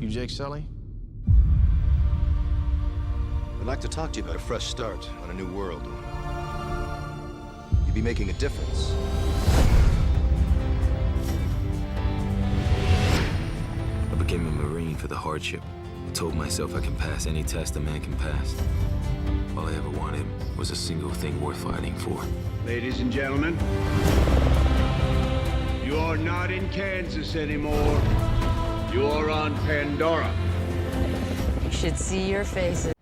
You Jake Sully? I'd like to talk to you about a fresh start on a new world. You'd be making a difference. I became a Marine for the hardship. I told myself I can pass any test a man can pass. All I ever wanted was a single thing worth fighting for. Ladies and gentlemen, you are not in Kansas anymore. You are on Pandora. You should see your faces.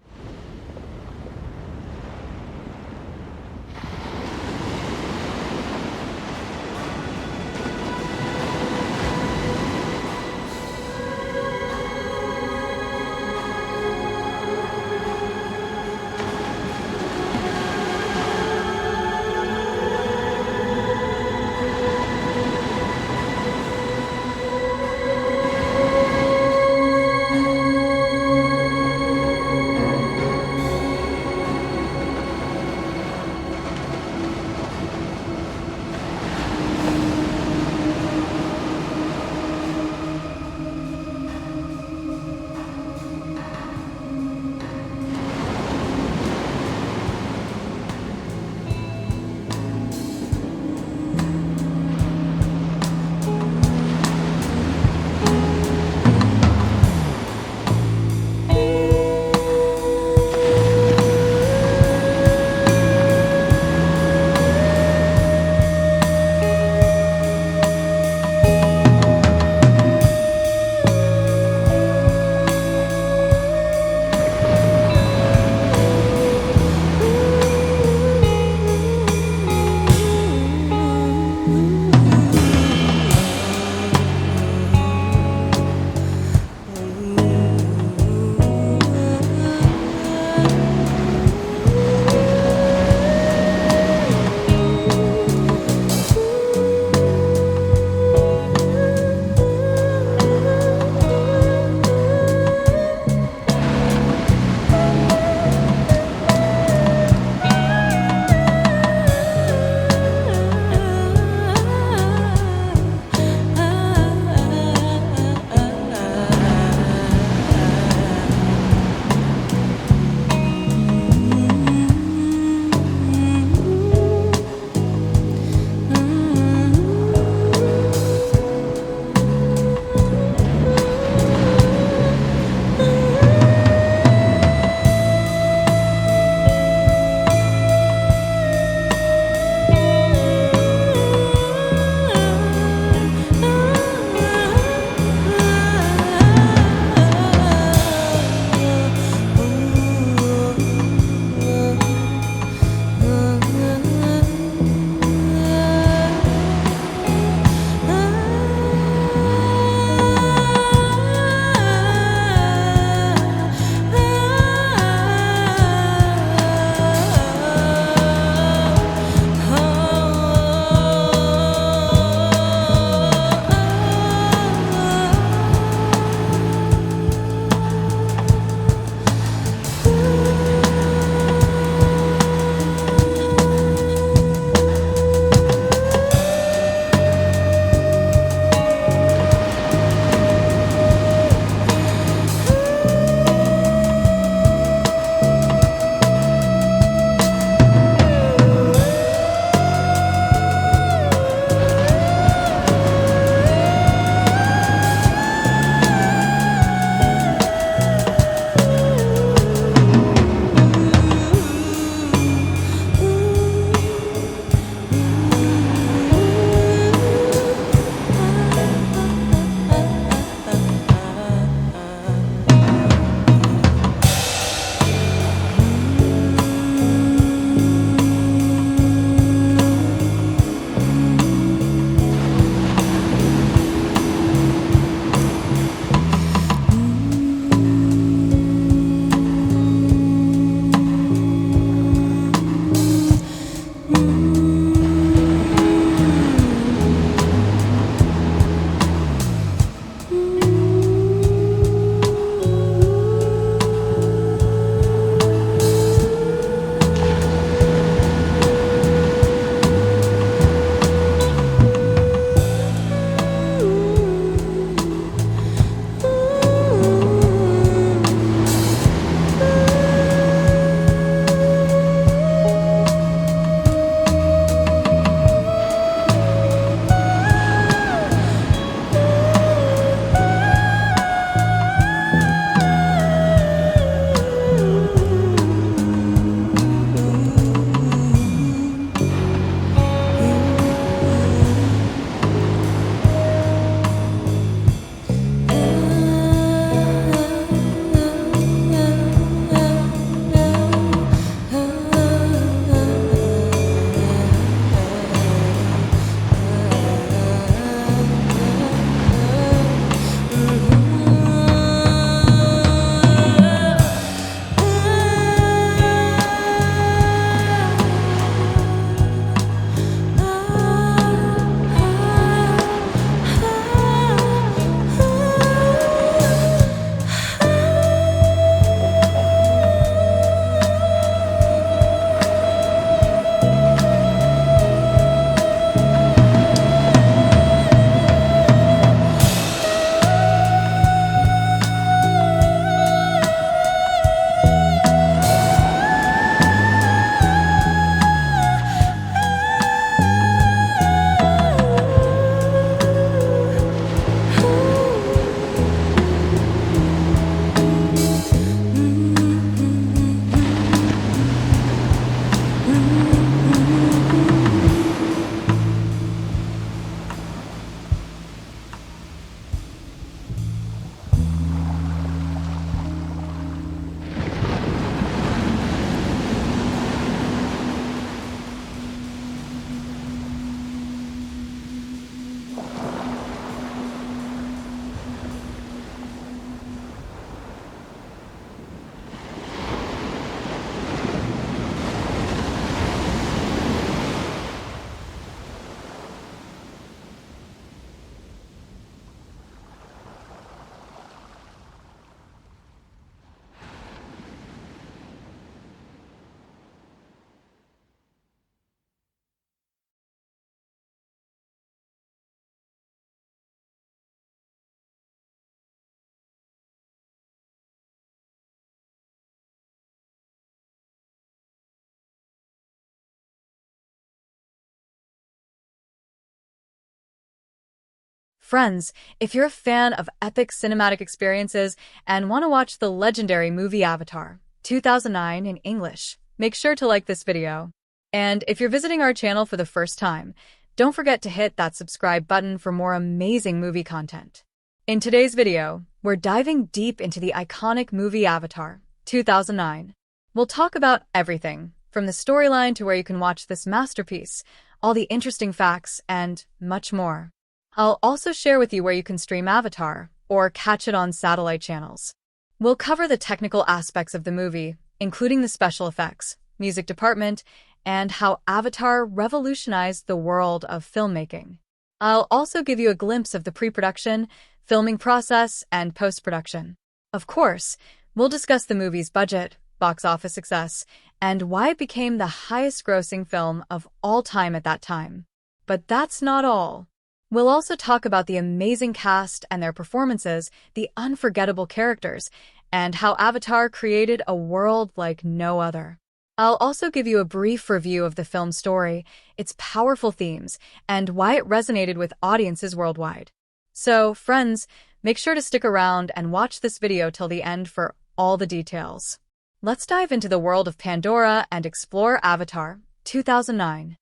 Friends, if you're a fan of epic cinematic experiences and want to watch the legendary movie Avatar 2009 in English, make sure to like this video. And if you're visiting our channel for the first time, don't forget to hit that subscribe button for more amazing movie content. In today's video, we're diving deep into the iconic movie Avatar 2009. We'll talk about everything, from the storyline to where you can watch this masterpiece, all the interesting facts, and much more. I'll also share with you where you can stream Avatar or catch it on satellite channels. We'll cover the technical aspects of the movie, including the special effects, music department, and how Avatar revolutionized the world of filmmaking. I'll also give you a glimpse of the pre-production, filming process, and post-production. Of course, we'll discuss the movie's budget, box office success, and why it became the highest-grossing film of all time at that time. But that's not all. We'll also talk about the amazing cast and their performances, the unforgettable characters, and how Avatar created a world like no other. I'll also give you a brief review of the film's story, its powerful themes, and why it resonated with audiences worldwide. So, friends, make sure to stick around and watch this video till the end for all the details. Let's dive into the world of Pandora and explore Avatar 2009.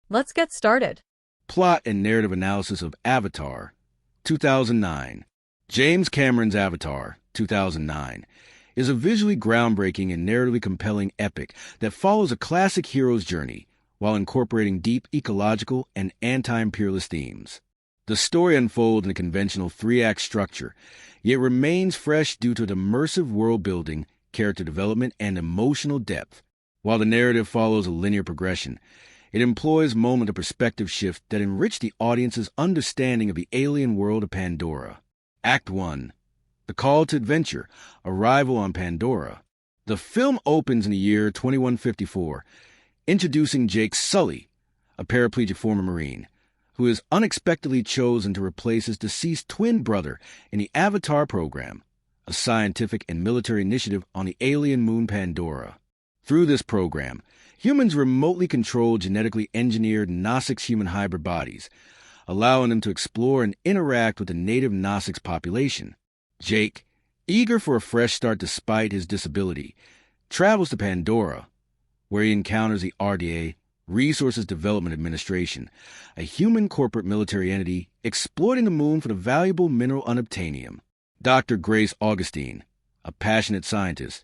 Let's get started. Plot and narrative analysis of Avatar 2009. James Cameron's Avatar 2009 is a visually groundbreaking and narratively compelling epic that follows a classic hero's journey while incorporating deep ecological and anti-imperialist themes. The story unfolds in a conventional three-act structure, yet remains fresh due to its immersive world-building, character development, and emotional depth. While the narrative follows a linear progression, it employs moments of perspective shift that enrich the audience's understanding of the alien world of Pandora. Act 1. The Call to Adventure, Arrival on Pandora. The film opens in the year 2154, introducing Jake Sully, a paraplegic former Marine, who is unexpectedly chosen to replace his deceased twin brother in the Avatar program, a scientific and military initiative on the alien moon Pandora. Through this program, humans remotely control genetically engineered Gnostics human hybrid bodies, allowing them to explore and interact with the native Gnostics population. Jake, eager for a fresh start despite his disability, travels to Pandora, where he encounters the RDA, Resources Development Administration, a human corporate military entity exploiting the moon for the valuable mineral unobtainium. Dr. Grace Augustine, a passionate scientist,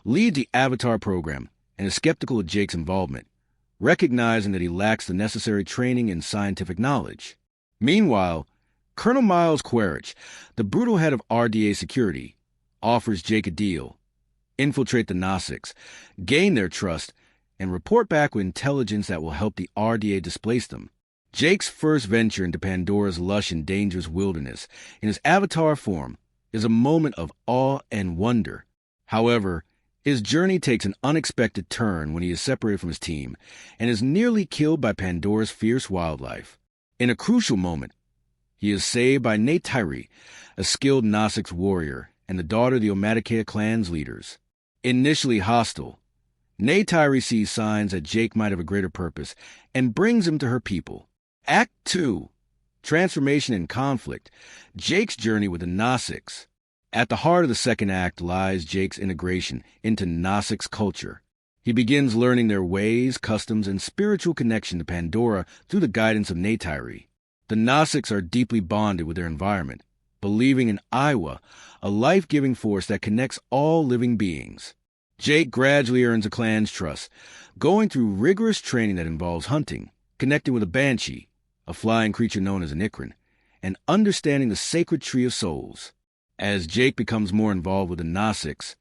leads the Avatar program and is skeptical of Jake's involvement, recognizing that he lacks the necessary training and scientific knowledge. Meanwhile, Colonel Miles Quaritch, the brutal head of RDA security, offers Jake a deal: infiltrate the Gnostics, gain their trust, and report back with intelligence that will help the RDA displace them. Jake's first venture into Pandora's lush and dangerous wilderness in his Avatar form is a moment of awe and wonder. However, his journey takes an unexpected turn when he is separated from his team and is nearly killed by Pandora's fierce wildlife. In a crucial moment, he is saved by Neytiri, a skilled Gnostics warrior and the daughter of the Omaticaya clan's leaders. Initially hostile, Neytiri sees signs that Jake might have a greater purpose and brings him to her people. Act 2. Transformation and Conflict. Jake's journey with the Gnostics. At the heart of the second act lies Jake's integration into Gnostics culture. He begins learning their ways, customs, and spiritual connection to Pandora through the guidance of Neytiri. The Gnostics are deeply bonded with their environment, believing in Iwa, a life-giving force that connects all living beings. Jake gradually earns the clan's trust, going through rigorous training that involves hunting, connecting with a banshee, a flying creature known as an Ikran, and understanding the sacred tree of souls. As Jake becomes more involved with the Gnostics,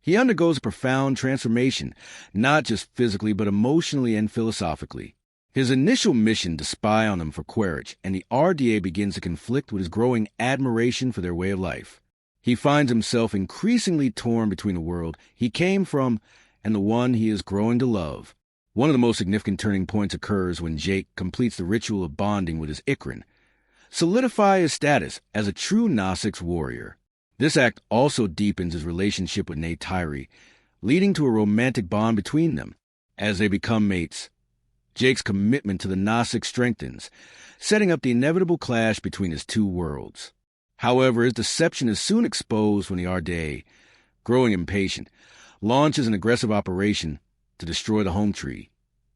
he undergoes a profound transformation, not just physically but emotionally and philosophically. His initial mission to spy on them for Quaritch and the RDA begins to conflict with his growing admiration for their way of life. He finds himself increasingly torn between the world he came from and the one he is growing to love. One of the most significant turning points occurs when Jake completes the ritual of bonding with his Ikran, solidify his status as a true Gnostics warrior. This act also deepens his relationship with Neytiri, leading to a romantic bond between them. As they become mates, Jake's commitment to the Gnostics strengthens, setting up the inevitable clash between his two worlds. However, his deception is soon exposed when the Ardei, growing impatient, launches an aggressive operation to destroy the home tree,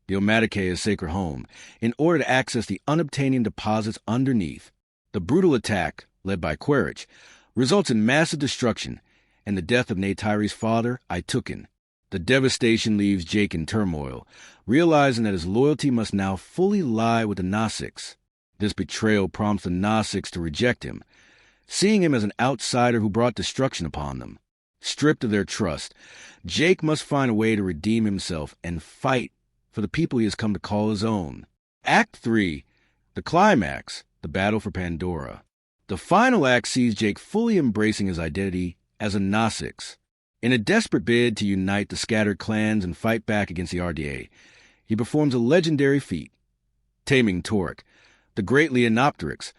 the Omatikea's sacred home, in order to access the unobtainium deposits underneath. The brutal attack, led by Quaritch, results in massive destruction and the death of Neytiri's father, Itukin. The devastation leaves Jake in turmoil, realizing that his loyalty must now fully lie with the Gnostics. This betrayal prompts the Gnostics to reject him, seeing him as an outsider who brought destruction upon them. Stripped of their trust, Jake must find a way to redeem himself and fight for the people he has come to call his own. Act 3, the climax, the battle for Pandora. The final act sees Jake fully embracing his identity as a Gnostics. In a desperate bid to unite the scattered clans and fight back against the Ardei, he performs a legendary feat, taming Torek, the great Leonopteryx,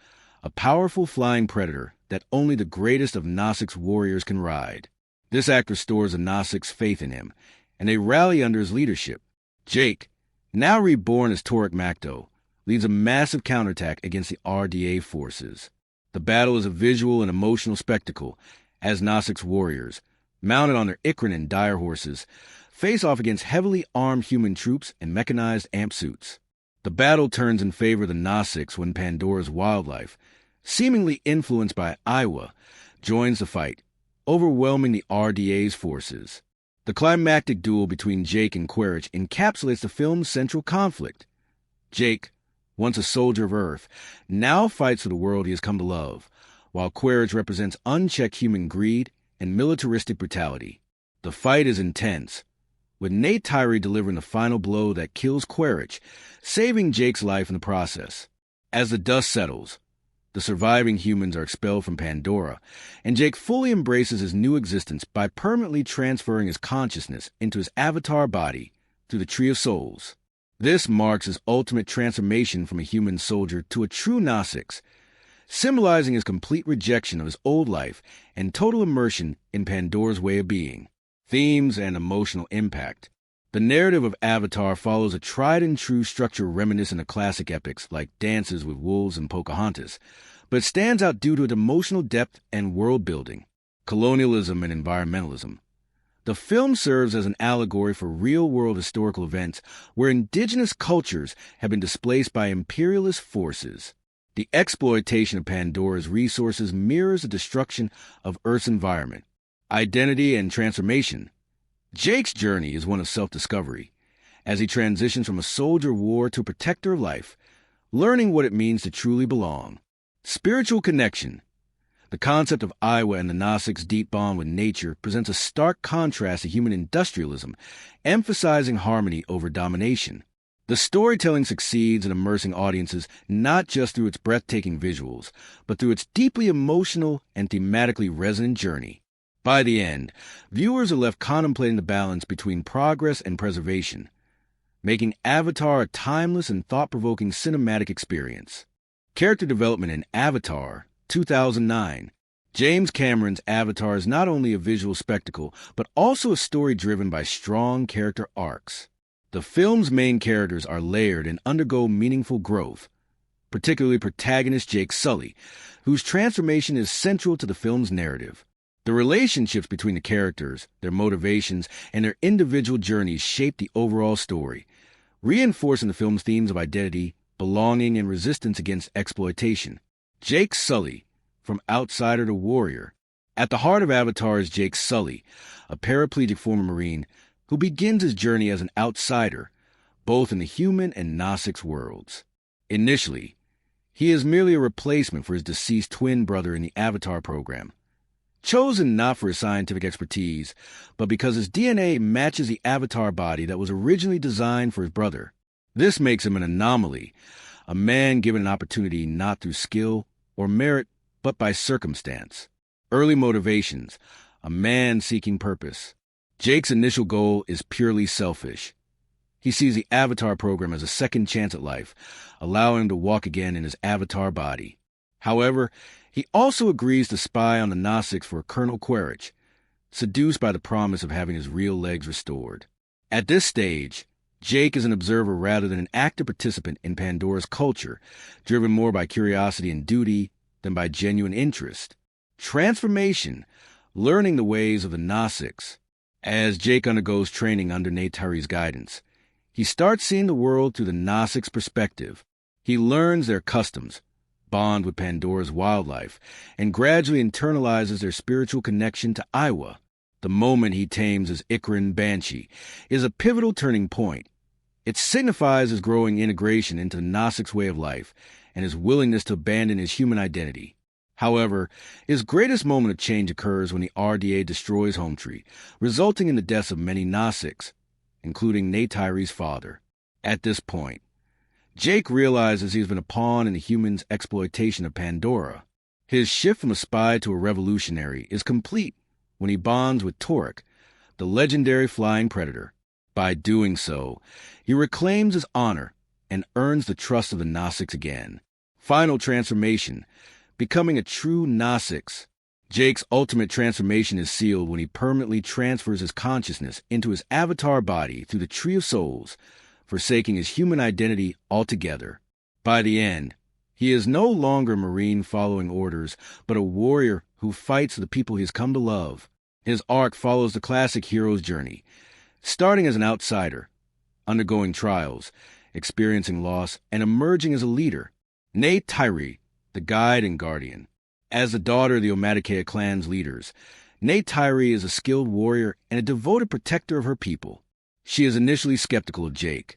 a powerful flying predator that only the greatest of Gnostics warriors can ride. This act restores the Gnostics' faith in him, and they rally under his leadership. Jake, now reborn as Torek Makto, leads a massive counterattack against the Ardei forces. The battle is a visual and emotional spectacle, as Gnostics warriors, mounted on their Ikran and dire horses, face off against heavily armed human troops and mechanized amp suits. The battle turns in favor of the Gnostics when Pandora's wildlife, seemingly influenced by Iowa, joins the fight, overwhelming the Ardei's forces. The climactic duel between Jake and Quaritch encapsulates the film's central conflict. Jake, once a soldier of Earth, now fights for the world he has come to love, while Quaritch represents unchecked human greed and militaristic brutality. The fight is intense, with Neytiri delivering the final blow that kills Quaritch, saving Jake's life in the process. As the dust settles, the surviving humans are expelled from Pandora, and Jake fully embraces his new existence by permanently transferring his consciousness into his avatar body through the Tree of Souls. This marks his ultimate transformation from a human soldier to a true Gnostics, symbolizing his complete rejection of his old life and total immersion in Pandora's way of being. Themes and emotional impact. The narrative of Avatar follows a tried-and-true structure reminiscent of classic epics like Dances with Wolves and Pocahontas, but stands out due to its emotional depth and world-building. Colonialism and environmentalism. The film serves as an allegory for real-world historical events where indigenous cultures have been displaced by imperialist forces. The exploitation of Pandora's resources mirrors the destruction of Earth's environment. Identity and transformation. Jake's journey is one of self-discovery, as he transitions from a soldier of war to a protector of life, learning what it means to truly belong. Spiritual connection. The concept of Iowa and the Gnostics' deep bond with nature presents a stark contrast to human industrialism, emphasizing harmony over domination. The storytelling succeeds in immersing audiences not just through its breathtaking visuals, but through its deeply emotional and thematically resonant journey. By the end, viewers are left contemplating the balance between progress and preservation, making Avatar a timeless and thought-provoking cinematic experience. Character development in Avatar 2009. James Cameron's Avatar is not only a visual spectacle, but also a story driven by strong character arcs. The film's main characters are layered and undergo meaningful growth, particularly protagonist Jake Sully, whose transformation is central to the film's narrative. The relationships between the characters, their motivations, and their individual journeys shape the overall story, reinforcing the film's themes of identity, belonging, and resistance against exploitation. Jake Sully, from outsider to warrior. At the heart of Avatar is Jake Sully, a paraplegic former Marine who begins his journey as an outsider, both in the human and Gnostics worlds. Initially, he is merely a replacement for his deceased twin brother in the Avatar program, chosen not for his scientific expertise, but because his DNA matches the Avatar body that was originally designed for his brother. This makes him an anomaly, a man given an opportunity not through skill or merit, but by circumstance. Early motivations, a man seeking purpose. Jake's initial goal is purely selfish. He sees the Avatar program as a second chance at life, allowing him to walk again in his Avatar body. However, he also agrees to spy on the Gnostics for Colonel Quaritch, seduced by the promise of having his real legs restored. At this stage, Jake is an observer rather than an active participant in Pandora's culture, driven more by curiosity and duty than by genuine interest. Transformation, learning the ways of the Gnostics. As Jake undergoes training under Neytiri's guidance, he starts seeing the world through the Gnostics' perspective. He learns their customs, bond with Pandora's wildlife, and gradually internalizes their spiritual connection to Iowa. The moment he tames his Ikran Banshee is a pivotal turning point. It signifies his growing integration into the Gnostics' way of life and his willingness to abandon his human identity. However, his greatest moment of change occurs when the RDA destroys Home Tree, resulting in the deaths of many Gnostics, including Neytiri's father. At this point, Jake realizes he's been a pawn in the humans' exploitation of Pandora. His shift from a spy to a revolutionary is complete when he bonds with Torek, the legendary flying predator. By doing so, he reclaims his honor and earns the trust of the Gnostics again. Final transformation, becoming a true Gnostics. Jake's ultimate transformation is sealed when he permanently transfers his consciousness into his avatar body through the Tree of Souls, forsaking his human identity altogether. By the end, he is no longer a Marine following orders, but a warrior who fights for the people he has come to love. His arc follows the classic hero's journey, starting as an outsider, undergoing trials, experiencing loss, and emerging as a leader. Neytiri, the guide and guardian. As the daughter of the Omadikeya clan's leaders, Neytiri is a skilled warrior and a devoted protector of her people. She is initially skeptical of Jake,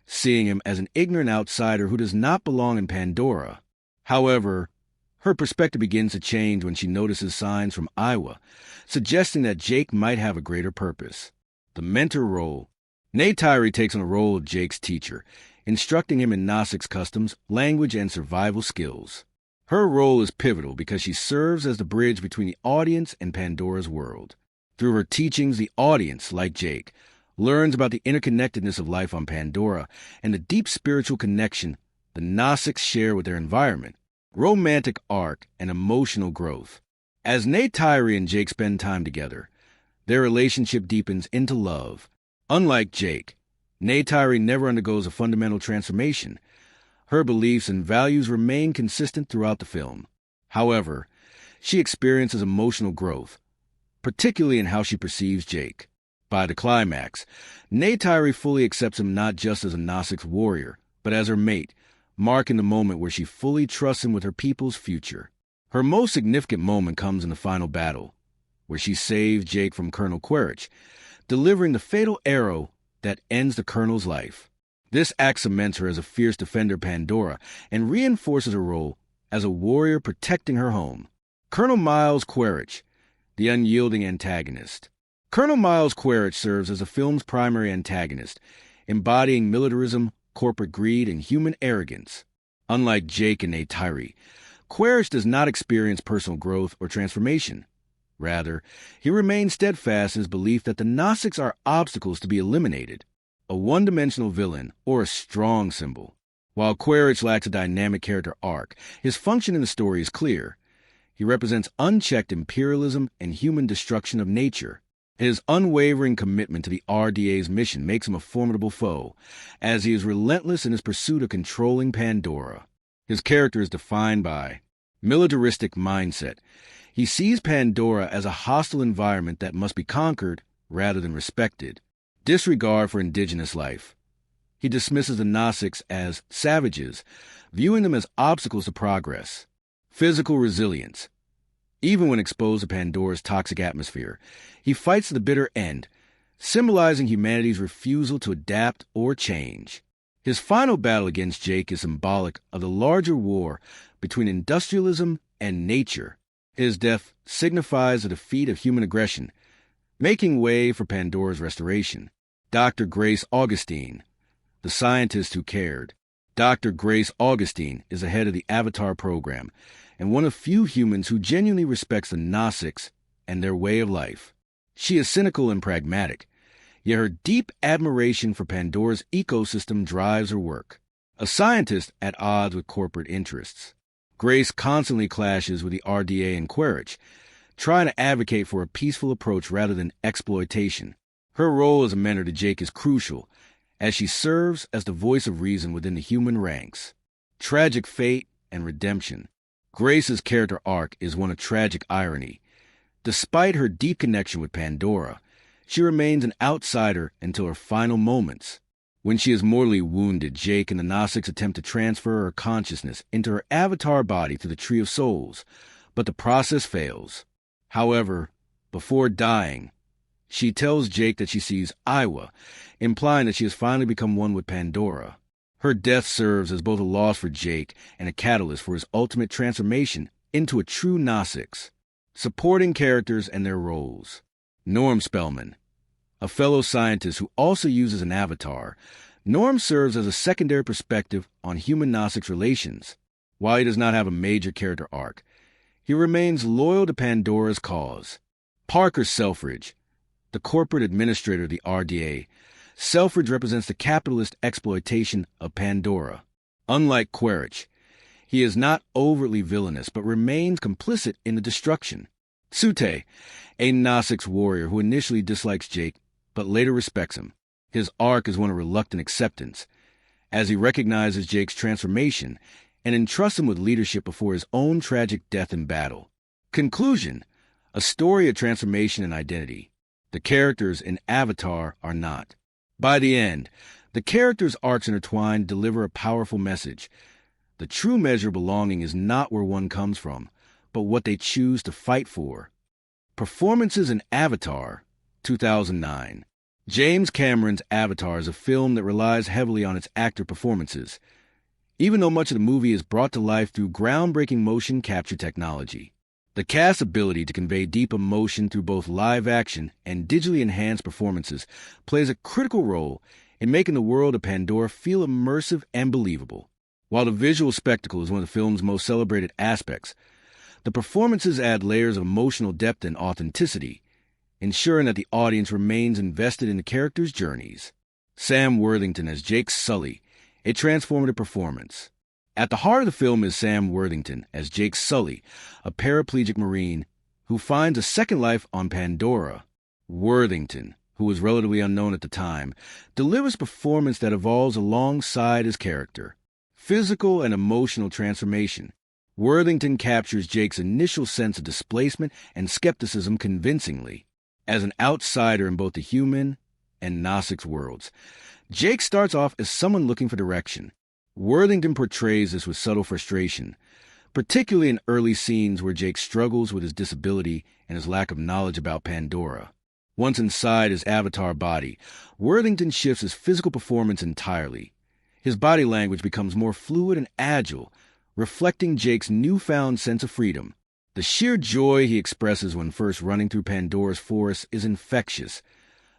seeing him as an ignorant outsider who does not belong in Pandora. However, her perspective begins to change when she notices signs from Iowa, suggesting that Jake might have a greater purpose. The mentor role. Neytiri takes on the role of Jake's teacher, instructing him in Gnostics customs, language, and survival skills. Her role is pivotal because she serves as the bridge between the audience and Pandora's world. Through her teachings, the audience, like Jake, learns about the interconnectedness of life on Pandora and the deep spiritual connection the Gnostics share with their environment, romantic arc, and emotional growth. As Neytiri and Jake spend time together, their relationship deepens into love. Unlike Jake, Neytiri never undergoes a fundamental transformation. Her beliefs and values remain consistent throughout the film. However, she experiences emotional growth, particularly in how she perceives Jake. By the climax, Neytiri fully accepts him not just as a Gnostics warrior, but as her mate, marking the moment where she fully trusts him with her people's future. Her most significant moment comes in the final battle, where she saves Jake from Colonel Quaritch, delivering the fatal arrow that ends the Colonel's life. This act cements her as a fierce defender of Pandora and reinforces her role as a warrior protecting her home. Colonel Miles Quaritch, the unyielding antagonist. Colonel Miles Quaritch serves as the film's primary antagonist, embodying militarism, corporate greed, and human arrogance. Unlike Jake and Neytiri, Quaritch does not experience personal growth or transformation. Rather, he remains steadfast in his belief that the Gnostics are obstacles to be eliminated, a one-dimensional villain or a strong symbol. While Quaritch lacks a dynamic character arc, his function in the story is clear. He represents unchecked imperialism and human destruction of nature. His unwavering commitment to the RDA's mission makes him a formidable foe, as he is relentless in his pursuit of controlling Pandora. His character is defined by militaristic mindset. He sees Pandora as a hostile environment that must be conquered rather than respected. Disregard for indigenous life. He dismisses the Gnostics as savages, viewing them as obstacles to progress. Physical resilience. Even when exposed to Pandora's toxic atmosphere, he fights to the bitter end, symbolizing humanity's refusal to adapt or change. His final battle against Jake is symbolic of the larger war between industrialism and nature. His death signifies the defeat of human aggression, making way for Pandora's restoration. Dr. Grace Augustine, the scientist who cared. Dr. Grace Augustine is the head of the Avatar program and one of few humans who genuinely respects the Gnostics and their way of life. She is cynical and pragmatic, yet her deep admiration for Pandora's ecosystem drives her work. A scientist at odds with corporate interests, Grace constantly clashes with the RDA and Quaritch, trying to advocate for a peaceful approach rather than exploitation. Her role as a mentor to Jake is crucial, as she serves as the voice of reason within the human ranks. Tragic fate and redemption. Grace's character arc is one of tragic irony. Despite her deep connection with Pandora, she remains an outsider until her final moments. When she is mortally wounded, Jake and the Gnostics attempt to transfer her consciousness into her avatar body through the Tree of Souls, but the process fails. However, before dying, she tells Jake that she sees Iowa, implying that she has finally become one with Pandora. Her death serves as both a loss for Jake and a catalyst for his ultimate transformation into a true Gnostics. Supporting characters and their roles. Norm Spellman, a fellow scientist who also uses an avatar, Norm serves as a secondary perspective on human Gnostics relations. While he does not have a major character arc, he remains loyal to Pandora's cause. Parker Selfridge, the corporate administrator of the RDA, Selfridge represents the capitalist exploitation of Pandora. Unlike Quaritch, he is not overtly villainous but remains complicit in the destruction. Sute, a Gnostics warrior who initially dislikes Jake but later respects him. His arc is one of reluctant acceptance, as he recognizes Jake's transformation and entrusts him with leadership before his own tragic death in battle. Conclusion: a story of transformation and identity. The characters in Avatar are not. By the end, the characters' arcs intertwined deliver a powerful message. The true measure of belonging is not where one comes from, but what they choose to fight for. Performances in Avatar, 2009. James Cameron's Avatar is a film that relies heavily on its actor performances, even though much of the movie is brought to life through groundbreaking motion capture technology. The cast's ability to convey deep emotion through both live action and digitally enhanced performances plays a critical role in making the world of Pandora feel immersive and believable. While the visual spectacle is one of the film's most celebrated aspects, the performances add layers of emotional depth and authenticity, ensuring that the audience remains invested in the characters' journeys. Sam Worthington as Jake Sully, a transformative performance. At the heart of the film is Sam Worthington as Jake Sully, a paraplegic Marine who finds a second life on Pandora. Worthington, who was relatively unknown at the time, delivers a performance that evolves alongside his character. Physical and emotional transformation. Worthington captures Jake's initial sense of displacement and skepticism convincingly. As an outsider in both the human and Gnostics worlds, Jake starts off as someone looking for direction. Worthington portrays this with subtle frustration, particularly in early scenes where Jake struggles with his disability and his lack of knowledge about Pandora. Once inside his avatar body, Worthington shifts his physical performance entirely. His body language becomes more fluid and agile, reflecting Jake's newfound sense of freedom. The sheer joy he expresses when first running through Pandora's forest is infectious,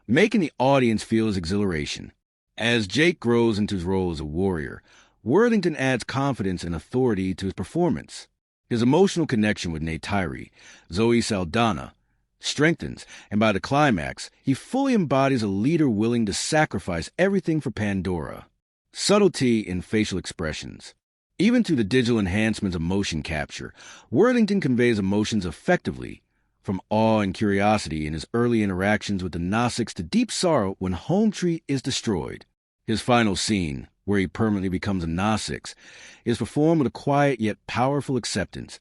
making the audience feel his exhilaration. As Jake grows into his role as a warrior, Worthington adds confidence and authority to his performance. His emotional connection with Neytiri, Zoe Saldana, strengthens, and by the climax, he fully embodies a leader willing to sacrifice everything for Pandora. Subtlety in facial expressions. Even through the digital enhancements of motion capture, Worthington conveys emotions effectively, from awe and curiosity in his early interactions with the Gnostics to deep sorrow when Home Tree is destroyed. His final scene, where he permanently becomes a Gnostics, is performed with a quiet yet powerful acceptance,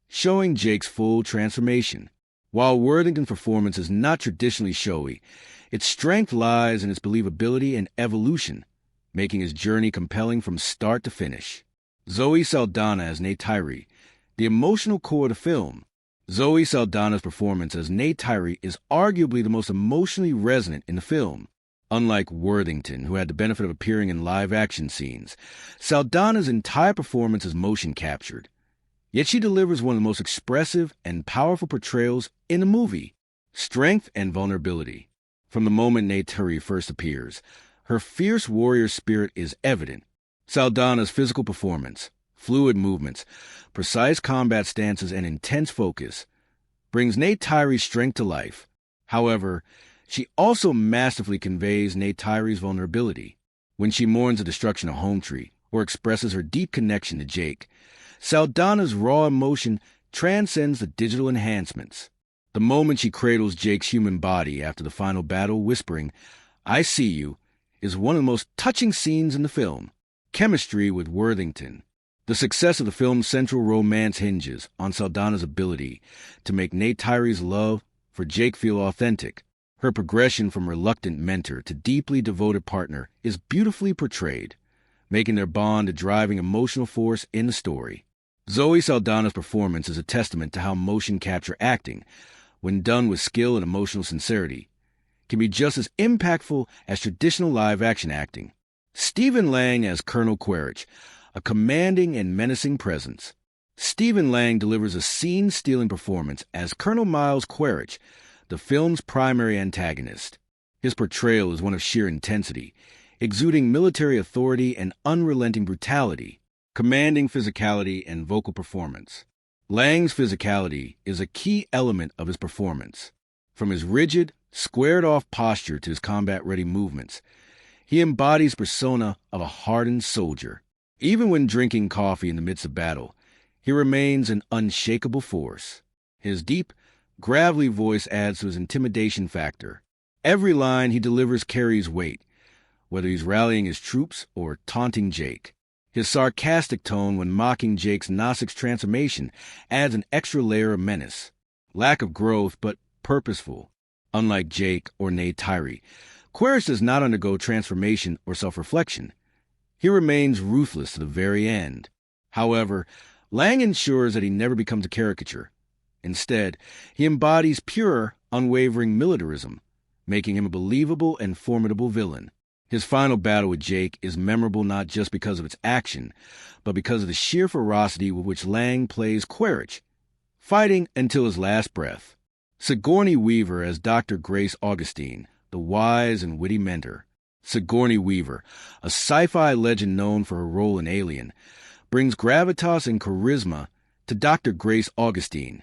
showing Jake's full transformation. While Worthington's performance is not traditionally showy, its strength lies in its believability and evolution, making his journey compelling from start to finish. Zoe Saldana as Neytiri, the emotional core of the film. Zoe Saldana's performance as Neytiri is arguably the most emotionally resonant in the film. Unlike Worthington, who had the benefit of appearing in live-action scenes, Saldana's entire performance is motion captured. Yet she delivers one of the most expressive and powerful portrayals in the movie. Strength and vulnerability. From the moment Neytiri first appears, her fierce warrior spirit is evident. Saldana's physical performance, fluid movements, precise combat stances, and intense focus brings Neytiri's strength to life. However, she also masterfully conveys Neytiri's vulnerability. When she mourns the destruction of Home Tree or expresses her deep connection to Jake, Saldana's raw emotion transcends the digital enhancements. The moment she cradles Jake's human body after the final battle, whispering, "I see you," is one of the most touching scenes in the film, chemistry with Worthington. The success of the film's central romance hinges on Saldana's ability to make Neytiri's love for Jake feel authentic. Her progression from reluctant mentor to deeply devoted partner is beautifully portrayed, making their bond a driving emotional force in the story. Zoe Saldana's performance is a testament to how motion capture acting, when done with skill and emotional sincerity, can be just as impactful as traditional live-action acting. Stephen Lang as Colonel Quaritch, a commanding and menacing presence. Stephen Lang delivers a scene-stealing performance as Colonel Miles Quaritch, the film's primary antagonist. His portrayal is one of sheer intensity, exuding military authority and unrelenting brutality, commanding physicality and vocal performance. Lang's physicality is a key element of his performance. From his rigid, squared-off posture to his combat-ready movements, he embodies the persona of a hardened soldier. Even when drinking coffee in the midst of battle, he remains an unshakable force. His deep, gravelly voice adds to his intimidation factor. Every line he delivers carries weight, whether he's rallying his troops or taunting Jake. His sarcastic tone when mocking Jake's Gnostic's transformation adds an extra layer of menace. Lack of growth, but purposeful. Unlike Jake or Neytiri, Quaritch does not undergo transformation or self-reflection. He remains ruthless to the very end. However, Lang ensures that he never becomes a caricature. Instead, he embodies pure, unwavering militarism, making him a believable and formidable villain. His final battle with Jake is memorable not just because of its action, but because of the sheer ferocity with which Lang plays Quaritch, fighting until his last breath. Sigourney Weaver as Dr. Grace Augustine, the wise and witty mentor. Sigourney Weaver, a sci-fi legend known for her role in Alien, brings gravitas and charisma to Dr. Grace Augustine,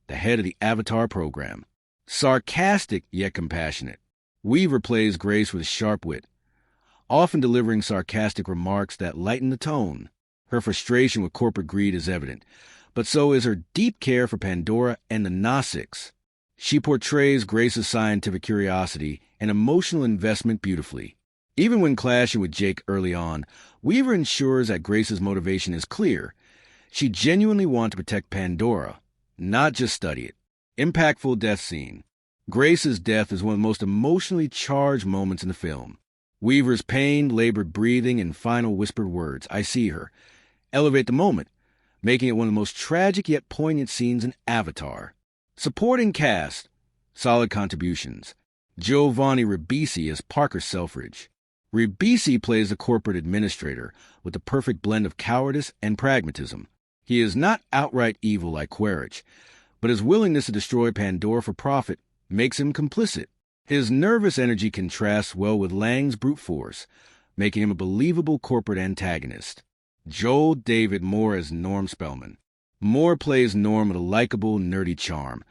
the head of the Avatar program. Sarcastic yet compassionate, Weaver plays Grace with sharp wit, often delivering sarcastic remarks that lighten the tone. Her frustration with corporate greed is evident, but so is her deep care for Pandora and the Gnostics. She portrays Grace's scientific curiosity and emotional investment beautifully. Even when clashing with Jake early on, Weaver ensures that Grace's motivation is clear. She genuinely wants to protect Pandora, not just study it. Impactful death scene. Grace's death is one of the most emotionally charged moments in the film. Weaver's pained, labored breathing and final whispered words, "I see her," elevate the moment, making it one of the most tragic yet poignant scenes in Avatar. Supporting cast. Solid contributions. Giovanni Ribisi as Parker Selfridge. Ribisi plays the corporate administrator with the perfect blend of cowardice and pragmatism. He is not outright evil like Quaritch, but his willingness to destroy Pandora for profit makes him complicit. His nervous energy contrasts well with Lang's brute force, making him a believable corporate antagonist. Joel David Moore as Norm Spellman. Moore plays Norm with a likable, nerdy charm,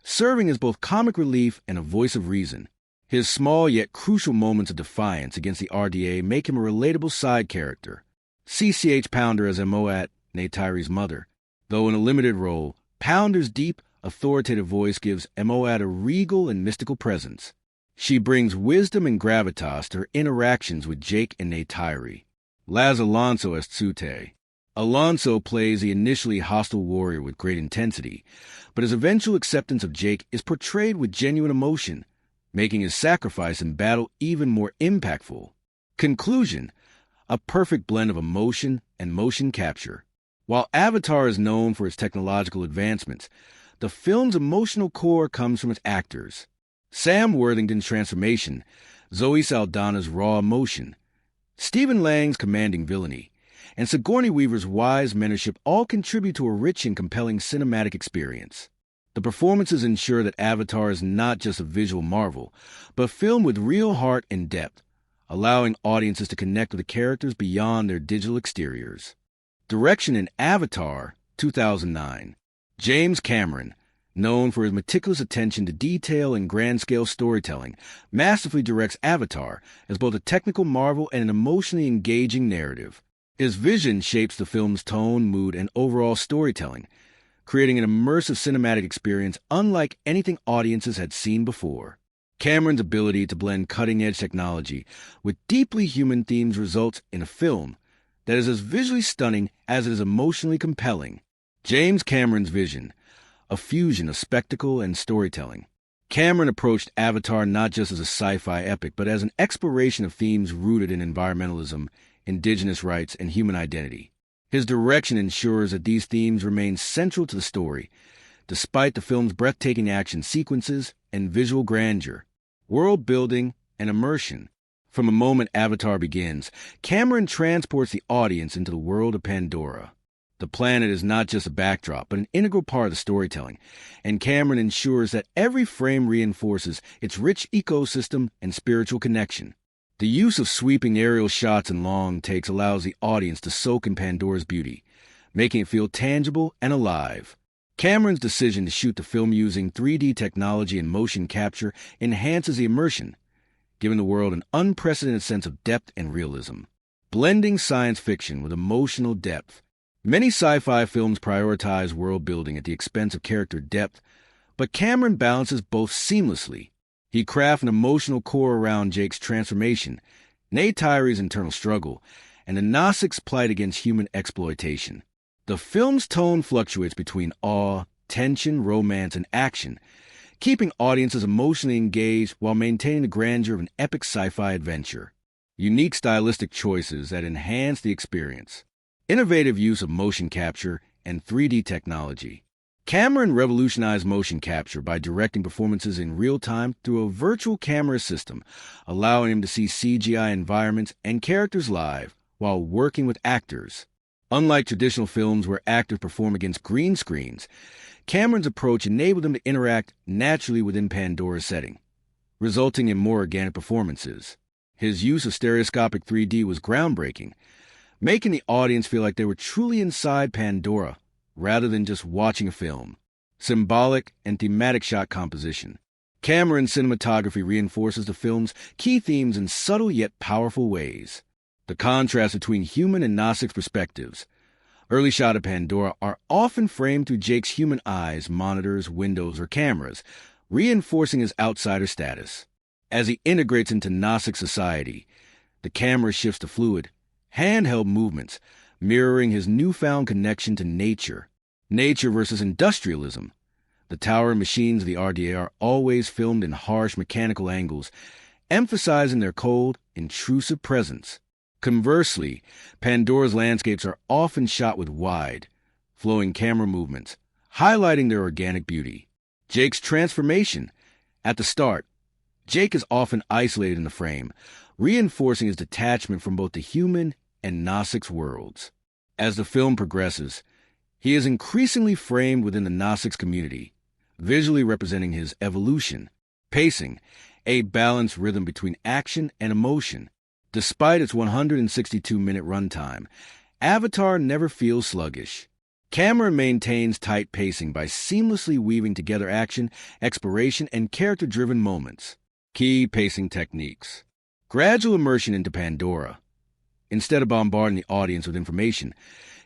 serving as both comic relief and a voice of reason. His small yet crucial moments of defiance against the RDA make him a relatable side character. CCH Pounder as Emoat, Neytiri's mother. Though in a limited role, Pounder's deep, authoritative voice gives Emoat a regal and mystical presence. She brings wisdom and gravitas to her interactions with Jake and Neytiri. Laz Alonso as Tsute. Alonso plays the initially hostile warrior with great intensity, but his eventual acceptance of Jake is portrayed with genuine emotion, making his sacrifice in battle even more impactful. Conclusion: a perfect blend of emotion and motion capture. While Avatar is known for its technological advancements, the film's emotional core comes from its actors. Sam Worthington's transformation, Zoe Saldana's raw emotion, Stephen Lang's commanding villainy, and Sigourney Weaver's wise mentorship all contribute to a rich and compelling cinematic experience. The performances ensure that Avatar is not just a visual marvel, but filmed with real heart and depth, allowing audiences to connect with the characters beyond their digital exteriors. Direction in Avatar, 2009. James Cameron, known for his meticulous attention to detail and grand-scale storytelling, masterfully directs Avatar as both a technical marvel and an emotionally engaging narrative. His vision shapes the film's tone, mood, and overall storytelling, creating an immersive cinematic experience unlike anything audiences had seen before. Cameron's ability to blend cutting-edge technology with deeply human themes results in a film that is as visually stunning as it is emotionally compelling. James Cameron's vision, a fusion of spectacle and storytelling. Cameron approached Avatar not just as a sci-fi epic, but as an exploration of themes rooted in environmentalism, indigenous rights, and human identity. His direction ensures that these themes remain central to the story, despite the film's breathtaking action sequences and visual grandeur, world building, and immersion. From the moment Avatar begins, Cameron transports the audience into the world of Pandora. The planet is not just a backdrop, but an integral part of the storytelling, and Cameron ensures that every frame reinforces its rich ecosystem and spiritual connection. The use of sweeping aerial shots and long takes allows the audience to soak in Pandora's beauty, making it feel tangible and alive. Cameron's decision to shoot the film using 3D technology and motion capture enhances the immersion, giving the world an unprecedented sense of depth and realism. Blending science fiction with emotional depth. Many sci-fi films prioritize world building at the expense of character depth, but Cameron balances both seamlessly. He crafts an emotional core around Jake's transformation, Neytiri's internal struggle, and the Naasik's plight against human exploitation. The film's tone fluctuates between awe, tension, romance, and action, keeping audiences emotionally engaged while maintaining the grandeur of an epic sci-fi adventure. Unique stylistic choices that enhance the experience. Innovative use of motion capture and 3D technology. Cameron revolutionized motion capture by directing performances in real time through a virtual camera system, allowing him to see CGI environments and characters live while working with actors. Unlike traditional films where actors perform against green screens, Cameron's approach enabled them to interact naturally within Pandora's setting, resulting in more organic performances. His use of stereoscopic 3D was groundbreaking, making the audience feel like they were truly inside Pandora, rather than just watching a film. Symbolic and thematic shot composition. Cameron's cinematography reinforces the film's key themes in subtle yet powerful ways. The contrast between human and Naasik's perspectives. Early shots of Pandora are often framed through Jake's human eyes, monitors, windows, or cameras, reinforcing his outsider status. As he integrates into Naasik's society, the camera shifts to fluid, handheld movements, mirroring his newfound connection to nature. Nature versus industrialism. The towering machines of the RDA are always filmed in harsh mechanical angles, emphasizing their cold, intrusive presence. Conversely, Pandora's landscapes are often shot with wide, flowing camera movements, highlighting their organic beauty. Jake's transformation. At the start, Jake is often isolated in the frame, reinforcing his detachment from both the human and Naasik's worlds. As the film progresses, he is increasingly framed within the Naasik's community, visually representing his evolution. Pacing, a balanced rhythm between action and emotion. Despite its 162-minute runtime, Avatar never feels sluggish. Cameron maintains tight pacing by seamlessly weaving together action, exploration, and character-driven moments. Key pacing techniques. Gradual immersion into Pandora. Instead of bombarding the audience with information,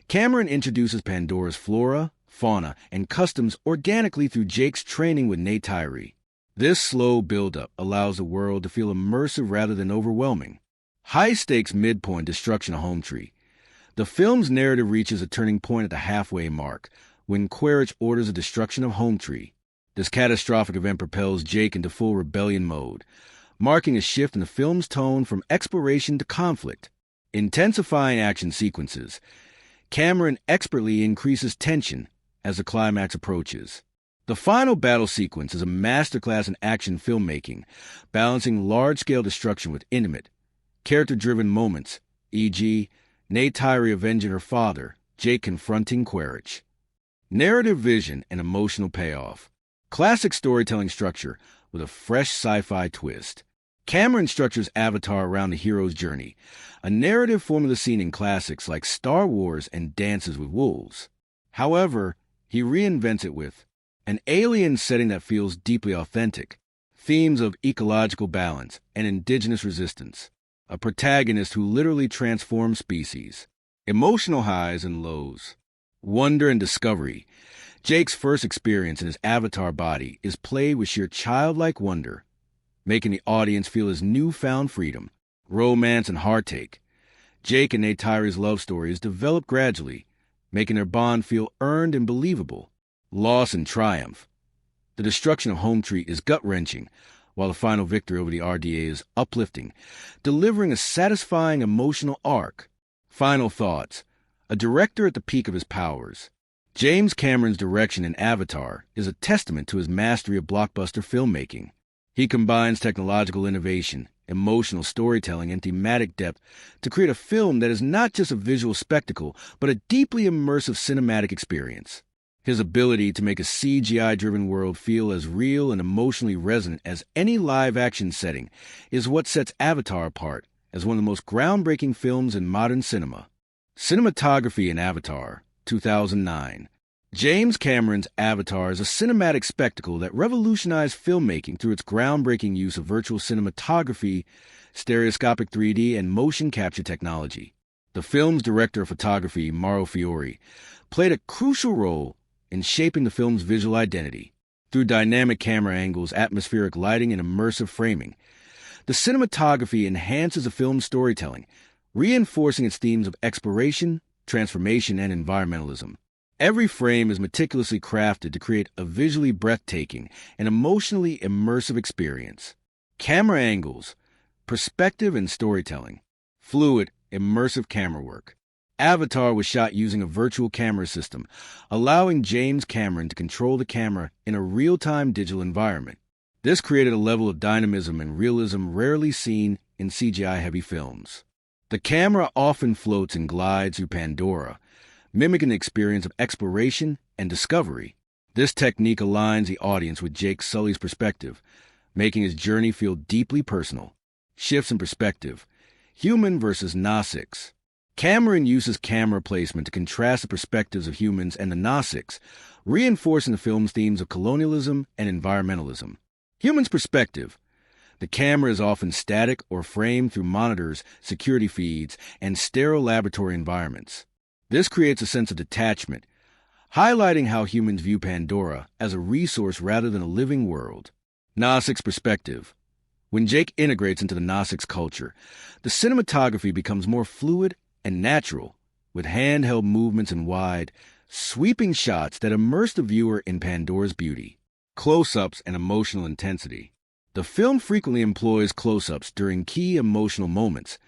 Cameron introduces Pandora's flora, fauna, and customs organically through Jake's training with Neytiri. This slow build-up allows the world to feel immersive rather than overwhelming. High-stakes midpoint destruction of Home Tree. The film's narrative reaches a turning point at the halfway mark, when Quaritch orders the destruction of Home Tree. This catastrophic event propels Jake into full rebellion mode, marking a shift in the film's tone from exploration to conflict. Intensifying action sequences. Cameron expertly increases tension as the climax approaches. The final battle sequence is a masterclass in action filmmaking, balancing large-scale destruction with intimate, character-driven moments, e.g., Neytiri avenging her father, Jake confronting Quaritch. Narrative vision and emotional payoff. Classic storytelling structure with a fresh sci-fi twist. Cameron structures Avatar around the hero's journey, a narrative formula seen in classics like Star Wars and Dances with Wolves. However, he reinvents it with an alien setting that feels deeply authentic, themes of ecological balance and indigenous resistance, a protagonist who literally transforms species, emotional highs and lows, wonder and discovery. Jake's first experience in his avatar body is played with sheer childlike wonder, making the audience feel his newfound freedom, romance, and heartache. Jake and Neytiri's love story is developed gradually, making their bond feel earned and believable. Loss and triumph. The destruction of Home Tree is gut-wrenching, while the final victory over the RDA is uplifting, delivering a satisfying emotional arc. Final thoughts. A director at the peak of his powers. James Cameron's direction in Avatar is a testament to his mastery of blockbuster filmmaking. He combines technological innovation, emotional storytelling, and thematic depth to create a film that is not just a visual spectacle, but a deeply immersive cinematic experience. His ability to make a CGI-driven world feel as real and emotionally resonant as any live-action setting is what sets Avatar apart as one of the most groundbreaking films in modern cinema. Cinematography in Avatar, 2009. James Cameron's Avatar is a cinematic spectacle that revolutionized filmmaking through its groundbreaking use of virtual cinematography, stereoscopic 3D, and motion capture technology. The film's director of photography, Mauro Fiore, played a crucial role in shaping the film's visual identity. Through dynamic camera angles, atmospheric lighting, and immersive framing, the cinematography enhances the film's storytelling, reinforcing its themes of exploration, transformation, and environmentalism. Every frame is meticulously crafted to create a visually breathtaking and emotionally immersive experience. Camera angles, perspective, and storytelling. Fluid, immersive camera work. Avatar was shot using a virtual camera system, allowing James Cameron to control the camera in a real-time digital environment. This created a level of dynamism and realism rarely seen in CGI-heavy films. The camera often floats and glides through Pandora, mimicking the experience of exploration and discovery. This technique aligns the audience with Jake Sully's perspective, making his journey feel deeply personal. Shifts in perspective. Human versus Nausicaa. Cameron uses camera placement to contrast the perspectives of humans and the Nausicaa, reinforcing the film's themes of colonialism and environmentalism. Human's perspective. The camera is often static or framed through monitors, security feeds, and sterile laboratory environments. This creates a sense of detachment, highlighting how humans view Pandora as a resource rather than a living world. Nausicaa's perspective. When Jake integrates into the Nausicaa culture, the cinematography becomes more fluid and natural, with handheld movements and wide, sweeping shots that immerse the viewer in Pandora's beauty. Close-ups and emotional intensity. The film frequently employs close-ups during key emotional moments,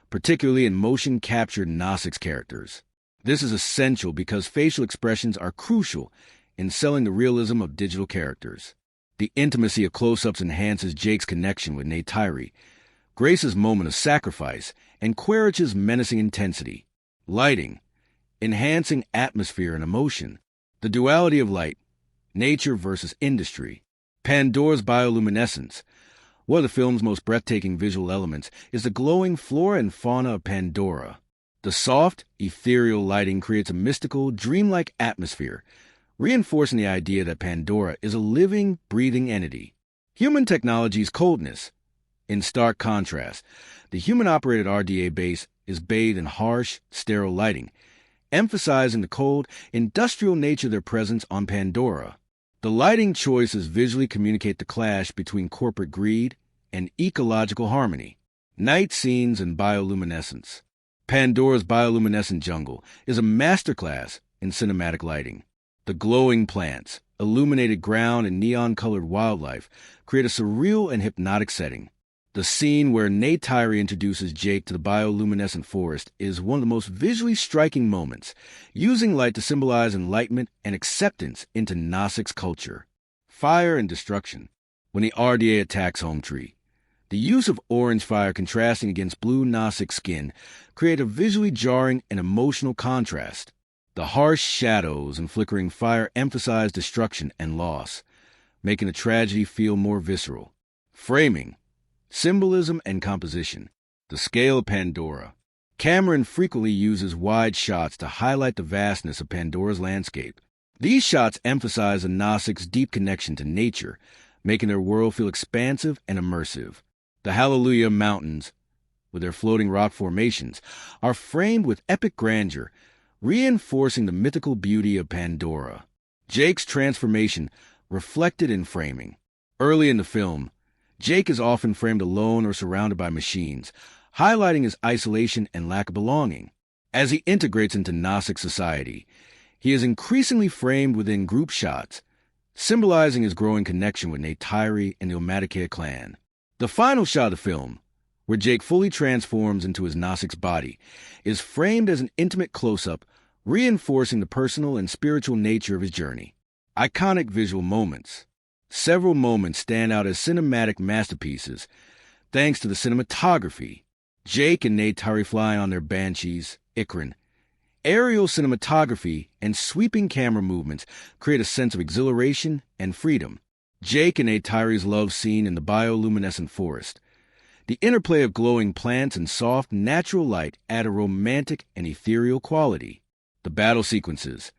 particularly in motion-captured Nausicaa characters. This is essential because facial expressions are crucial in selling the realism of digital characters. The intimacy of close-ups enhances Jake's connection with Neytiri, Grace's moment of sacrifice, and Quaritch's menacing intensity. Lighting, enhancing atmosphere and emotion. The duality of light, nature versus industry. Pandora's bioluminescence. One of the film's most breathtaking visual elements is the glowing flora and fauna of Pandora. The soft, ethereal lighting creates a mystical, dreamlike atmosphere, reinforcing the idea that Pandora is a living, breathing entity. Human technology's coldness. In stark contrast, the human-operated RDA base is bathed in harsh, sterile lighting, emphasizing the cold, industrial nature of their presence on Pandora. The lighting choices visually communicate the clash between corporate greed and ecological harmony. Night scenes and bioluminescence. Pandora's bioluminescent jungle is a masterclass in cinematic lighting. The glowing plants, illuminated ground, and neon-colored wildlife create a surreal and hypnotic setting. The scene where Neytiri introduces Jake to the bioluminescent forest is one of the most visually striking moments, using light to symbolize enlightenment and acceptance into Nausicaa culture. Fire and destruction. When the RDA attacks Home Tree, the use of orange fire contrasting against blue Nausicaa skin create a visually jarring and emotional contrast. The harsh shadows and flickering fire emphasize destruction and loss, making the tragedy feel more visceral. Framing. Symbolism and composition. The scale of Pandora. Cameron frequently uses wide shots to highlight the vastness of Pandora's landscape. These shots emphasize the Nausicaa's deep connection to nature, making their world feel expansive and immersive. The Hallelujah Mountains, with their floating rock formations, are framed with epic grandeur, reinforcing the mythical beauty of Pandora. Jake's transformation reflected in framing. Early in the film, Jake is often framed alone or surrounded by machines, highlighting his isolation and lack of belonging. As he integrates into Gnostic society, he is increasingly framed within group shots, symbolizing his growing connection with Neytiri and the Omadike clan. The final shot of the film, where Jake fully transforms into his Gnostic's body, is framed as an intimate close-up, reinforcing the personal and spiritual nature of his journey. Iconic visual moments. Several moments stand out as cinematic masterpieces, thanks to the cinematography. Jake and Neytiri flying on their banshees, Ikrin. Aerial cinematography and sweeping camera movements create a sense of exhilaration and freedom. Jake and Neytiri's love scene in the bioluminescent forest. The interplay of glowing plants and soft, natural light add a romantic and ethereal quality. The battle sequences.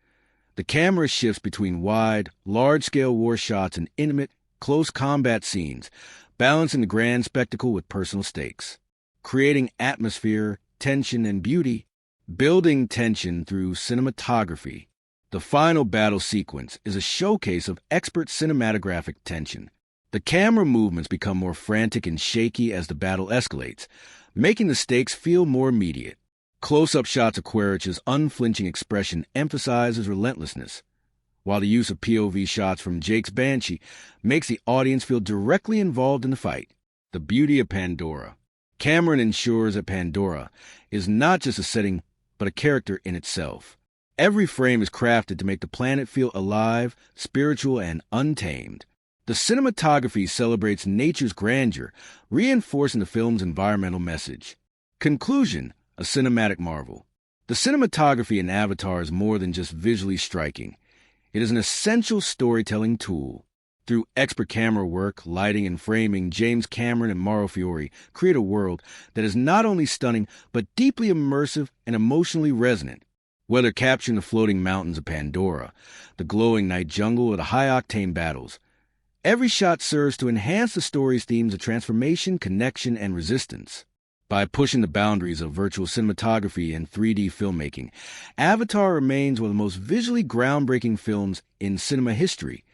The camera shifts between wide, large-scale war shots and intimate, close combat scenes, balancing the grand spectacle with personal stakes. Creating atmosphere, tension, and beauty, building tension through cinematography. The final battle sequence is a showcase of expert cinematographic tension. The camera movements become more frantic and shaky as the battle escalates, making the stakes feel more immediate. Close-up shots of Quaritch's unflinching expression emphasizes relentlessness, while the use of POV shots from Jake's Banshee makes the audience feel directly involved in the fight. The beauty of Pandora. Cameron ensures that Pandora is not just a setting, but a character in itself. Every frame is crafted to make the planet feel alive, spiritual, and untamed. The cinematography celebrates nature's grandeur, reinforcing the film's environmental message. Conclusion, a cinematic marvel. The cinematography in Avatar is more than just visually striking. It is an essential storytelling tool. Through expert camera work, lighting, and framing, James Cameron and Mauro Fiore create a world that is not only stunning, but deeply immersive and emotionally resonant. Whether capturing the floating mountains of Pandora, the glowing night jungle, or the high-octane battles, every shot serves to enhance the story's themes of transformation, connection, and resistance. By pushing the boundaries of virtual cinematography and 3D filmmaking, Avatar remains one of the most visually groundbreaking films in cinema history,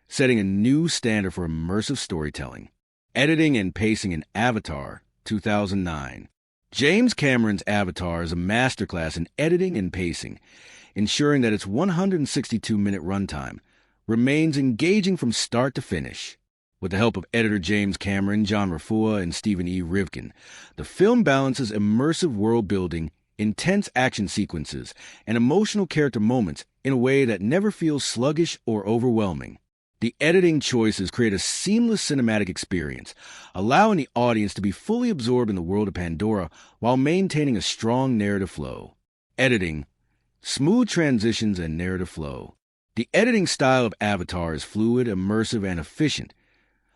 setting a new standard for immersive storytelling. Editing and pacing in Avatar, 2009. James Cameron's Avatar is a masterclass in editing and pacing, ensuring that its 162-minute runtime remains engaging from start to finish. With the help of editor James Cameron, John Rafua, and Stephen E. Rivkin, the film balances immersive world-building, intense action sequences, and emotional character moments in a way that never feels sluggish or overwhelming. The editing choices create a seamless cinematic experience, allowing the audience to be fully absorbed in the world of Pandora while maintaining a strong narrative flow. Editing, smooth transitions, and narrative flow. The editing style of Avatar is fluid, immersive, and efficient,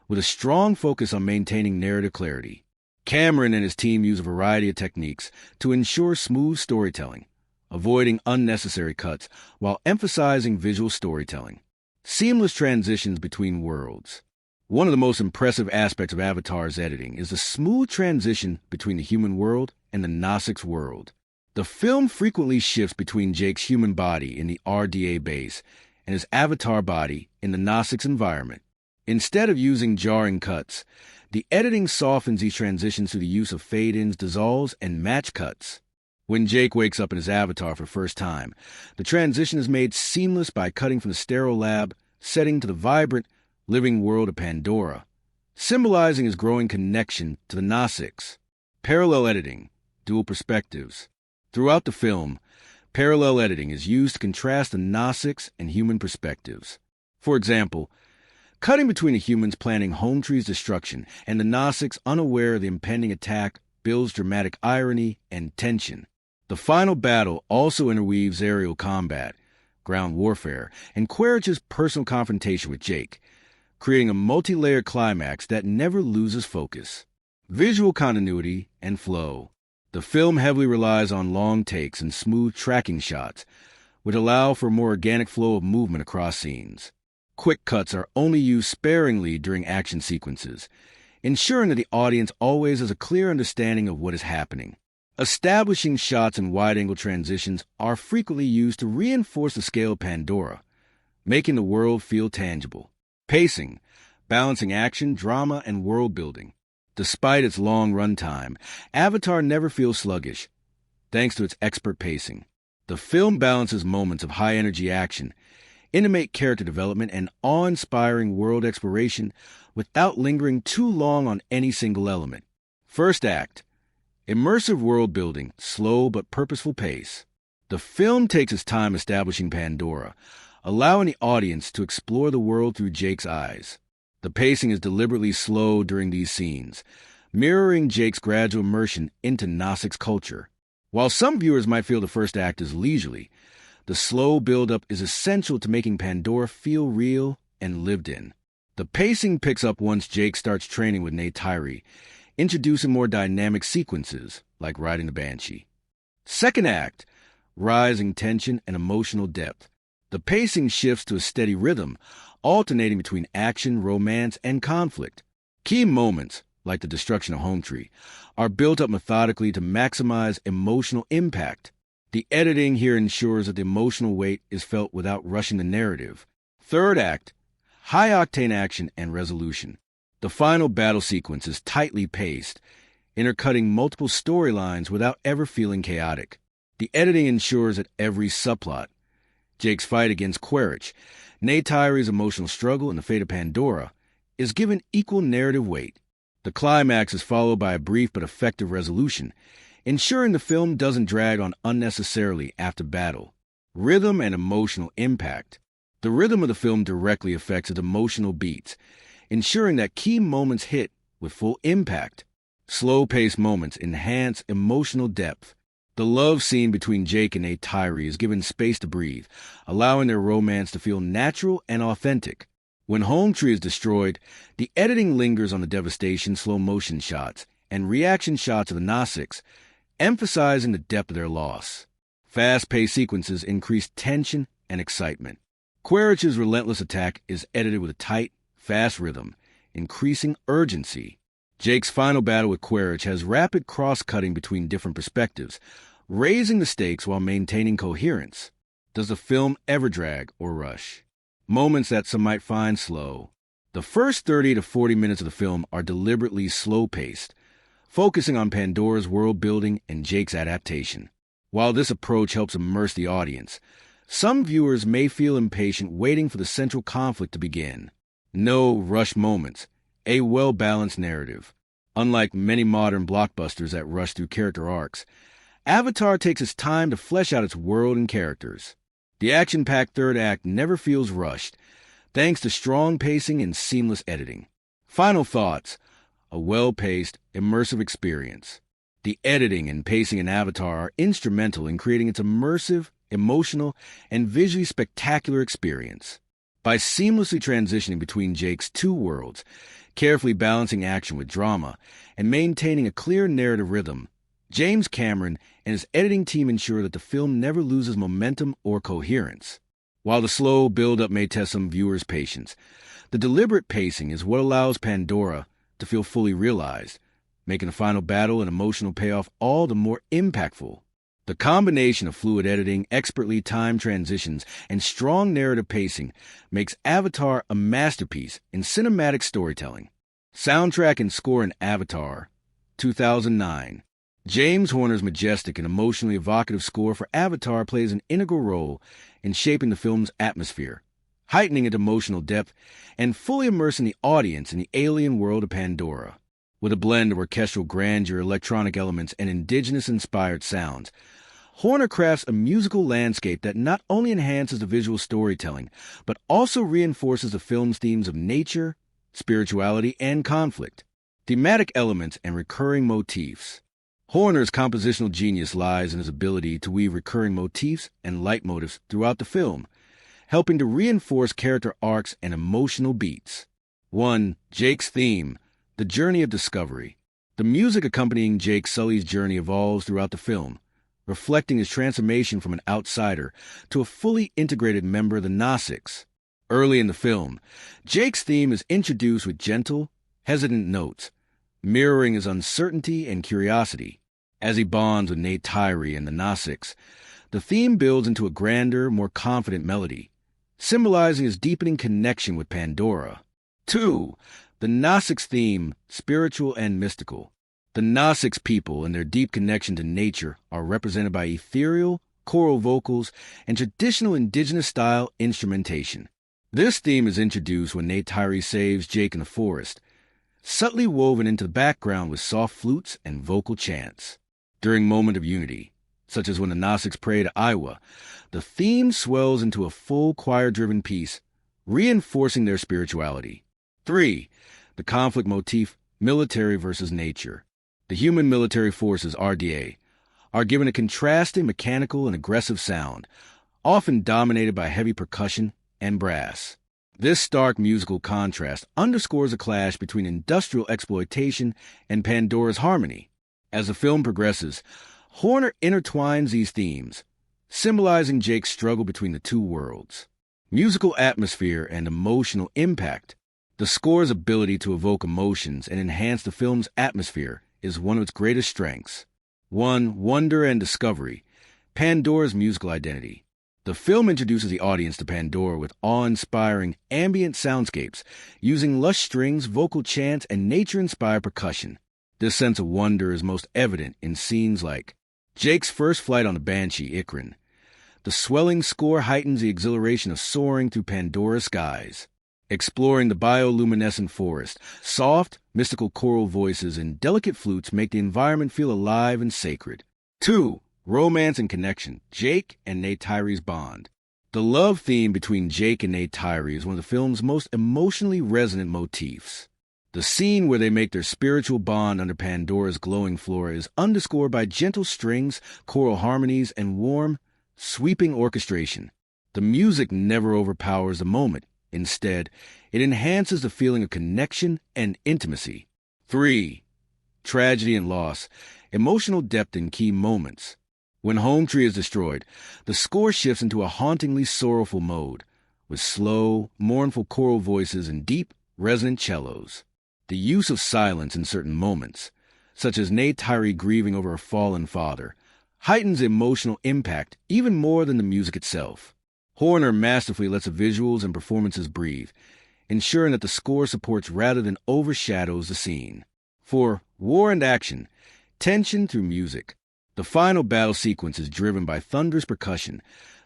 with a strong focus on maintaining narrative clarity. Cameron and his team use a variety of techniques to ensure smooth storytelling, avoiding unnecessary cuts while emphasizing visual storytelling. Seamless transitions between worlds. One of the most impressive aspects of Avatar's editing is the smooth transition between the human world and the Gnostic's world. The film frequently shifts between Jake's human body in the RDA base and his avatar body in the Gnostic's environment. Instead of using jarring cuts, the editing softens these transitions through the use of fade-ins, dissolves, and match cuts. When Jake wakes up in his avatar for the first time, the transition is made seamless by cutting from the sterile lab setting to the vibrant, living world of Pandora, symbolizing his growing connection to the Gnostics. Parallel editing, dual perspectives. Throughout the film, parallel editing is used to contrast the Gnostics and human perspectives. For example, cutting between the humans planning Home Tree's destruction and the Gnostics unaware of the impending attack builds dramatic irony and tension. The final battle also interweaves aerial combat, ground warfare, and Quaritch's personal confrontation with Jake, creating a multi-layered climax that never loses focus. Visual continuity and flow. The film heavily relies on long takes and smooth tracking shots, which allow for a more organic flow of movement across scenes. Quick cuts are only used sparingly during action sequences, ensuring that the audience always has a clear understanding of what is happening. Establishing shots and wide-angle transitions are frequently used to reinforce the scale of Pandora, making the world feel tangible. Pacing, balancing action, drama, and world-building. Despite its long runtime, Avatar never feels sluggish, thanks to its expert pacing. The film balances moments of high-energy action, intimate character development, and awe-inspiring world exploration without lingering too long on any single element. First act, immersive world-building, slow but purposeful pace. The film takes its time establishing Pandora, allowing the audience to explore the world through Jake's eyes. The pacing is deliberately slow during these scenes, mirroring Jake's gradual immersion into Nasik's culture. While some viewers might feel the first act is leisurely, the slow build-up is essential to making Pandora feel real and lived in. The pacing picks up once Jake starts training with Neytiri, introducing more dynamic sequences, like riding the Banshee. Second act, rising tension and emotional depth. The pacing shifts to a steady rhythm, alternating between action, romance, and conflict. Key moments, like the destruction of Hometree, are built up methodically to maximize emotional impact. The editing here ensures that the emotional weight is felt without rushing the narrative. Third act, high-octane action and resolution. The final battle sequence is tightly paced, intercutting multiple storylines without ever feeling chaotic. The editing ensures that every subplot, Jake's fight against Quaritch, Neytiri's emotional struggle, and the fate of Pandora, is given equal narrative weight. The climax is followed by a brief but effective resolution, ensuring the film doesn't drag on unnecessarily after battle. Rhythm and emotional impact. The rhythm of the film directly affects its emotional beats, ensuring that key moments hit with full impact. Slow-paced moments enhance emotional depth. The love scene between Jake and Neytiri is given space to breathe, allowing their romance to feel natural and authentic. When Hometree is destroyed, the editing lingers on the devastation slow-motion shots and reaction shots of the Nasiks, emphasizing the depth of their loss. Fast-paced sequences increase tension and excitement. Quaritch's relentless attack is edited with a tight, fast rhythm, increasing urgency. Jake's final battle with Quaritch has rapid cross-cutting between different perspectives, raising the stakes while maintaining coherence. Does the film ever drag or rush? Moments that some might find slow. The first 30 to 40 minutes of the film are deliberately slow-paced, focusing on Pandora's world-building and Jake's adaptation. While this approach helps immerse the audience, some viewers may feel impatient waiting for the central conflict to begin. No rush moments, a well-balanced narrative. Unlike many modern blockbusters that rush through character arcs, Avatar takes its time to flesh out its world and characters. The action-packed third act never feels rushed, thanks to strong pacing and seamless editing. Final thoughts: a well-paced, immersive experience. The editing and pacing in Avatar are instrumental in creating its immersive, emotional, and visually spectacular experience. By seamlessly transitioning between Jake's two worlds, carefully balancing action with drama, and maintaining a clear narrative rhythm, James Cameron and his editing team ensure that the film never loses momentum or coherence. While the slow build-up may test some viewers' patience, the deliberate pacing is what allows Pandora to feel fully realized, making the final battle and emotional payoff all the more impactful. The combination of fluid editing, expertly timed transitions, and strong narrative pacing makes Avatar a masterpiece in cinematic storytelling. Soundtrack and score in Avatar, 2009. James Horner's majestic and emotionally evocative score for Avatar plays an integral role in shaping the film's atmosphere, heightening its emotional depth, and fully immersing the audience in the alien world of Pandora. With a blend of orchestral grandeur, electronic elements, and indigenous-inspired sounds, Horner crafts a musical landscape that not only enhances the visual storytelling, but also reinforces the film's themes of nature, spirituality, and conflict. Thematic elements and recurring motifs. Horner's compositional genius lies in his ability to weave recurring motifs and leitmotifs throughout the film, helping to reinforce character arcs and emotional beats. 1. Jake's theme, the journey of discovery. The music accompanying Jake Sully's journey evolves throughout the film, reflecting his transformation from an outsider to a fully integrated member of the Nasiks. Early in the film, Jake's theme is introduced with gentle, hesitant notes, mirroring his uncertainty and curiosity. As he bonds with Neytiri and the Nasiks, the theme builds into a grander, more confident melody, symbolizing his deepening connection with Pandora. 2. The Gnostics theme, spiritual and mystical. The Gnostics people and their deep connection to nature are represented by ethereal, choral vocals, and traditional indigenous-style instrumentation. This theme is introduced when Neytiri saves Jake in the forest, subtly woven into the background with soft flutes and vocal chants. During moment of unity, such as when the Gnostics pray to Iowa, the theme swells into a full choir-driven piece, reinforcing their spirituality. 3. The conflict motif, military versus nature. The human military forces, RDA, are given a contrasting mechanical and aggressive sound, often dominated by heavy percussion and brass. This stark musical contrast underscores a clash between industrial exploitation and Pandora's harmony. As the film progresses, Horner intertwines these themes, symbolizing Jake's struggle between the two worlds. Musical atmosphere and emotional impact. The score's ability to evoke emotions and enhance the film's atmosphere is one of its greatest strengths. 1. Wonder and discovery. Pandora's musical identity. The film introduces the audience to Pandora with awe-inspiring ambient soundscapes, using lush strings, vocal chants, and nature-inspired percussion. This sense of wonder is most evident in scenes like Jake's first flight on the Banshee, Ikran. The swelling score heightens the exhilaration of soaring through Pandora's skies. Exploring the bioluminescent forest, soft, mystical choral voices and delicate flutes make the environment feel alive and sacred. 2. Romance and connection. Jake and Neytiri's bond. The love theme between Jake and Neytiri is one of the film's most emotionally resonant motifs. The scene where they make their spiritual bond under Pandora's glowing floor is underscored by gentle strings, choral harmonies, and warm, sweeping orchestration. The music never overpowers the moment. Instead, it enhances the feeling of connection and intimacy. 3. Tragedy and loss. Emotional depth in key moments. When Home Tree is destroyed, the score shifts into a hauntingly sorrowful mode, with slow, mournful choral voices and deep, resonant cellos. The use of silence in certain moments, such as Neytiri grieving over her fallen father, heightens the emotional impact even more than the music itself. Horner masterfully lets the visuals and performances breathe, ensuring that the score supports rather than overshadows the scene. 4. War and action. Tension through music. The final battle sequence is driven by thunderous percussion,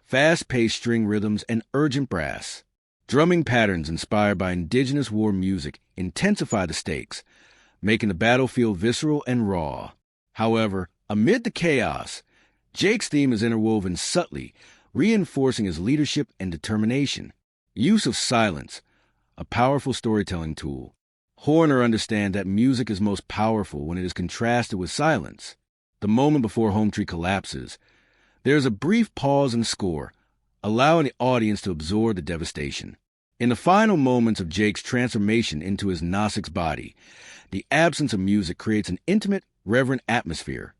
fast-paced string rhythms, and urgent brass. Drumming patterns inspired by indigenous war music intensify the stakes, making the battle feel visceral and raw. However, amid the chaos, Jake's theme is interwoven subtly, reinforcing his leadership and determination. Use of silence, a powerful storytelling tool. Horner understands that music is most powerful when it is contrasted with silence. The moment before Home Tree collapses, there is a brief pause in the score, allowing the audience to absorb the devastation. In the final moments of Jake's transformation into his Gnostic's body, the absence of music creates an intimate, reverent atmosphere,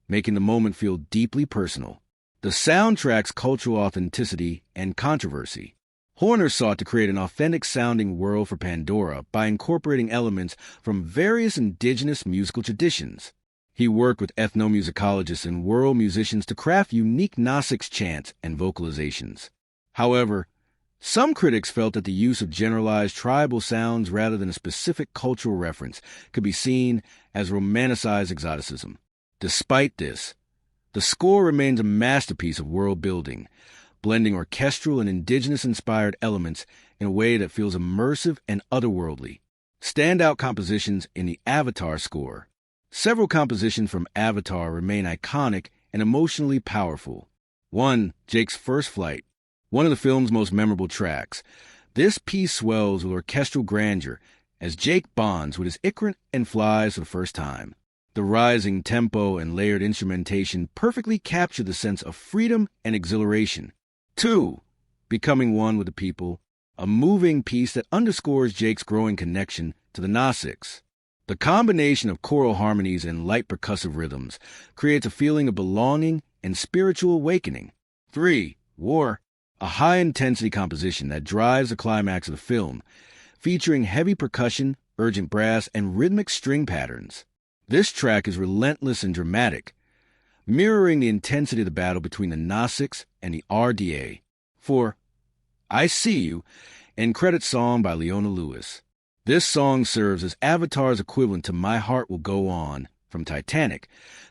making the moment feel deeply personal. The soundtrack's cultural authenticity and controversy. Horner sought to create an authentic-sounding world for Pandora by incorporating elements from various indigenous musical traditions. He worked with ethnomusicologists and world musicians to craft unique Gnostics chants and vocalizations. However, some critics felt that the use of generalized tribal sounds rather than a specific cultural reference could be seen as romanticized exoticism. Despite this, the score remains a masterpiece of world building, blending orchestral and indigenous-inspired elements in a way that feels immersive and otherworldly. Standout compositions in the Avatar score. Several compositions from Avatar remain iconic and emotionally powerful. 1. Jake's First Flight, one of the film's most memorable tracks. This piece swells with orchestral grandeur as Jake bonds with his Ikran and flies for the first time. The rising tempo and layered instrumentation perfectly capture the sense of freedom and exhilaration. 2. Becoming One with the People, a moving piece that underscores Jake's growing connection to the Gnostics. The combination of choral harmonies and light percussive rhythms creates a feeling of belonging and spiritual awakening. 3. War, a high-intensity composition that drives the climax of the film, featuring heavy percussion, urgent brass, and rhythmic string patterns. This track is relentless and dramatic, mirroring the intensity of the battle between the Gnostics and the RDA. 4. I See You, end credit song by Leona Lewis. This song serves as Avatar's equivalent to My Heart Will Go On from Titanic,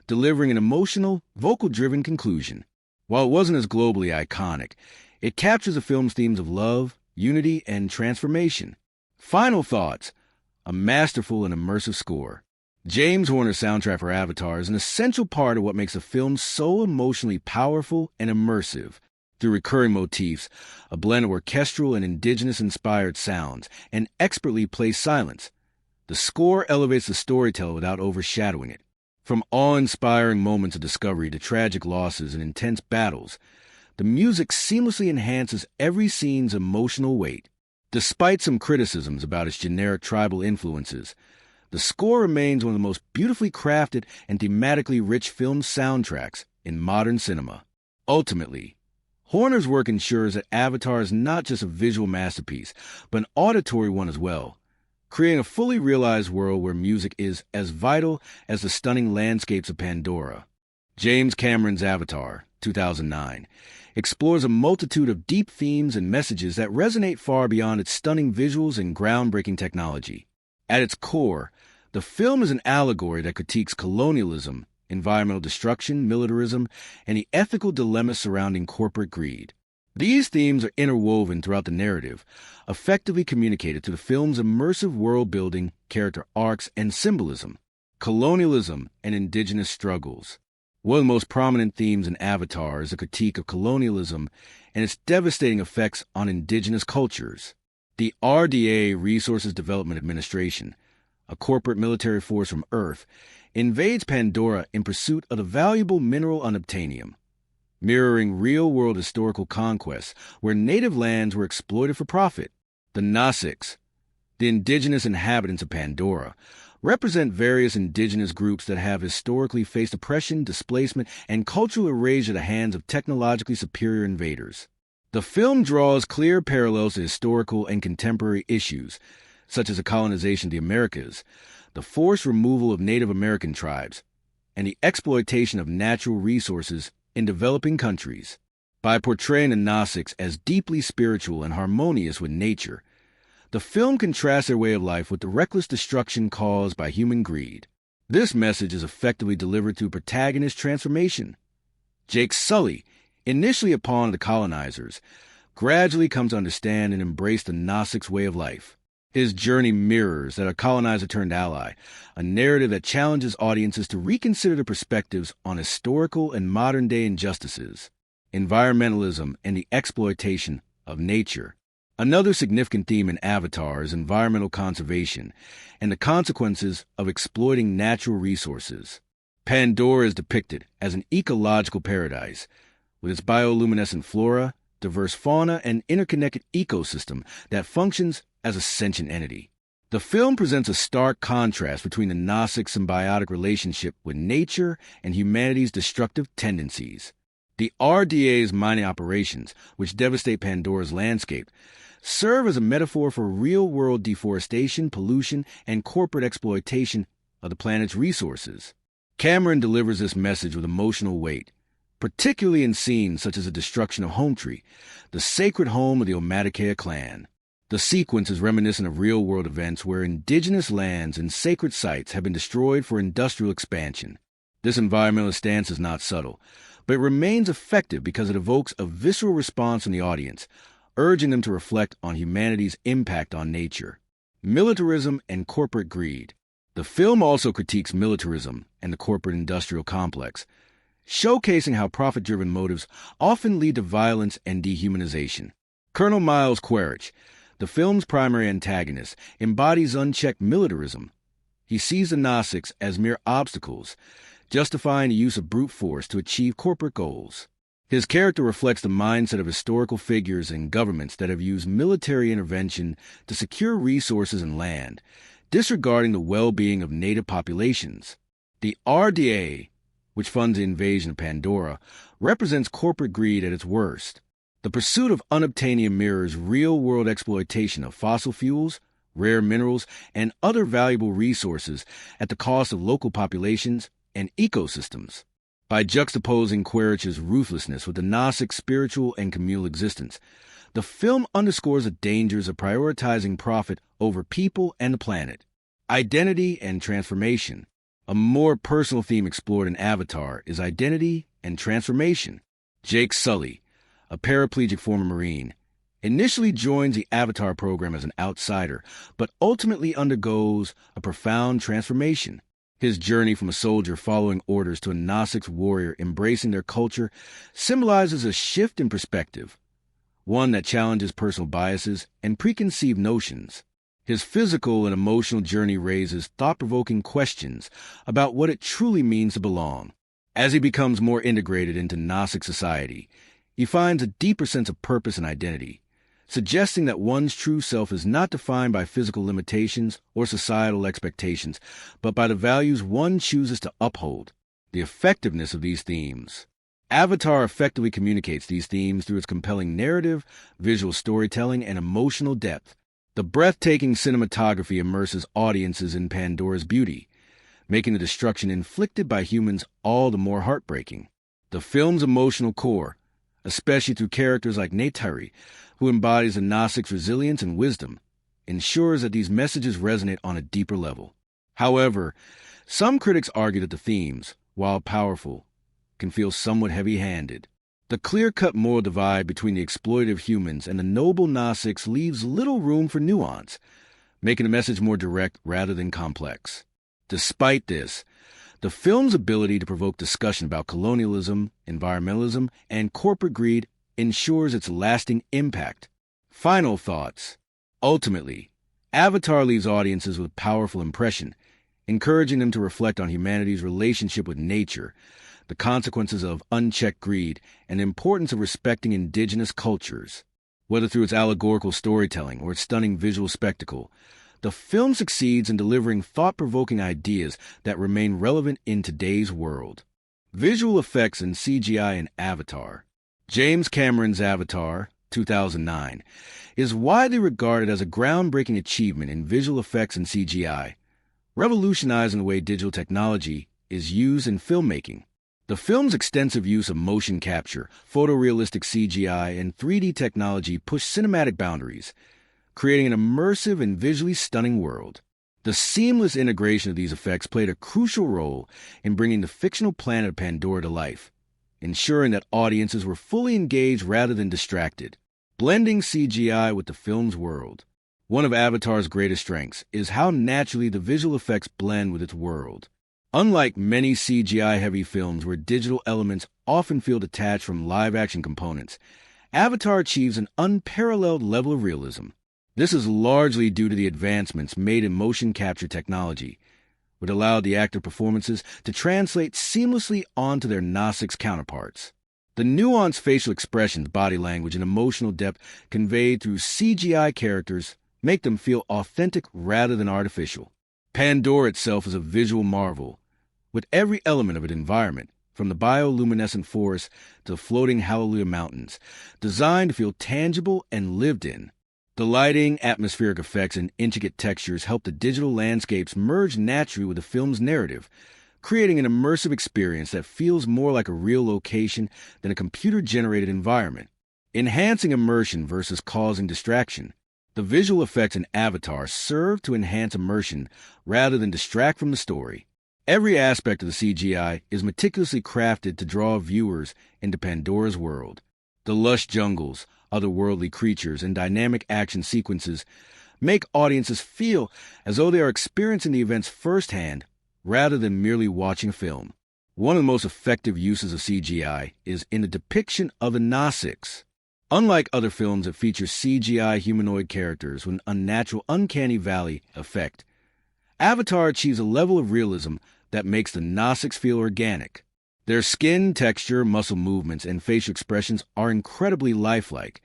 delivering an emotional, vocal-driven conclusion. While it wasn't as globally iconic, it captures the film's themes of love, unity, and transformation. Final thoughts: a masterful and immersive score. James Horner's soundtrack for Avatar is an essential part of what makes a film so emotionally powerful and immersive. Through recurring motifs, a blend of orchestral and indigenous-inspired sounds, and expertly placed silence, the score elevates the storyteller without overshadowing it. From awe-inspiring moments of discovery to tragic losses and intense battles, the music seamlessly enhances every scene's emotional weight. Despite some criticisms about its generic tribal influences, the score remains one of the most beautifully crafted and thematically rich film soundtracks in modern cinema. Ultimately, Horner's work ensures that Avatar is not just a visual masterpiece, but an auditory one as well, creating a fully realized world where music is as vital as the stunning landscapes of Pandora. James Cameron's Avatar, 2009, explores a multitude of deep themes and messages that resonate far beyond its stunning visuals and groundbreaking technology. At its core, the film is an allegory that critiques colonialism, environmental destruction, militarism, and the ethical dilemmas surrounding corporate greed. These themes are interwoven throughout the narrative, effectively communicated through the film's immersive world-building, character arcs, and symbolism. Colonialism and indigenous struggles. One of the most prominent themes in Avatar is a critique of colonialism and its devastating effects on indigenous cultures. The RDA, Resources Development Administration, a corporate military force from Earth, invades Pandora in pursuit of the valuable mineral unobtainium, mirroring real-world historical conquests where native lands were exploited for profit. The Nasics, the indigenous inhabitants of Pandora, represent various indigenous groups that have historically faced oppression, displacement, and cultural erasure at the hands of technologically superior invaders. The film draws clear parallels to historical and contemporary issues, such as the colonization of the Americas, the forced removal of Native American tribes, and the exploitation of natural resources in developing countries. By portraying the Nasics as deeply spiritual and harmonious with nature, the film contrasts their way of life with the reckless destruction caused by human greed. This message is effectively delivered through protagonist transformation. Jake Sully, initially a pawn of the colonizers, gradually comes to understand and embrace the Nasics' way of life. His journey mirrors that a colonizer-turned-ally, a narrative that challenges audiences to reconsider their perspectives on historical and modern-day injustices, environmentalism, and the exploitation of nature. Another significant theme in Avatar is environmental conservation and the consequences of exploiting natural resources. Pandora is depicted as an ecological paradise, with its bioluminescent flora, diverse fauna, and interconnected ecosystem that functions as a sentient entity. The film presents a stark contrast between the Nasic symbiotic relationship with nature and humanity's destructive tendencies. The RDA's mining operations, which devastate Pandora's landscape, serve as a metaphor for real-world deforestation, pollution, and corporate exploitation of the planet's resources. Cameron delivers this message with emotional weight, particularly in scenes such as the destruction of Hometree, the sacred home of the Omaticaya clan. The sequence is reminiscent of real-world events where indigenous lands and sacred sites have been destroyed for industrial expansion. This environmentalist stance is not subtle, but it remains effective because it evokes a visceral response from the audience, urging them to reflect on humanity's impact on nature. Militarism and corporate greed. The film also critiques militarism and the corporate-industrial complex, showcasing how profit-driven motives often lead to violence and dehumanization. Colonel Miles Quaritch, the film's primary antagonist, embodies unchecked militarism. He sees the Nasics as mere obstacles, justifying the use of brute force to achieve corporate goals. His character reflects the mindset of historical figures and governments that have used military intervention to secure resources and land, disregarding the well-being of native populations. The RDA, which funds the invasion of Pandora, represents corporate greed at its worst. The pursuit of unobtainium mirrors real-world exploitation of fossil fuels, rare minerals, and other valuable resources at the cost of local populations and ecosystems. By juxtaposing Quaritch's ruthlessness with the Nasic spiritual and communal existence, The film underscores the dangers of prioritizing profit over people and the planet. Identity and transformation. A more personal theme explored in Avatar is identity and transformation. Jake Sully, a paraplegic former Marine, initially joins the Avatar program as an outsider, but ultimately undergoes a profound transformation. His journey from a soldier following orders to a Gnostics warrior embracing their culture symbolizes a shift in perspective, one that challenges personal biases and preconceived notions. His physical and emotional journey raises thought-provoking questions about what it truly means to belong. As he becomes more integrated into Gnostic society, he finds a deeper sense of purpose and identity, suggesting that one's true self is not defined by physical limitations or societal expectations, but by the values one chooses to uphold. The effectiveness of these themes. Avatar effectively communicates these themes through its compelling narrative, visual storytelling, and emotional depth. The breathtaking cinematography immerses audiences in Pandora's beauty, making the destruction inflicted by humans all the more heartbreaking. The film's emotional core, especially through characters like Neytiri, who embodies the Gnostic's resilience and wisdom, ensures that these messages resonate on a deeper level. However, some critics argue that the themes, while powerful, can feel somewhat heavy-handed. The clear-cut moral divide between the exploitative humans and the noble Gnostics leaves little room for nuance, making the message more direct rather than complex. Despite this, the film's ability to provoke discussion about colonialism, environmentalism, and corporate greed ensures its lasting impact. Final thoughts. Ultimately, Avatar leaves audiences with a powerful impression, encouraging them to reflect on humanity's relationship with nature, the consequences of unchecked greed, and the importance of respecting indigenous cultures. Whether through its allegorical storytelling or its stunning visual spectacle, the film succeeds in delivering thought-provoking ideas that remain relevant in today's world. Visual effects and CGI in Avatar. James Cameron's Avatar, 2009, is widely regarded as a groundbreaking achievement in visual effects and CGI, revolutionizing the way digital technology is used in filmmaking. The film's extensive use of motion capture, photorealistic CGI, and 3D technology push cinematic boundaries, creating an immersive and visually stunning world. The seamless integration of these effects played a crucial role in bringing the fictional planet of Pandora to life, ensuring that audiences were fully engaged rather than distracted. Blending CGI with the film's world. One of Avatar's greatest strengths is how naturally the visual effects blend with its world. Unlike many CGI-heavy films where digital elements often feel detached from live-action components, Avatar achieves an unparalleled level of realism. This is largely due to the advancements made in motion capture technology, which allowed the actor performances to translate seamlessly onto their Gnostics counterparts. The nuanced facial expressions, body language, and emotional depth conveyed through CGI characters make them feel authentic rather than artificial. Pandora itself is a visual marvel, with every element of its environment, from the bioluminescent forest to the floating Hallelujah Mountains, designed to feel tangible and lived in. The lighting, atmospheric effects, and intricate textures help the digital landscapes merge naturally with the film's narrative, creating an immersive experience that feels more like a real location than a computer-generated environment. Enhancing immersion versus causing distraction. The visual effects in Avatar serve to enhance immersion rather than distract from the story. Every aspect of the CGI is meticulously crafted to draw viewers into Pandora's world. The lush jungles, otherworldly creatures, and dynamic action sequences make audiences feel as though they are experiencing the events firsthand rather than merely watching a film. One of the most effective uses of CGI is in the depiction of the Gnostics. Unlike other films that feature CGI humanoid characters with an unnatural, uncanny valley effect, Avatar achieves a level of realism that makes the Gnostics feel organic. Their skin texture, muscle movements, and facial expressions are incredibly lifelike,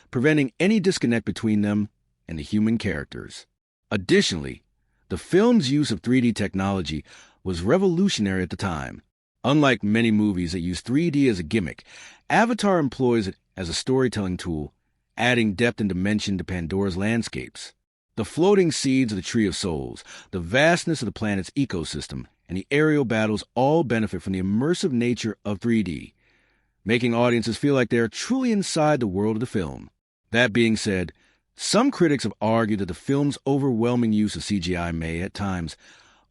preventing any disconnect between them and the human characters. Additionally, the film's use of 3D technology was revolutionary at the time. Unlike many movies that use 3D as a gimmick, Avatar employs it as a storytelling tool, adding depth and dimension to Pandora's landscapes. The floating seeds of the Tree of Souls, the vastness of the planet's ecosystem, and the aerial battles all benefit from the immersive nature of 3D, making audiences feel like they are truly inside the world of the film. That being said, some critics have argued that the film's overwhelming use of CGI may, at times,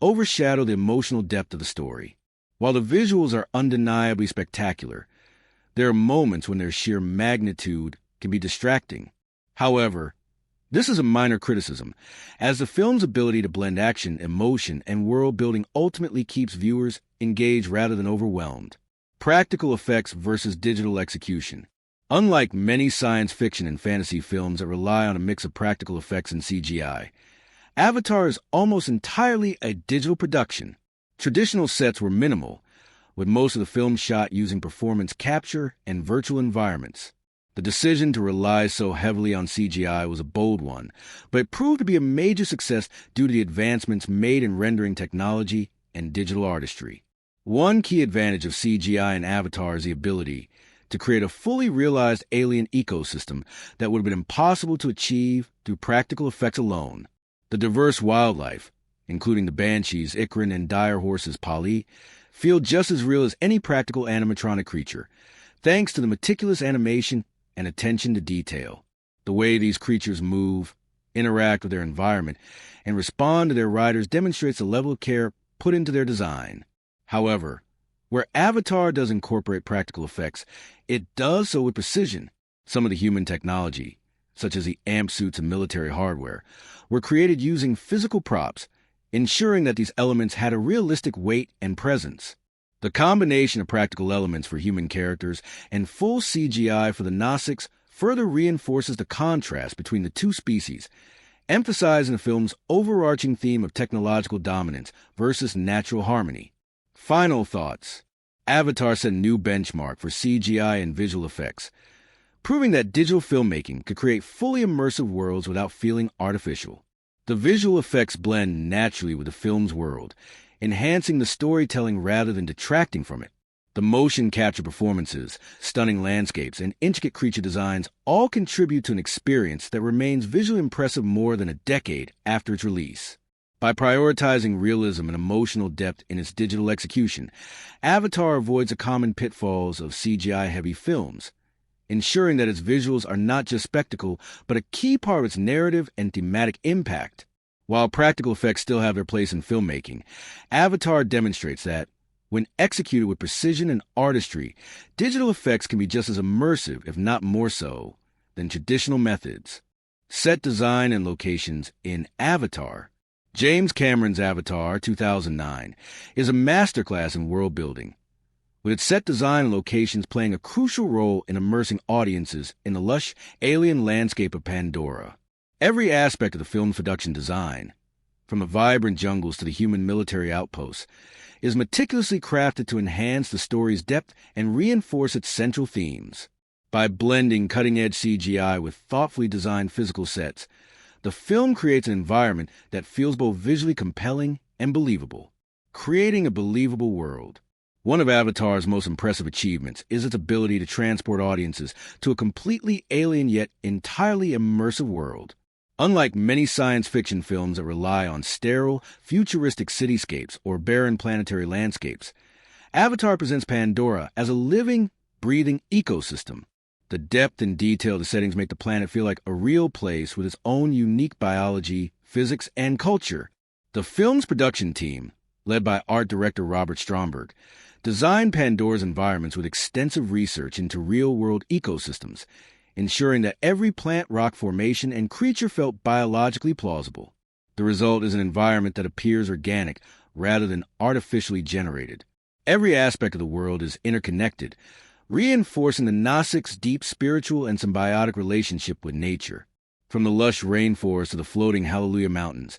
overshadow the emotional depth of the story. While the visuals are undeniably spectacular, there are moments when their sheer magnitude can be distracting. However, this is a minor criticism, as the film's ability to blend action, emotion, and world-building ultimately keeps viewers engaged rather than overwhelmed. Practical effects versus digital execution. Unlike many science fiction and fantasy films that rely on a mix of practical effects and CGI, Avatar is almost entirely a digital production. Traditional sets were minimal, with most of the film shot using performance capture and virtual environments. The decision to rely so heavily on CGI was a bold one, but it proved to be a major success due to the advancements made in rendering technology and digital artistry. One key advantage of CGI in Avatar is the ability to create a fully realized alien ecosystem that would have been impossible to achieve through practical effects alone. The diverse wildlife, including the banshees, Ikran, and dire horses Pali, feel just as real as any practical animatronic creature, thanks to the meticulous animation and attention to detail. The way these creatures move, interact with their environment, and respond to their riders demonstrates the level of care put into their design. However, where Avatar does incorporate practical effects, it does so with precision. Some of the human technology, such as the amp suits and military hardware, were created using physical props, ensuring that these elements had a realistic weight and presence. The combination of practical elements for human characters and full CGI for the Nausicaa further reinforces the contrast between the two species, emphasizing the film's overarching theme of technological dominance versus natural harmony. Final thoughts. Avatar set a new benchmark for CGI and visual effects, proving that digital filmmaking could create fully immersive worlds without feeling artificial. The visual effects blend naturally with the film's world, enhancing the storytelling rather than detracting from it. The motion capture performances, stunning landscapes, and intricate creature designs all contribute to an experience that remains visually impressive more than a decade after its release. By prioritizing realism and emotional depth in its digital execution, Avatar avoids the common pitfalls of CGI-heavy films, ensuring that its visuals are not just spectacle, but a key part of its narrative and thematic impact. While practical effects still have their place in filmmaking, Avatar demonstrates that, when executed with precision and artistry, digital effects can be just as immersive, if not more so, than traditional methods. Set design and locations in Avatar. James Cameron's Avatar 2009 is a masterclass in world building, with its set design and locations playing a crucial role in immersing audiences in the lush alien landscape of Pandora. Every aspect of the film's production design, from the vibrant jungles to the human military outposts, is meticulously crafted to enhance the story's depth and reinforce its central themes. By blending cutting-edge CGI with thoughtfully designed physical sets, the film creates an environment that feels both visually compelling and believable, creating a believable world. One of Avatar's most impressive achievements is its ability to transport audiences to a completely alien yet entirely immersive world. Unlike many science fiction films that rely on sterile, futuristic cityscapes or barren planetary landscapes, Avatar presents Pandora as a living, breathing ecosystem. The depth and detail of the settings make the planet feel like a real place with its own unique biology, physics, and culture. The film's production team, led by art director Robert Stromberg, designed Pandora's environments with extensive research into real-world ecosystems, ensuring that every plant, rock formation, and creature felt biologically plausible. The result is an environment that appears organic rather than artificially generated. Every aspect of the world is interconnected, reinforcing the Nausica's deep spiritual and symbiotic relationship with nature. From the lush rainforest to the floating Hallelujah Mountains,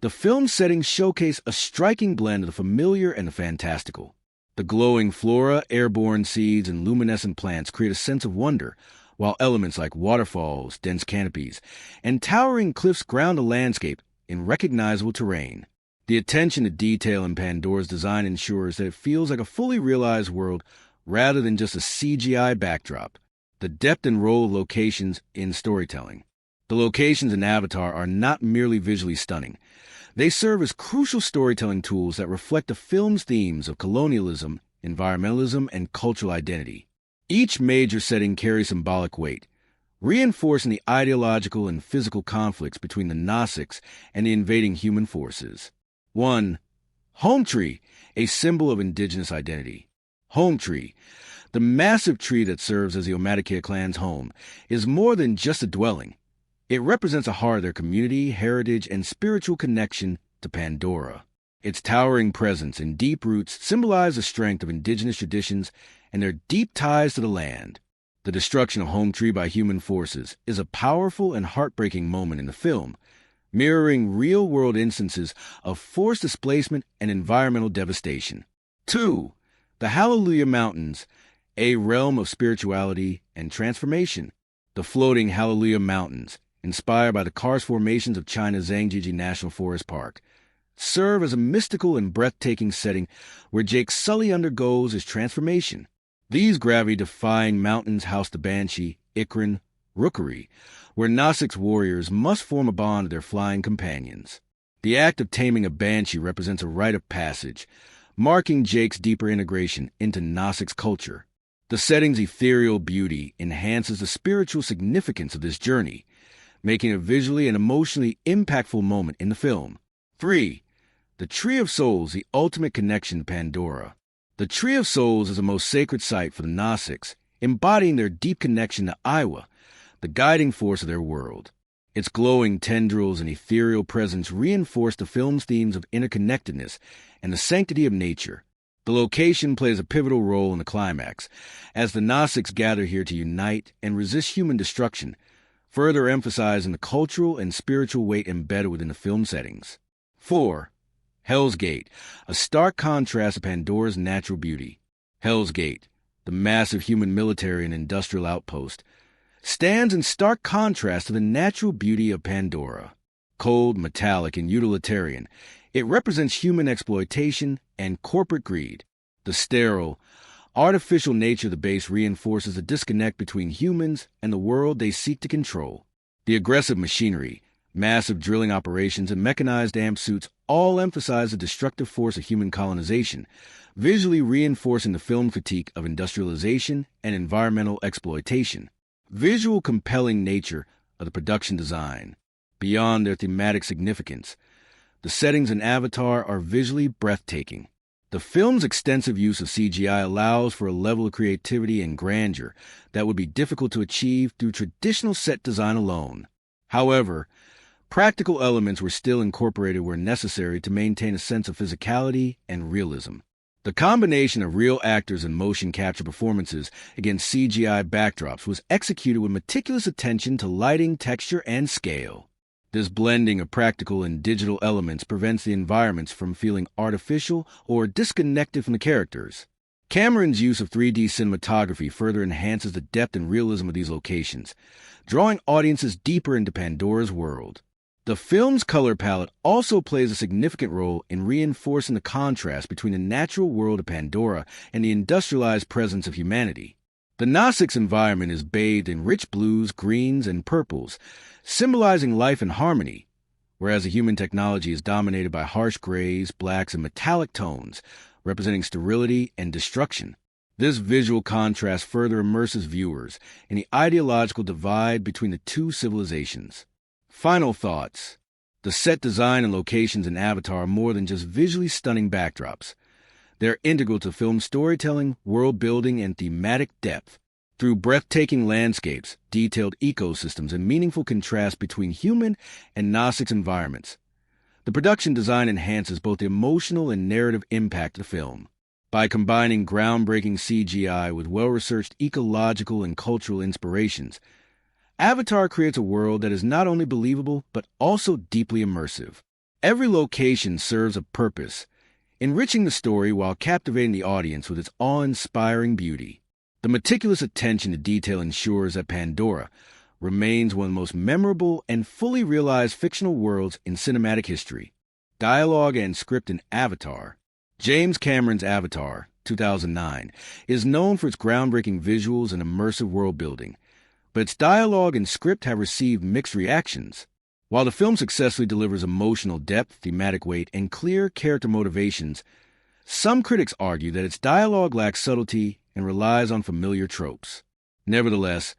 the film's settings showcase a striking blend of the familiar and the fantastical. The glowing flora, airborne seeds, and luminescent plants create a sense of wonder, while elements like waterfalls, dense canopies, and towering cliffs ground the landscape in recognizable terrain. The attention to detail in Pandora's design ensures that it feels like a fully realized world rather than just a CGI backdrop. The depth and role of locations in storytelling. The locations in Avatar are not merely visually stunning. They serve as crucial storytelling tools that reflect the film's themes of colonialism, environmentalism, and cultural identity. Each major setting carries symbolic weight, reinforcing the ideological and physical conflicts between the Gnostics and the invading human forces. 1. Home tree, a symbol of indigenous identity. Home tree, the massive tree that serves as the Omadakea clan's home, is more than just a dwelling. It represents a heart of their community, heritage, and spiritual connection to Pandora. Its towering presence and deep roots symbolize the strength of indigenous traditions and their deep ties to the land. The destruction of Home Tree by human forces is a powerful and heartbreaking moment in the film, mirroring real-world instances of forced displacement and environmental devastation. 2. The Hallelujah Mountains, a realm of spirituality and transformation. The floating Hallelujah Mountains, inspired by the karst formations of China's Zhangjiajie National Forest Park, serve as a mystical and breathtaking setting where Jake Sully undergoes his transformation. These gravity-defying mountains house the Banshee, Ikran, Rookery, where Gnostics warriors must form a bond with their flying companions. The act of taming a Banshee represents a rite of passage, marking Jake's deeper integration into Gnostics culture. The setting's ethereal beauty enhances the spiritual significance of this journey, making it a visually and emotionally impactful moment in the film. 3. The Tree of Souls, the ultimate connection to Pandora. The Tree of Souls is the most sacred site for the Gnostics, embodying their deep connection to Aiwa, the guiding force of their world. Its glowing tendrils and ethereal presence reinforce the film's themes of interconnectedness and the sanctity of nature. The location plays a pivotal role in the climax, as the Gnostics gather here to unite and resist human destruction, further emphasizing the cultural and spiritual weight embedded within the film settings. 4. Hell's Gate, a stark contrast to Pandora's natural beauty. Hell's Gate, the massive human military and industrial outpost, stands in stark contrast to the natural beauty of Pandora. Cold, metallic, and utilitarian, it represents human exploitation and corporate greed. The sterile, artificial nature of the base reinforces the disconnect between humans and the world they seek to control. The aggressive machinery, massive drilling operations, and mechanized amp suits all emphasize the destructive force of human colonization, visually reinforcing the film critique of industrialization and environmental exploitation. Visual compelling nature of the production design. Beyond their thematic significance, the settings in Avatar are visually breathtaking. The film's extensive use of CGI allows for a level of creativity and grandeur that would be difficult to achieve through traditional set design alone. However, practical elements were still incorporated where necessary to maintain a sense of physicality and realism. The combination of real actors and motion capture performances against CGI backdrops was executed with meticulous attention to lighting, texture, and scale. This blending of practical and digital elements prevents the environments from feeling artificial or disconnected from the characters. Cameron's use of 3D cinematography further enhances the depth and realism of these locations, drawing audiences deeper into Pandora's world. The film's color palette also plays a significant role in reinforcing the contrast between the natural world of Pandora and the industrialized presence of humanity. The Gnostics' environment is bathed in rich blues, greens, and purples, symbolizing life and harmony, whereas the human technology is dominated by harsh grays, blacks, and metallic tones, representing sterility and destruction. This visual contrast further immerses viewers in the ideological divide between the two civilizations. Final thoughts. The set design and locations in Avatar are more than just visually stunning backdrops. They're integral to film storytelling, world building, and thematic depth. Through breathtaking landscapes, detailed ecosystems, and meaningful contrast between human and Gnostics environments, the production design enhances both the emotional and narrative impact of the film. By combining groundbreaking CGI with well-researched ecological and cultural inspirations, Avatar creates a world that is not only believable, but also deeply immersive. Every location serves a purpose, enriching the story while captivating the audience with its awe-inspiring beauty. The meticulous attention to detail ensures that Pandora remains one of the most memorable and fully realized fictional worlds in cinematic history. Dialogue and script in Avatar. James Cameron's Avatar, 2009, is known for its groundbreaking visuals and immersive world-building, but its dialogue and script have received mixed reactions. While the film successfully delivers emotional depth, thematic weight, and clear character motivations, some critics argue that its dialogue lacks subtlety and relies on familiar tropes. Nevertheless,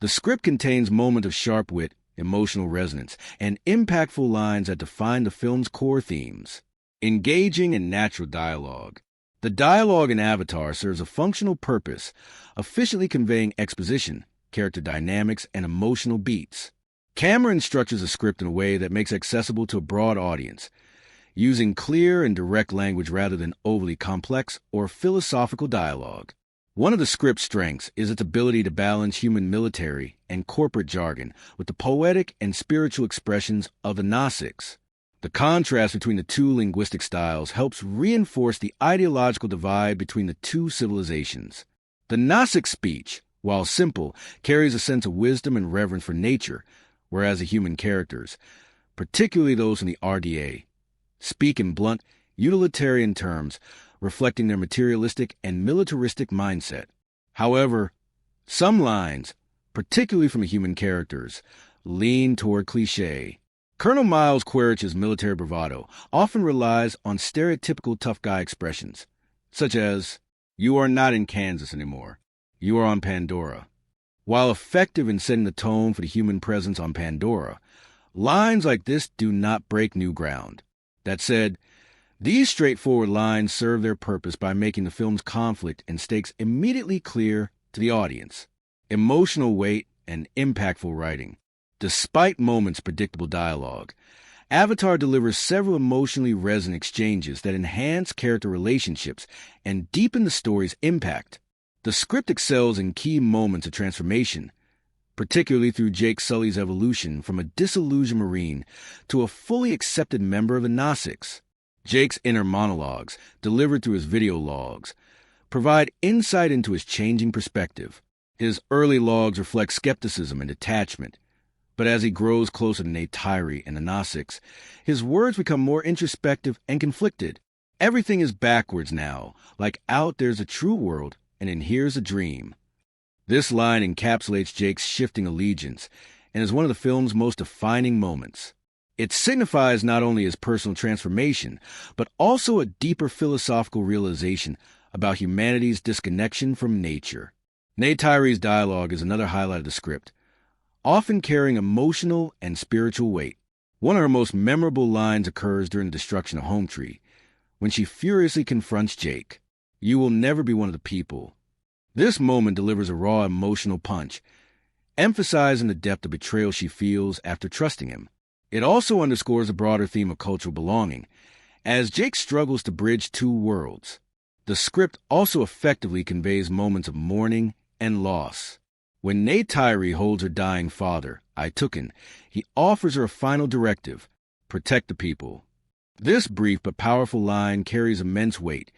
The script contains moments of sharp wit, emotional resonance, and impactful lines that define the film's core themes. Engaging and natural dialogue. The dialogue in Avatar serves a functional purpose, efficiently conveying exposition, character dynamics, and emotional beats. Cameron structures a script in a way that makes it accessible to a broad audience, using clear and direct language rather than overly complex or philosophical dialogue. One of the script's strengths is its ability to balance human military and corporate jargon with the poetic and spiritual expressions of the Gnostics. The contrast between the two linguistic styles helps reinforce the ideological divide between the two civilizations. The Gnostic speech, while simple, carries a sense of wisdom and reverence for nature, whereas the human characters, particularly those in the RDA, speak in blunt, utilitarian terms, reflecting their materialistic and militaristic mindset. However, some lines, particularly from the human characters, lean toward cliché. Colonel Miles Quaritch's military bravado often relies on stereotypical tough guy expressions, such as, "You are not in Kansas anymore. You are on Pandora." While effective in setting the tone for the human presence on Pandora, lines like this do not break new ground. That said, these straightforward lines serve their purpose by making the film's conflict and stakes immediately clear to the audience. Emotional weight and impactful writing. Despite moments of predictable dialogue, Avatar delivers several emotionally resonant exchanges that enhance character relationships and deepen the story's impact. The script excels in key moments of transformation, particularly through Jake Sully's evolution from a disillusioned Marine to a fully accepted member of the Gnostics. Jake's inner monologues, delivered through his video logs, provide insight into his changing perspective. His early logs reflect skepticism and detachment, but as he grows closer to Neytiri and the Gnostics, his words become more introspective and conflicted. Everything is backwards now, like out there's a true world, and in here's a dream. This line encapsulates Jake's shifting allegiance and is one of the film's most defining moments. It signifies not only his personal transformation, but also a deeper philosophical realization about humanity's disconnection from nature. Neytiri's dialogue is another highlight of the script, often carrying emotional and spiritual weight. One of her most memorable lines occurs during the destruction of Home Tree, when she furiously confronts Jake. "You will never be one of the people." This moment delivers a raw emotional punch, emphasizing the depth of betrayal she feels after trusting him. It also underscores a broader theme of cultural belonging, as Jake struggles to bridge two worlds. The script also effectively conveys moments of mourning and loss. When Neytiri holds her dying father, Itukin, he offers her a final directive: protect the people. This brief but powerful line carries immense weight,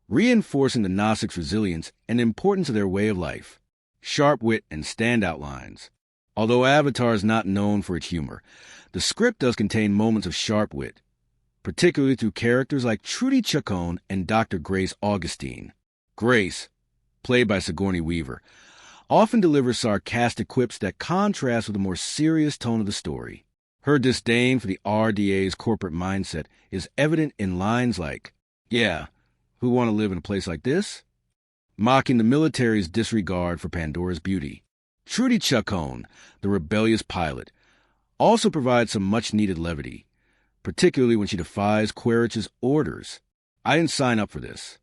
reinforcing the Gnostics' resilience and importance of their way of life. Sharp wit and standout lines. Although Avatar is not known for its humor, the script does contain moments of sharp wit, particularly through characters like Trudy Chacon and Dr. Grace Augustine. Grace, played by Sigourney Weaver, often delivers sarcastic quips that contrast with the more serious tone of the story. Her disdain for the RDA's corporate mindset is evident in lines like, "Yeah, who want to live in a place like this?" mocking the military's disregard for Pandora's beauty. Trudy Chacon, the rebellious pilot, also provides some much-needed levity, particularly when she defies Quaritch's orders. "I didn't sign up for this."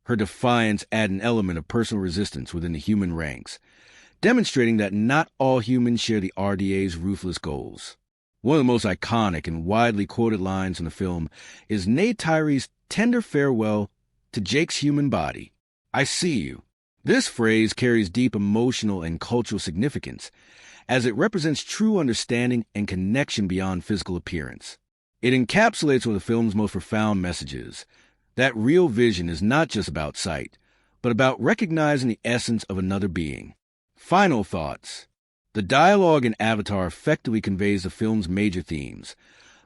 Her defiance adds an element of personal resistance within the human ranks, demonstrating that not all humans share the RDA's ruthless goals. One of the most iconic and widely quoted lines in the film is Neytiri's tender farewell to Jake's human body. "I see you." This phrase carries deep emotional and cultural significance, as it represents true understanding and connection beyond physical appearance. It encapsulates one of the film's most profound messages, that real vision is not just about sight, but about recognizing the essence of another being. Final thoughts. The dialogue in Avatar effectively conveys the film's major themes,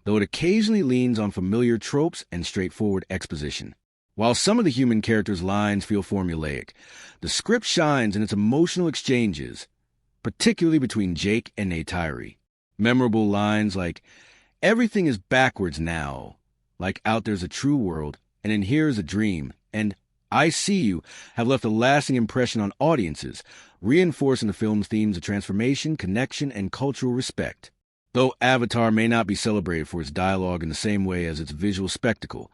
though it occasionally leans on familiar tropes and straightforward exposition. While some of the human characters' lines feel formulaic, the script shines in its emotional exchanges, particularly between Jake and Neytiri. Memorable lines like, "Everything is backwards now," like out there's a true world, and in here's a dream, and I See You have left a lasting impression on audiences, reinforcing the film's themes of transformation, connection, and cultural respect. Though Avatar may not be celebrated for its dialogue in the same way as its visual spectacle,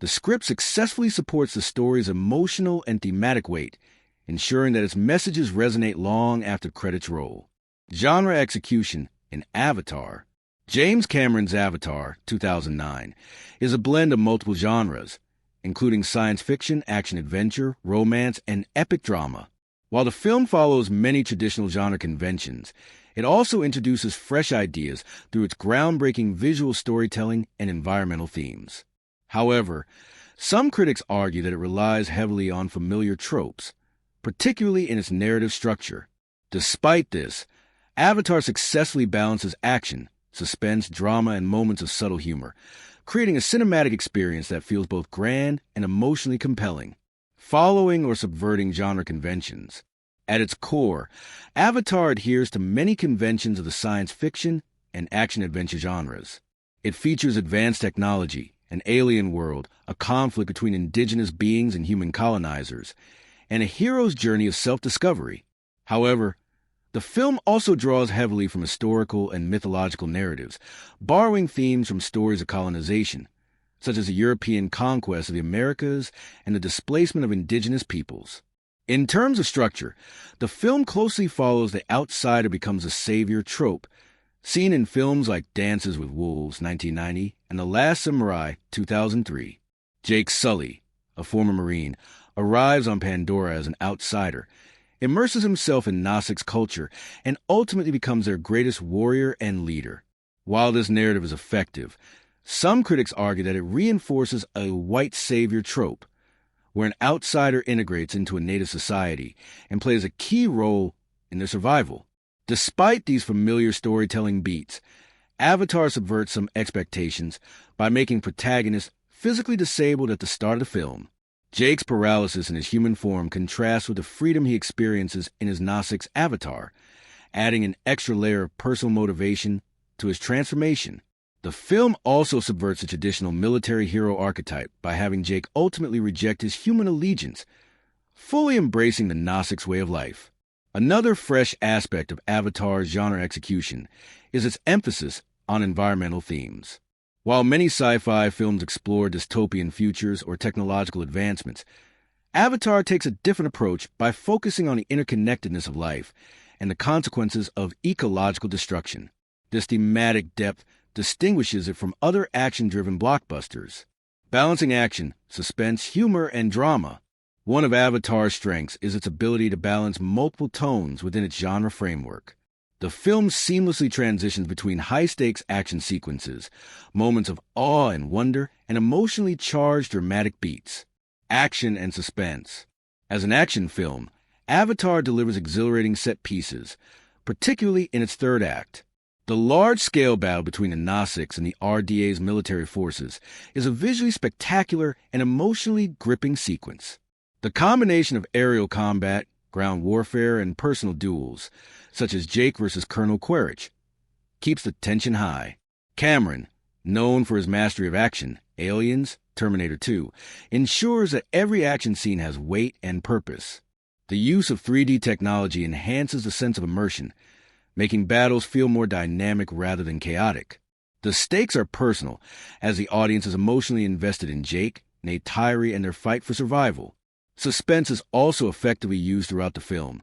the script successfully supports the story's emotional and thematic weight, ensuring that its messages resonate long after credits roll. Genre execution in Avatar. James Cameron's Avatar, 2009, is a blend of multiple genres, including science fiction, action-adventure, romance, and epic drama. While the film follows many traditional genre conventions, it also introduces fresh ideas through its groundbreaking visual storytelling and environmental themes. However, some critics argue that it relies heavily on familiar tropes, particularly in its narrative structure. Despite this, Avatar successfully balances action, suspense, drama, and moments of subtle humor, creating a cinematic experience that feels both grand and emotionally compelling. Following or subverting genre conventions. At its core, Avatar adheres to many conventions of the science fiction and action-adventure genres. It features advanced technology, an alien world, a conflict between indigenous beings and human colonizers, and a hero's journey of self-discovery. However, the film also draws heavily from historical and mythological narratives, borrowing themes from stories of colonization, such as the European conquest of the Americas and the displacement of indigenous peoples. In terms of structure, the film closely follows the outsider becomes a savior trope, seen in films like Dances with Wolves, 1990, and The Last Samurai, 2003. Jake Sully, a former Marine, arrives on Pandora as an outsider, immerses himself in Nasik's culture, and ultimately becomes their greatest warrior and leader. While this narrative is effective, some critics argue that it reinforces a white savior trope, where an outsider integrates into a native society and plays a key role in their survival. Despite these familiar storytelling beats, Avatar subverts some expectations by making protagonists physically disabled at the start of the film. Jake's paralysis in his human form contrasts with the freedom he experiences in his Nasik's avatar, adding an extra layer of personal motivation to his transformation. The film also subverts the traditional military hero archetype by having Jake ultimately reject his human allegiance, fully embracing the Nasik's way of life. Another fresh aspect of Avatar's genre execution is its emphasis on environmental themes. While many sci-fi films explore dystopian futures or technological advancements, Avatar takes a different approach by focusing on the interconnectedness of life and the consequences of ecological destruction. This thematic depth distinguishes it from other action-driven blockbusters. Balancing action, suspense, humor, and drama. One of Avatar's strengths is its ability to balance multiple tones within its genre framework. The film seamlessly transitions between high-stakes action sequences, moments of awe and wonder, and emotionally charged dramatic beats. Action and suspense. As an action film, Avatar delivers exhilarating set pieces, particularly in its third act. The large-scale battle between the Nasiks and the RDA's military forces is a visually spectacular and emotionally gripping sequence. The combination of aerial combat, ground warfare, and personal duels, such as Jake versus Colonel Quaritch, keeps the tension high. Cameron, known for his mastery of action, Aliens, Terminator 2, ensures that every action scene has weight and purpose. The use of 3D technology enhances the sense of immersion, making battles feel more dynamic rather than chaotic. The stakes are personal, as the audience is emotionally invested in Jake, Neytiri, and their fight for survival. Suspense is also effectively used throughout the film,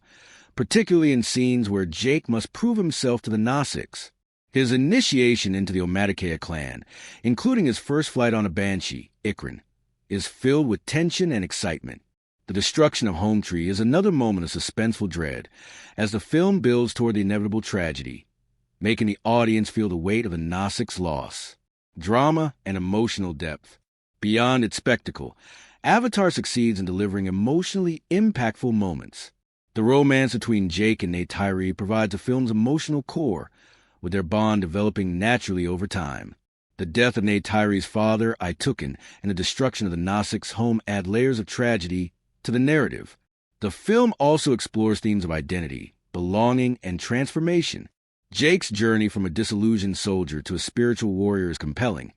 particularly in scenes where Jake must prove himself to the Nasiks. His initiation into the Omadikeya clan, including his first flight on a Banshee, Ikran, is filled with tension and excitement. The destruction of Home Tree is another moment of suspenseful dread, as the film builds toward the inevitable tragedy, making the audience feel the weight of the Nasiks' loss. Drama and emotional depth. Beyond its spectacle, Avatar succeeds in delivering emotionally impactful moments. The romance between Jake and Neytiri provides the film's emotional core, with their bond developing naturally over time. The death of Neytiri's father, Itukin, and the destruction of the Nasiks' home add layers of tragedy to the narrative. The film also explores themes of identity, belonging, and transformation. Jake's journey from a disillusioned soldier to a spiritual warrior is compelling,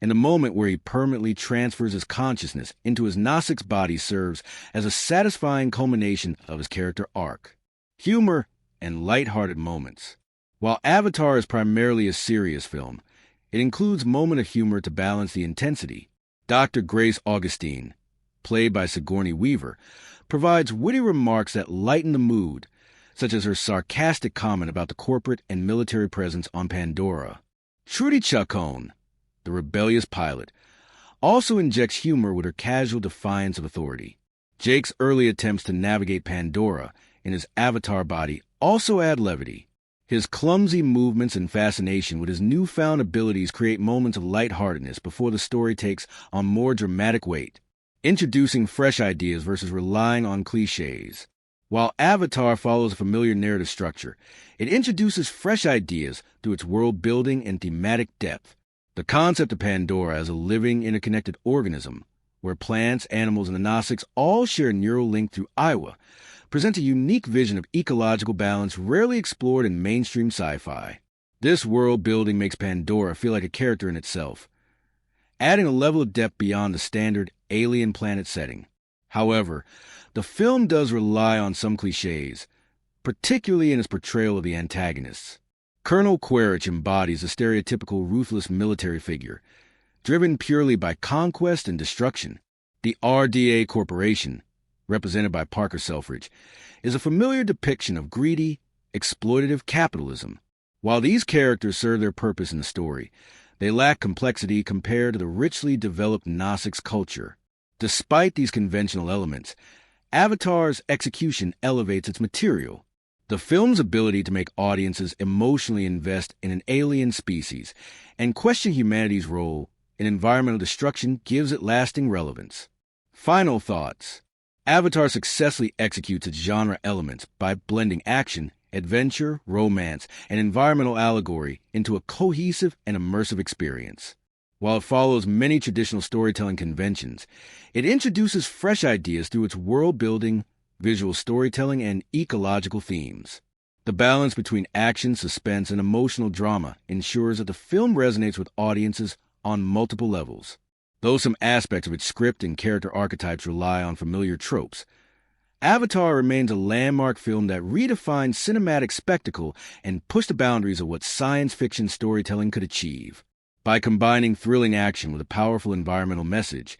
and the moment where he permanently transfers his consciousness into his Gnostic's body serves as a satisfying culmination of his character arc. Humor and light-hearted moments. While Avatar is primarily a serious film, it includes moments of humor to balance the intensity. Dr. Grace Augustine, played by Sigourney Weaver, provides witty remarks that lighten the mood, such as her sarcastic comment about the corporate and military presence on Pandora. Trudy Chacon, the rebellious pilot, also injects humor with her casual defiance of authority. Jake's early attempts to navigate Pandora in his avatar body also add levity. His clumsy movements and fascination with his newfound abilities create moments of lightheartedness before the story takes on more dramatic weight, introducing fresh ideas versus relying on cliches. While Avatar follows a familiar narrative structure, it introduces fresh ideas through its world building and thematic depth. The concept of Pandora as a living, interconnected organism, where plants, animals, and the Gnostics all share a neural link through Iowa, presents a unique vision of ecological balance rarely explored in mainstream sci-fi. This world building makes Pandora feel like a character in itself, adding a level of depth beyond the standard alien planet setting. However, the film does rely on some cliches, particularly in its portrayal of the antagonists. Colonel Quaritch embodies a stereotypical ruthless military figure, driven purely by conquest and destruction. The RDA Corporation, represented by Parker Selfridge, is a familiar depiction of greedy, exploitative capitalism. While these characters serve their purpose in the story, they lack complexity compared to the richly developed Gnostics culture. Despite these conventional elements, Avatar's execution elevates its material. The film's ability to make audiences emotionally invest in an alien species and question humanity's role in environmental destruction gives it lasting relevance. Final thoughts. Avatar successfully executes its genre elements by blending action, adventure, romance, and environmental allegory into a cohesive and immersive experience. While it follows many traditional storytelling conventions, it introduces fresh ideas through its world-building, visual storytelling, and ecological themes. The balance between action, suspense, and emotional drama ensures that the film resonates with audiences on multiple levels. Though some aspects of its script and character archetypes rely on familiar tropes, Avatar remains a landmark film that redefined cinematic spectacle and pushed the boundaries of what science fiction storytelling could achieve. By combining thrilling action with a powerful environmental message,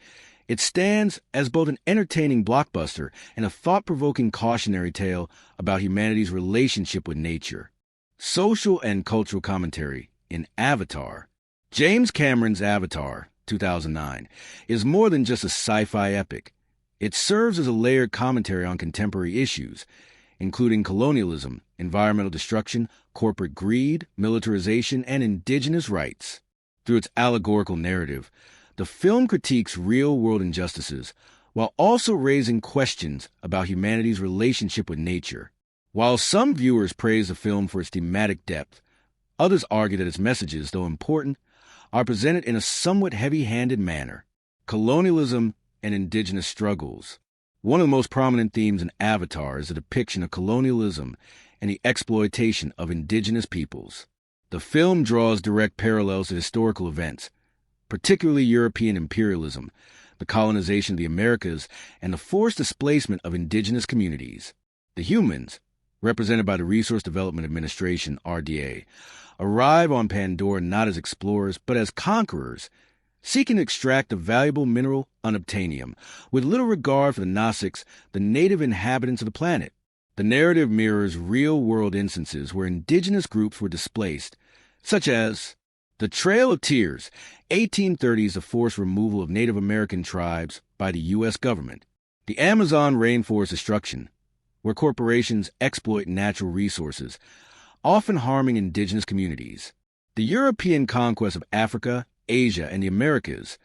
it stands as both an entertaining blockbuster and a thought-provoking cautionary tale about humanity's relationship with nature. Social and cultural commentary in Avatar. James Cameron's Avatar, 2009, is more than just a sci-fi epic. It serves as a layered commentary on contemporary issues, including colonialism, environmental destruction, corporate greed, militarization, and indigenous rights. Through its allegorical narrative, the film critiques real-world injustices while also raising questions about humanity's relationship with nature. While some viewers praise the film for its thematic depth, others argue that its messages, though important, are presented in a somewhat heavy-handed manner. Colonialism and indigenous struggles. One of the most prominent themes in Avatar is the depiction of colonialism and the exploitation of indigenous peoples. The film draws direct parallels to historical events, particularly European imperialism, the colonization of the Americas, and the forced displacement of indigenous communities. The humans, represented by the Resource Development Administration, RDA, arrive on Pandora not as explorers but as conquerors, seeking to extract the valuable mineral unobtainium, with little regard for the Gnostics, the native inhabitants of the planet. The narrative mirrors real-world instances where indigenous groups were displaced, such as the Trail of Tears, 1830s, the forced removal of Native American tribes by the U.S. government. The Amazon rainforest destruction, where corporations exploit natural resources, often harming indigenous communities. The European conquest of Africa, Asia, and the Americas,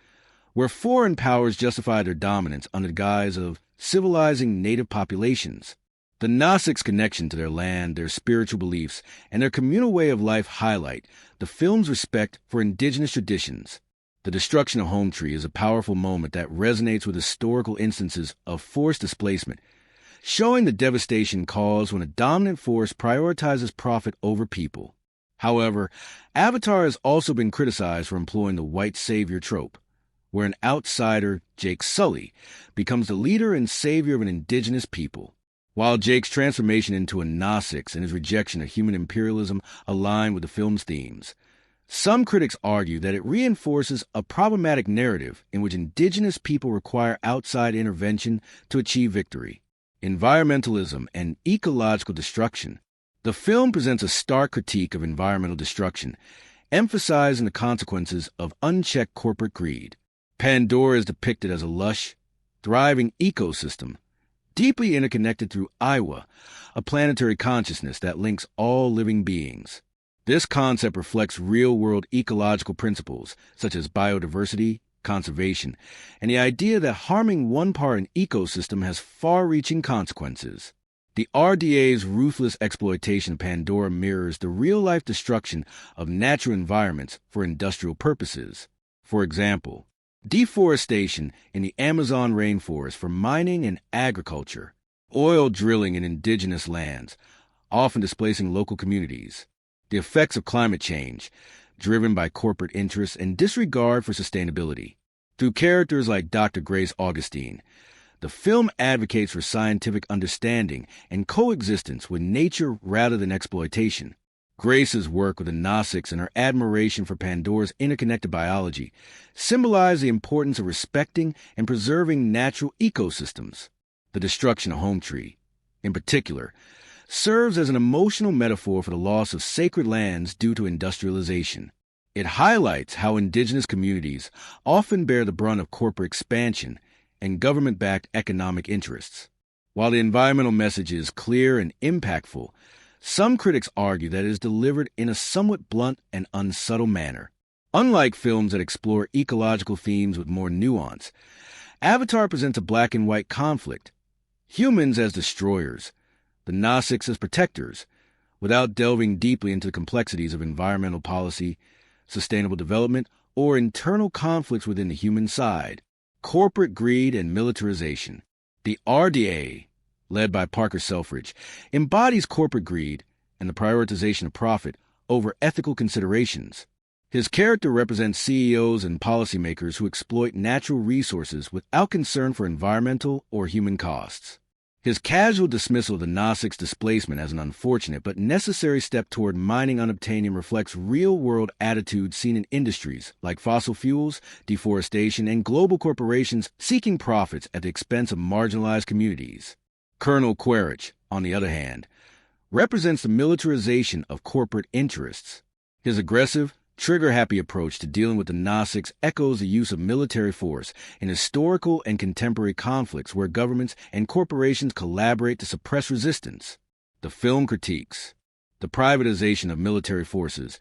where foreign powers justify their dominance under the guise of civilizing native populations. The Gnostics' connection to their land, their spiritual beliefs, and their communal way of life highlight the film's respect for indigenous traditions. The destruction of Home Tree is a powerful moment that resonates with historical instances of forced displacement, showing the devastation caused when a dominant force prioritizes profit over people. However, Avatar has also been criticized for employing the white savior trope, where an outsider, Jake Sully, becomes the leader and savior of an indigenous people. While Jake's transformation into a Gnostic and his rejection of human imperialism align with the film's themes, some critics argue that it reinforces a problematic narrative in which indigenous people require outside intervention to achieve victory. Environmentalism and ecological destruction. The film presents a stark critique of environmental destruction, emphasizing the consequences of unchecked corporate greed. Pandora is depicted as a lush, thriving ecosystem, deeply interconnected through Iowa, a planetary consciousness that links all living beings. This concept reflects real-world ecological principles such as biodiversity, conservation, and the idea that harming one part in an ecosystem has far-reaching consequences. The RDA's ruthless exploitation of Pandora mirrors the real-life destruction of natural environments for industrial purposes. For example, deforestation in the Amazon rainforest for mining and agriculture, oil drilling in indigenous lands, often displacing local communities, the effects of climate change, driven by corporate interests and disregard for sustainability. Through characters like Dr. Grace Augustine, the film advocates for scientific understanding and coexistence with nature rather than exploitation. Grace's work with the Gnostics and her admiration for Pandora's interconnected biology symbolize the importance of respecting and preserving natural ecosystems. The destruction of Home Tree, in particular, serves as an emotional metaphor for the loss of sacred lands due to industrialization. It highlights how indigenous communities often bear the brunt of corporate expansion and government-backed economic interests. While the environmental message is clear and impactful, some critics argue that it is delivered in a somewhat blunt and unsubtle manner. Unlike films that explore ecological themes with more nuance, Avatar presents a black and white conflict. Humans as destroyers, the Gnostics as protectors, without delving deeply into the complexities of environmental policy, sustainable development, or internal conflicts within the human side. Corporate greed and militarization. The RDA, led by Parker Selfridge, embodies corporate greed and the prioritization of profit over ethical considerations. His character represents CEOs and policymakers who exploit natural resources without concern for environmental or human costs. His casual dismissal of the Gnostics' displacement as an unfortunate but necessary step toward mining unobtainium reflects real-world attitudes seen in industries like fossil fuels, deforestation, and global corporations seeking profits at the expense of marginalized communities. Colonel Quaritch, on the other hand, represents the militarization of corporate interests. His aggressive, trigger-happy approach to dealing with the Gnostics echoes the use of military force in historical and contemporary conflicts where governments and corporations collaborate to suppress resistance. The film critiques the privatization of military forces,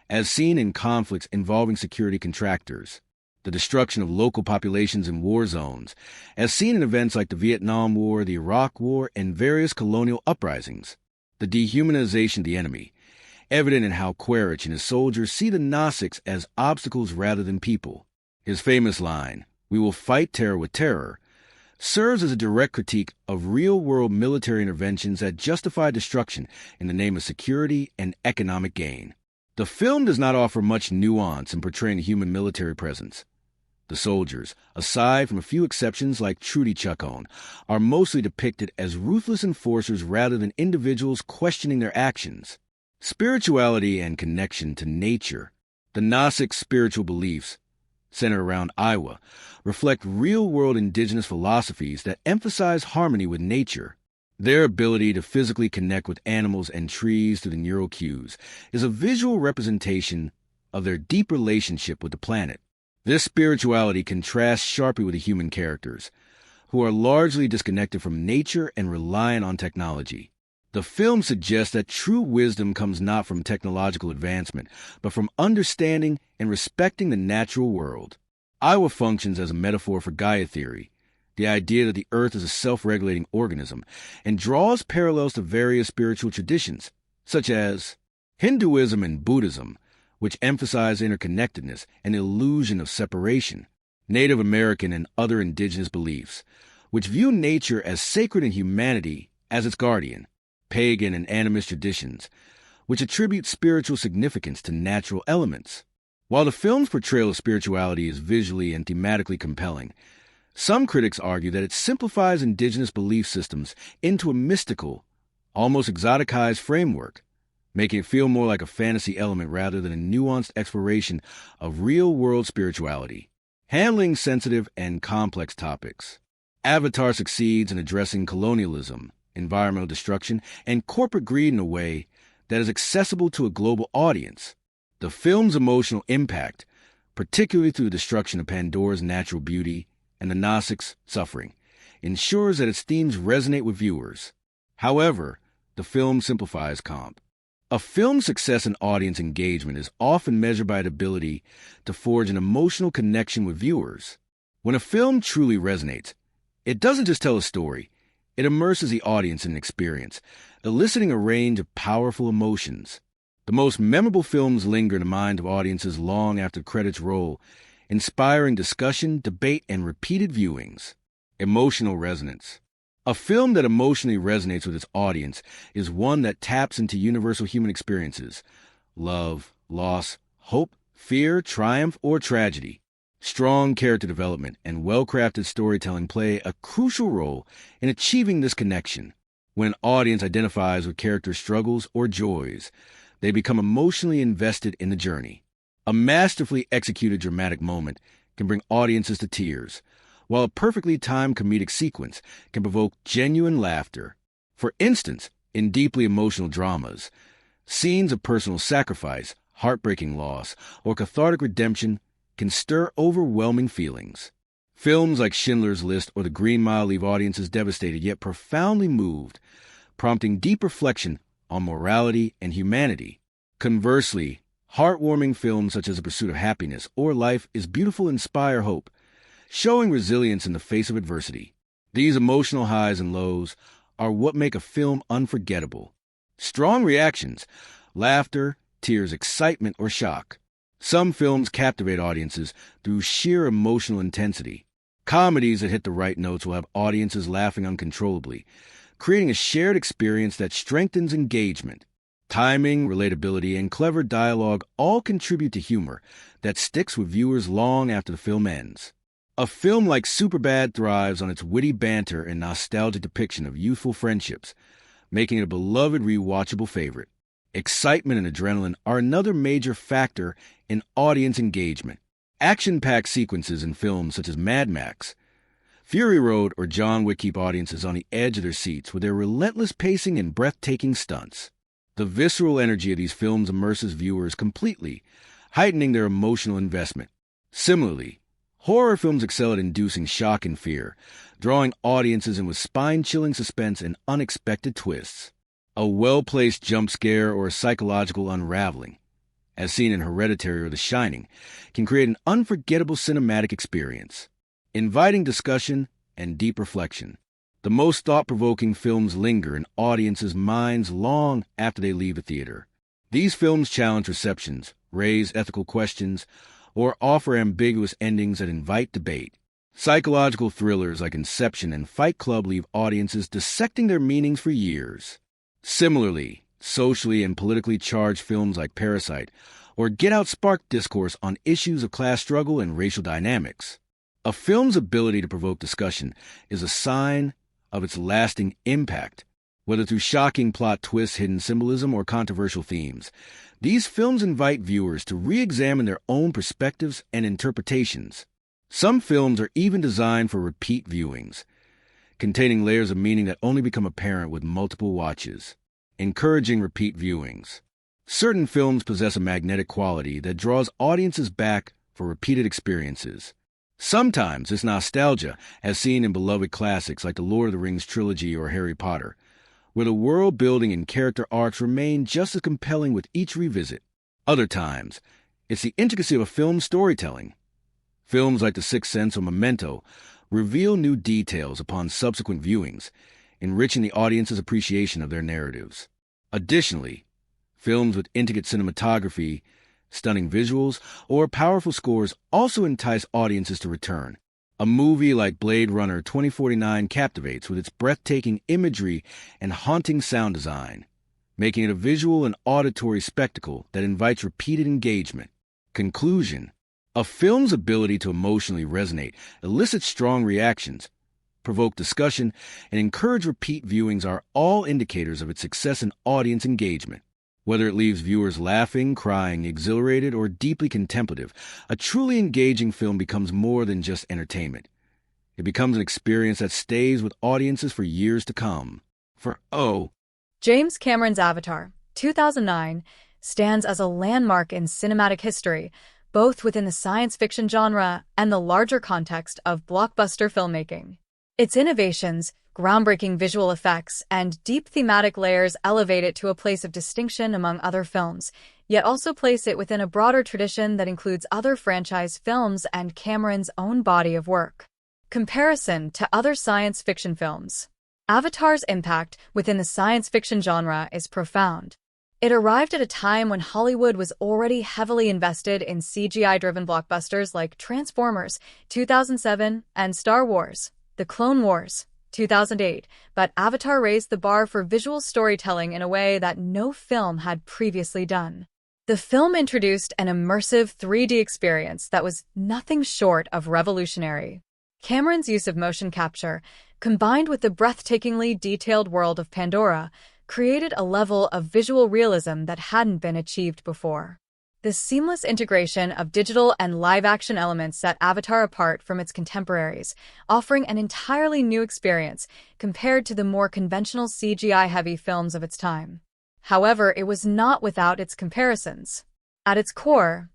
as seen in conflicts involving security contractors, the destruction of local populations in war zones, as seen in events like the Vietnam War, the Iraq War, and various colonial uprisings, the dehumanization of the enemy, evident in how Quaritch and his soldiers see the Gnostics as obstacles rather than people. His famous line, "We will fight terror with terror," serves as a direct critique of real-world military interventions that justify destruction in the name of security and economic gain. The film does not offer much nuance in portraying the human military presence. The soldiers, aside from a few exceptions like Trudy Chacon, are mostly depicted as ruthless enforcers rather than individuals questioning their actions. Spirituality and connection to nature. The Gnostic spiritual beliefs, centered around Iowa, reflect real-world indigenous philosophies that emphasize harmony with nature. Their ability to physically connect with animals and trees through the neural cues is a visual representation of their deep relationship with the planet. This spirituality contrasts sharply with the human characters, who are largely disconnected from nature and reliant on technology. The film suggests that true wisdom comes not from technological advancement, but from understanding and respecting the natural world. Iowa functions as a metaphor for Gaia theory, the idea that the Earth is a self-regulating organism, and draws parallels to various spiritual traditions, such as Hinduism and Buddhism, which emphasize interconnectedness and the illusion of separation, Native American and other indigenous beliefs, which view nature as sacred and humanity as its guardian, pagan and animist traditions, which attribute spiritual significance to natural elements. While the film's portrayal of spirituality is visually and thematically compelling, some critics argue that it simplifies indigenous belief systems into a mystical, almost exoticized framework, making it feel more like a fantasy element rather than a nuanced exploration of real-world spirituality. Handling sensitive and complex topics. Avatar succeeds in addressing colonialism, environmental destruction, and corporate greed in a way that is accessible to a global audience. The film's emotional impact, particularly through the destruction of Pandora's natural beauty and the Nasik's suffering, ensures that its themes resonate with viewers. However, the film simplifies comp. A film's success in audience engagement is often measured by its ability to forge an emotional connection with viewers. When a film truly resonates, it doesn't just tell a story, it immerses the audience in an experience, eliciting a range of powerful emotions. The most memorable films linger in the mind of audiences long after credits roll, inspiring discussion, debate, and repeated viewings. Emotional resonance. A film that emotionally resonates with its audience is one that taps into universal human experiences: love, loss, hope, fear, triumph, or tragedy. Strong character development and well-crafted storytelling play a crucial role in achieving this connection. When an audience identifies with character struggles or joys, they become emotionally invested in the journey. A masterfully executed dramatic moment can bring audiences to tears, while a perfectly timed comedic sequence can provoke genuine laughter. For instance, in deeply emotional dramas, scenes of personal sacrifice, heartbreaking loss, or cathartic redemption can stir overwhelming feelings. Films like Schindler's List or The Green Mile leave audiences devastated yet profoundly moved, prompting deep reflection on morality and humanity. Conversely, heartwarming films such as The Pursuit of Happiness or Life is Beautiful inspire hope, showing resilience in the face of adversity. These emotional highs and lows are what make a film unforgettable. Strong reactions, laughter, tears, excitement, or shock. Some films captivate audiences through sheer emotional intensity. Comedies that hit the right notes will have audiences laughing uncontrollably, creating a shared experience that strengthens engagement. Timing, relatability, and clever dialogue all contribute to humor that sticks with viewers long after the film ends. A film like Superbad thrives on its witty banter and nostalgic depiction of youthful friendships, making it a beloved rewatchable favorite. Excitement and adrenaline are another major factor in audience engagement. Action-packed sequences in films such as Mad Max, Fury Road, or John Wick keep audiences on the edge of their seats with their relentless pacing and breathtaking stunts. The visceral energy of these films immerses viewers completely, heightening their emotional investment. Similarly, horror films excel at inducing shock and fear, drawing audiences in with spine-chilling suspense and unexpected twists. A well-placed jump scare or a psychological unraveling, as seen in Hereditary or The Shining, can create an unforgettable cinematic experience, inviting discussion and deep reflection. The most thought-provoking films linger in audiences' minds long after they leave the theater. These films challenge receptions, raise ethical questions, or offer ambiguous endings that invite debate. Psychological thrillers like Inception and Fight Club leave audiences dissecting their meanings for years. Similarly, socially and politically charged films like Parasite or Get Out spark discourse on issues of class struggle and racial dynamics. A film's ability to provoke discussion is a sign of its lasting impact. Whether through shocking plot twists, hidden symbolism, or controversial themes, these films invite viewers to re-examine their own perspectives and interpretations. Some films are even designed for repeat viewings, containing layers of meaning that only become apparent with multiple watches, encouraging repeat viewings. Certain films possess a magnetic quality that draws audiences back for repeated experiences. Sometimes it's nostalgia, as seen in beloved classics like the Lord of the Rings trilogy or Harry Potter, where the world building and character arcs remain just as compelling with each revisit. Other times, it's the intricacy of a film's storytelling. Films like The Sixth Sense or Memento reveal new details upon subsequent viewings, enriching the audience's appreciation of their narratives. Additionally, films with intricate cinematography, stunning visuals, or powerful scores also entice audiences to return. A movie like Blade Runner 2049 captivates with its breathtaking imagery and haunting sound design, making it a visual and auditory spectacle that invites repeated engagement. Conclusion: a film's ability to emotionally resonate, elicit strong reactions, provoke discussion, and encourage repeat viewings are all indicators of its success in audience engagement. Whether it leaves viewers laughing, crying, exhilarated, or deeply contemplative, a truly engaging film becomes more than just entertainment. It becomes an experience that stays with audiences for years to come. For O. James Cameron's Avatar, 2009, stands as a landmark in cinematic history, both within the science fiction genre and the larger context of blockbuster filmmaking. Its innovations, groundbreaking visual effects, and deep thematic layers elevate it to a place of distinction among other films, yet also place it within a broader tradition that includes other franchise films and Cameron's own body of work. Comparison to other science fiction films. Avatar's impact within the science fiction genre is profound. It arrived at a time when Hollywood was already heavily invested in CGI-driven blockbusters like Transformers, 2007, and Star Wars: The Clone Wars, 2008, but Avatar raised the bar for visual storytelling in a way that no film had previously done. The film introduced an immersive 3D experience that was nothing short of revolutionary. Cameron's use of motion capture, combined with the breathtakingly detailed world of Pandora, created a level of visual realism that hadn't been achieved before. The seamless integration of digital and live-action elements set Avatar apart from its contemporaries, offering an entirely new experience compared to the more conventional CGI-heavy films of its time. However, it was not without its comparisons. At its core,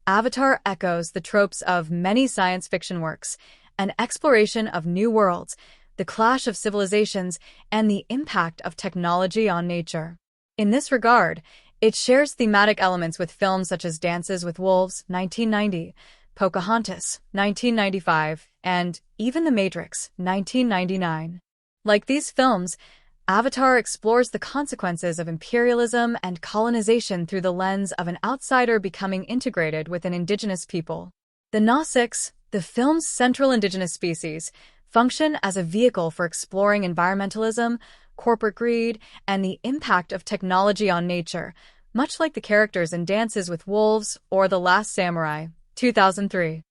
Avatar echoes the tropes of many science fiction works, an exploration of new worlds, the clash of civilizations, and the impact of technology on nature. In this regard, it shares thematic elements with films such as Dances with Wolves, 1990, Pocahontas, 1995, and even The Matrix, 1999. Like these films, Avatar explores the consequences of imperialism and colonization through the lens of an outsider becoming integrated with an indigenous people. The Nausicaa, the film's central indigenous species, function as a vehicle for exploring environmentalism, corporate greed, and the impact of technology on nature, much like the characters in Dances with Wolves or The Last Samurai, 2003.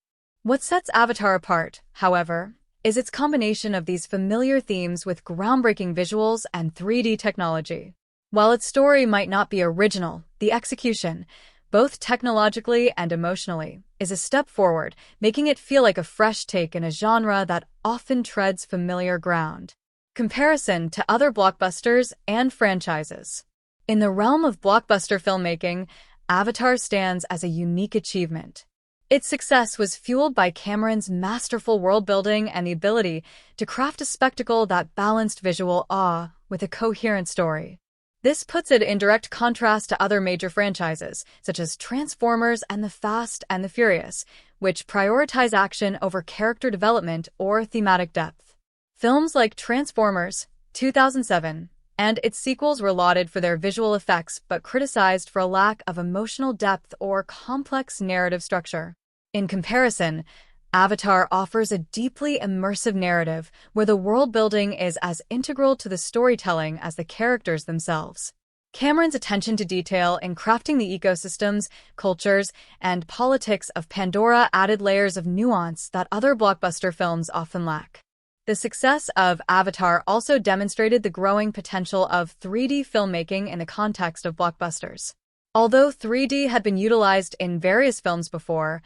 What sets Avatar apart, however, is its combination of these familiar themes with groundbreaking visuals and 3D technology. While its story might not be original, the execution, both technologically and emotionally, is a step forward, making it feel like a fresh take in a genre that often treads familiar ground. Comparison to other blockbusters and franchises. In the realm of blockbuster filmmaking, Avatar stands as a unique achievement. Its success was fueled by Cameron's masterful world-building and the ability to craft a spectacle that balanced visual awe with a coherent story. This puts it in direct contrast to other major franchises, such as Transformers and The Fast and the Furious, which prioritize action over character development or thematic depth. Films like Transformers, 2007, and its sequels were lauded for their visual effects but criticized for a lack of emotional depth or complex narrative structure. In comparison, Avatar offers a deeply immersive narrative where the world-building is as integral to the storytelling as the characters themselves. Cameron's attention to detail in crafting the ecosystems, cultures, and politics of Pandora added layers of nuance that other blockbuster films often lack. The success of Avatar also demonstrated the growing potential of 3D filmmaking in the context of blockbusters. Although 3D had been utilized in various films before,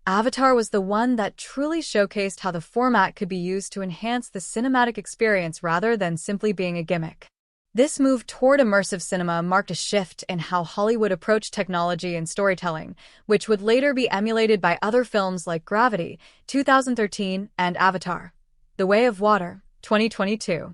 Avatar was the one that truly showcased how the format could be used to enhance the cinematic experience rather than simply being a gimmick. This move toward immersive cinema marked a shift in how Hollywood approached technology and storytelling, which would later be emulated by other films like Gravity, 2013, and Avatar: The Way of Water, 2022.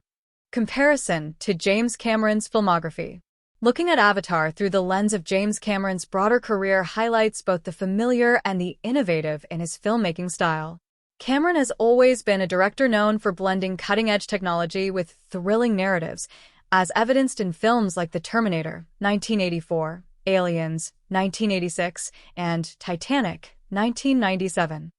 Comparison to James Cameron's filmography. Looking at Avatar through the lens of James Cameron's broader career highlights both the familiar and the innovative in his filmmaking style. Cameron has always been a director known for blending cutting-edge technology with thrilling narratives, as evidenced in films like The Terminator, 1984, Aliens, 1986, and Titanic, 1997.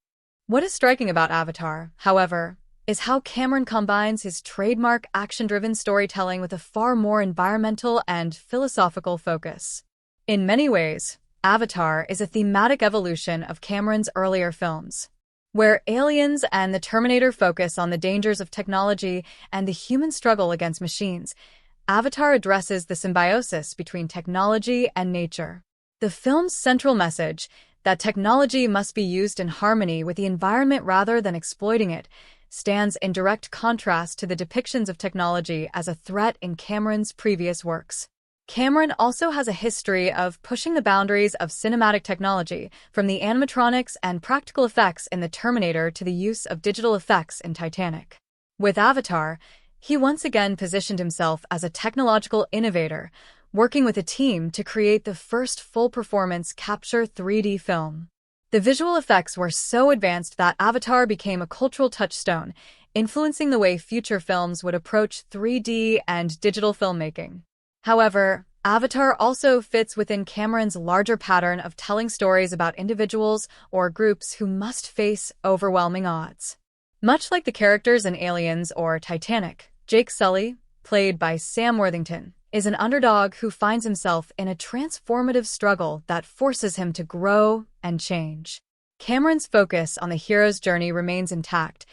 What is striking about Avatar, however, is how Cameron combines his trademark action-driven storytelling with a far more environmental and philosophical focus. In many ways, Avatar is a thematic evolution of Cameron's earlier films. Where Aliens and The Terminator focus on the dangers of technology and the human struggle against machines, Avatar addresses the symbiosis between technology and nature. The film's central message, that technology must be used in harmony with the environment rather than exploiting it, stands in direct contrast to the depictions of technology as a threat in Cameron's previous works. Cameron also has a history of pushing the boundaries of cinematic technology, from the animatronics and practical effects in The Terminator to the use of digital effects in Titanic. With Avatar, he once again positioned himself as a technological innovator, working with a team to create the first full-performance capture 3D film. The visual effects were so advanced that Avatar became a cultural touchstone, influencing the way future films would approach 3D and digital filmmaking. However, Avatar also fits within Cameron's larger pattern of telling stories about individuals or groups who must face overwhelming odds. Much like the characters in Aliens or Titanic, Jake Sully, played by Sam Worthington, is an underdog who finds himself in a transformative struggle that forces him to grow and change. Cameron's focus on the hero's journey remains intact,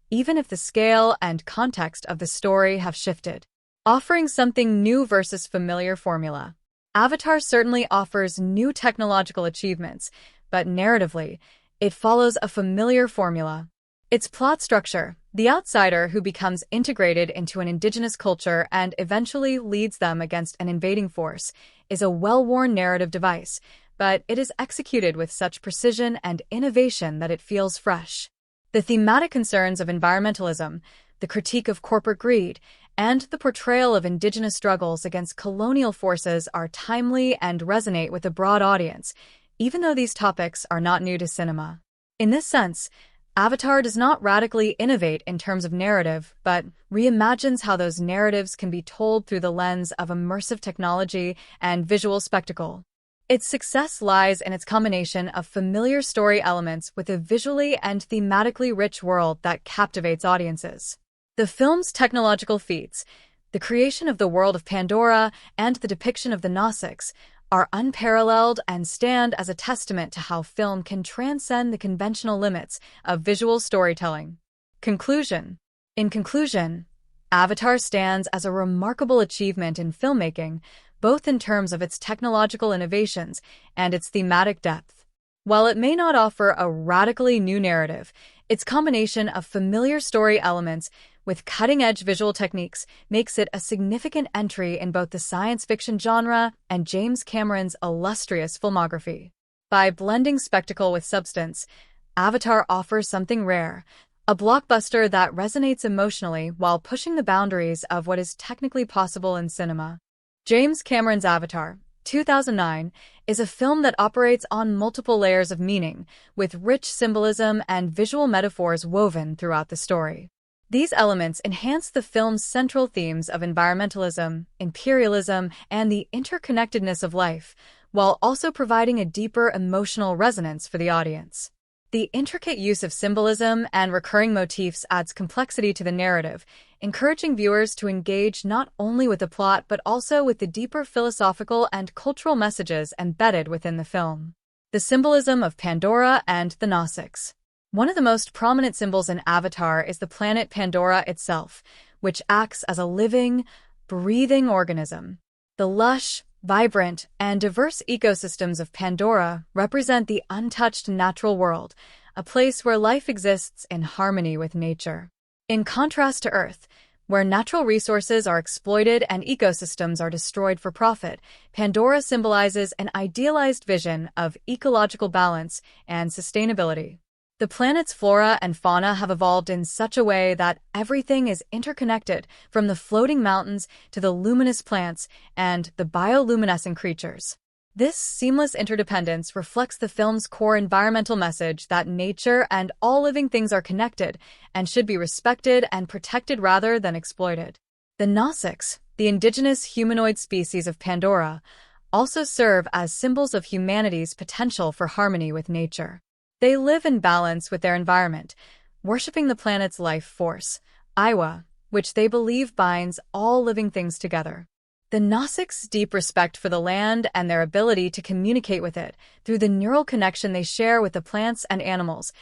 even if the scale and context of the story have shifted. Offering something new versus familiar formula. Avatar certainly offers new technological achievements, but narratively, it follows a familiar formula. Its plot structure, the outsider who becomes integrated into an indigenous culture and eventually leads them against an invading force, is a well-worn narrative device, but it is executed with such precision and innovation that it feels fresh. The thematic concerns of environmentalism, the critique of corporate greed, and the portrayal of indigenous struggles against colonial forces are timely and resonate with a broad audience, even though these topics are not new to cinema. In this sense, Avatar does not radically innovate in terms of narrative, but reimagines how those narratives can be told through the lens of immersive technology and visual spectacle. Its success lies in its combination of familiar story elements with a visually and thematically rich world that captivates audiences. The film's technological feats, the creation of the world of Pandora, and the depiction of the Nausicaa are unparalleled and stand as a testament to how film can transcend the conventional limits of visual storytelling. Conclusion. In conclusion, Avatar stands as a remarkable achievement in filmmaking, both in terms of its technological innovations and its thematic depth. While it may not offer a radically new narrative, its combination of familiar story elements with cutting-edge visual techniques makes it a significant entry in both the science fiction genre and James Cameron's illustrious filmography. By blending spectacle with substance, Avatar offers something rare, a blockbuster that resonates emotionally while pushing the boundaries of what is technically possible in cinema. James Cameron's Avatar, 2009, is a film that operates on multiple layers of meaning, with rich symbolism and visual metaphors woven throughout the story. These elements enhance the film's central themes of environmentalism, imperialism, and the interconnectedness of life, while also providing a deeper emotional resonance for the audience. The intricate use of symbolism and recurring motifs adds complexity to the narrative, encouraging viewers to engage not only with the plot but also with the deeper philosophical and cultural messages embedded within the film. The symbolism of Pandora and the Nausicaa. One of the most prominent symbols in Avatar is the planet Pandora itself, which acts as a living, breathing organism. The lush, vibrant, and diverse ecosystems of Pandora represent the untouched natural world, a place where life exists in harmony with nature. In contrast to Earth, where natural resources are exploited and ecosystems are destroyed for profit, Pandora symbolizes an idealized vision of ecological balance and sustainability. The planet's flora and fauna have evolved in such a way that everything is interconnected, from the floating mountains to the luminous plants and the bioluminescent creatures. This seamless interdependence reflects the film's core environmental message that nature and all living things are connected and should be respected and protected rather than exploited. The Nausicaa, the indigenous humanoid species of Pandora, also serve as symbols of humanity's potential for harmony with nature. They live in balance with their environment, worshipping the planet's life force, Aiwa, which they believe binds all living things together. The Gnostics' deep respect for the land and their ability to communicate with it through the neural connection they share with the plants and animals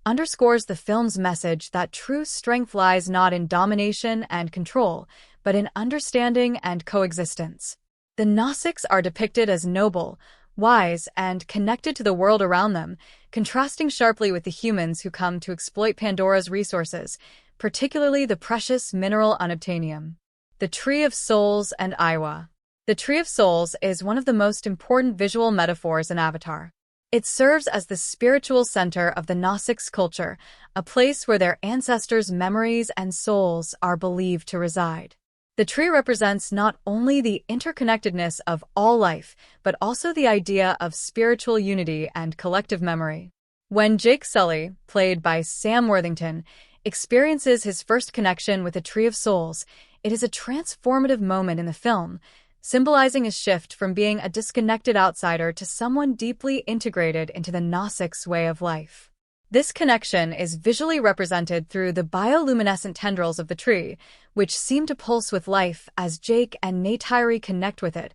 underscores the film's message that true strength lies not in domination and control, but in understanding and coexistence. The Gnostics are depicted as noble, wise, and connected to the world around them, contrasting sharply with the humans who come to exploit Pandora's resources, particularly the precious mineral unobtainium. The Tree of Souls and Aiwa. The Tree of Souls is one of the most important visual metaphors in Avatar. It serves as the spiritual center of the Gnostics' culture, a place where their ancestors' memories and souls are believed to reside. The tree represents not only the interconnectedness of all life, but also the idea of spiritual unity and collective memory. When Jake Sully, played by Sam Worthington, experiences his first connection with the Tree of Souls, it is a transformative moment in the film, symbolizing a shift from being a disconnected outsider to someone deeply integrated into the Gnostics' way of life. This connection is visually represented through the bioluminescent tendrils of the tree, which seem to pulse with life as Jake and Neytiri connect with it,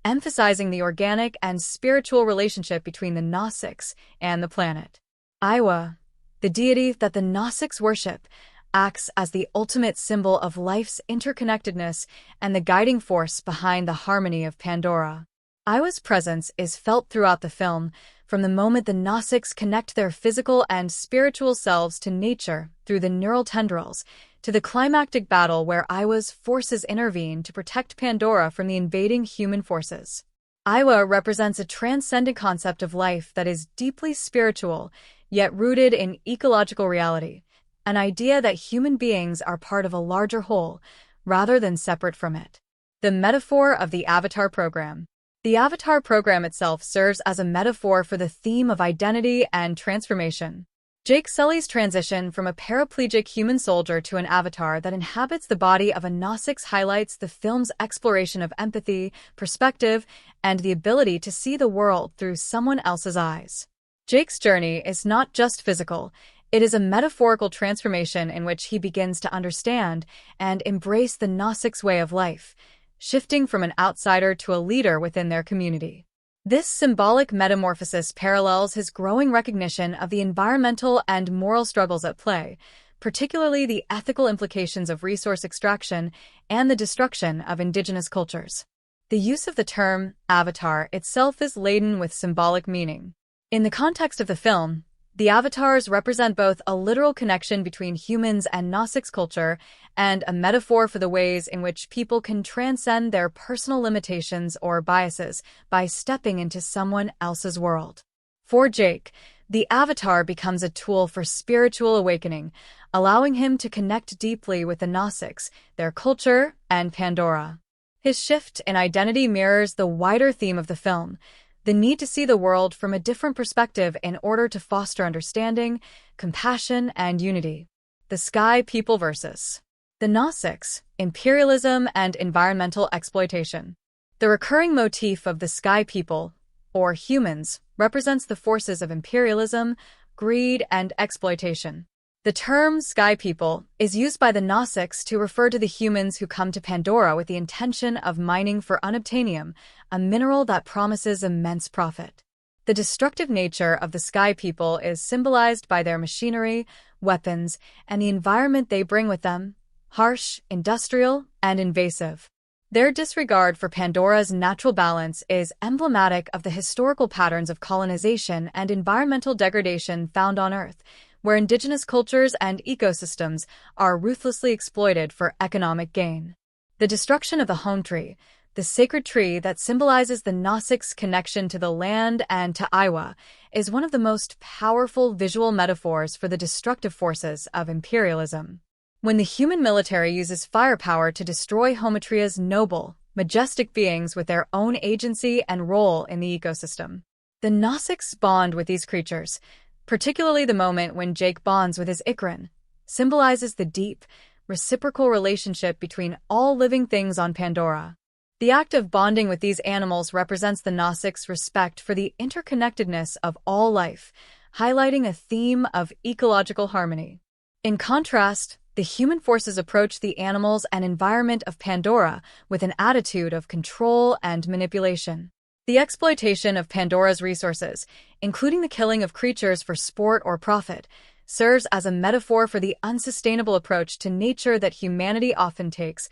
emphasizing the organic and spiritual relationship between the Gnostics and the planet. Aiwa, the deity that the Gnostics worship, acts as the ultimate symbol of life's interconnectedness and the guiding force behind the harmony of Pandora. Aiwa's presence is felt throughout the film, from the moment the Gnostics connect their physical and spiritual selves to nature through the neural tendrils, to the climactic battle where Aiwa's forces intervene to protect Pandora from the invading human forces. Aiwa represents a transcendent concept of life that is deeply spiritual, yet rooted in ecological reality, an idea that human beings are part of a larger whole, rather than separate from it. The metaphor of the Avatar program. The Avatar program itself serves as a metaphor for the theme of identity and transformation. Jake Sully's transition from a paraplegic human soldier to an avatar that inhabits the body of a Gnostic highlights the film's exploration of empathy, perspective, and the ability to see the world through someone else's eyes. Jake's journey is not just physical. It is a metaphorical transformation in which he begins to understand and embrace the Gnostic's way of life, shifting from an outsider to a leader within their community. This symbolic metamorphosis parallels his growing recognition of the environmental and moral struggles at play, particularly the ethical implications of resource extraction and the destruction of indigenous cultures. The use of the term avatar itself is laden with symbolic meaning. In the context of the film, the avatars represent both a literal connection between humans and Gnostic culture and a metaphor for the ways in which people can transcend their personal limitations or biases by stepping into someone else's world. For Jake, the avatar becomes a tool for spiritual awakening, allowing him to connect deeply with the Gnostics, their culture, and Pandora. His shift in identity mirrors the wider theme of the film, the need to see the world from a different perspective in order to foster understanding, compassion, and unity. The Sky People versus the Gnostics, imperialism and environmental exploitation. The recurring motif of the Sky People, or humans, represents the forces of imperialism, greed, and exploitation. The term Sky People is used by the Gnostics to refer to the humans who come to Pandora with the intention of mining for unobtainium, a mineral that promises immense profit. The destructive nature of the Sky People is symbolized by their machinery, weapons, and the environment they bring with them, harsh, industrial, and invasive. Their disregard for Pandora's natural balance is emblematic of the historical patterns of colonization and environmental degradation found on Earth, where indigenous cultures and ecosystems are ruthlessly exploited for economic gain. The destruction of the home tree, the sacred tree that symbolizes the Gnostics' connection to the land and to Aiwa, is one of the most powerful visual metaphors for the destructive forces of imperialism. When the human military uses firepower to destroy Homotria's noble, majestic beings with their own agency and role in the ecosystem, the Gnostics bond with these creatures, particularly the moment when Jake bonds with his Ikran, symbolizes the deep, reciprocal relationship between all living things on Pandora. The act of bonding with these animals represents the Gnostics' respect for the interconnectedness of all life, highlighting a theme of ecological harmony. In contrast, the human forces approach the animals and environment of Pandora with an attitude of control and manipulation. The exploitation of Pandora's resources, including the killing of creatures for sport or profit, serves as a metaphor for the unsustainable approach to nature that humanity often takes,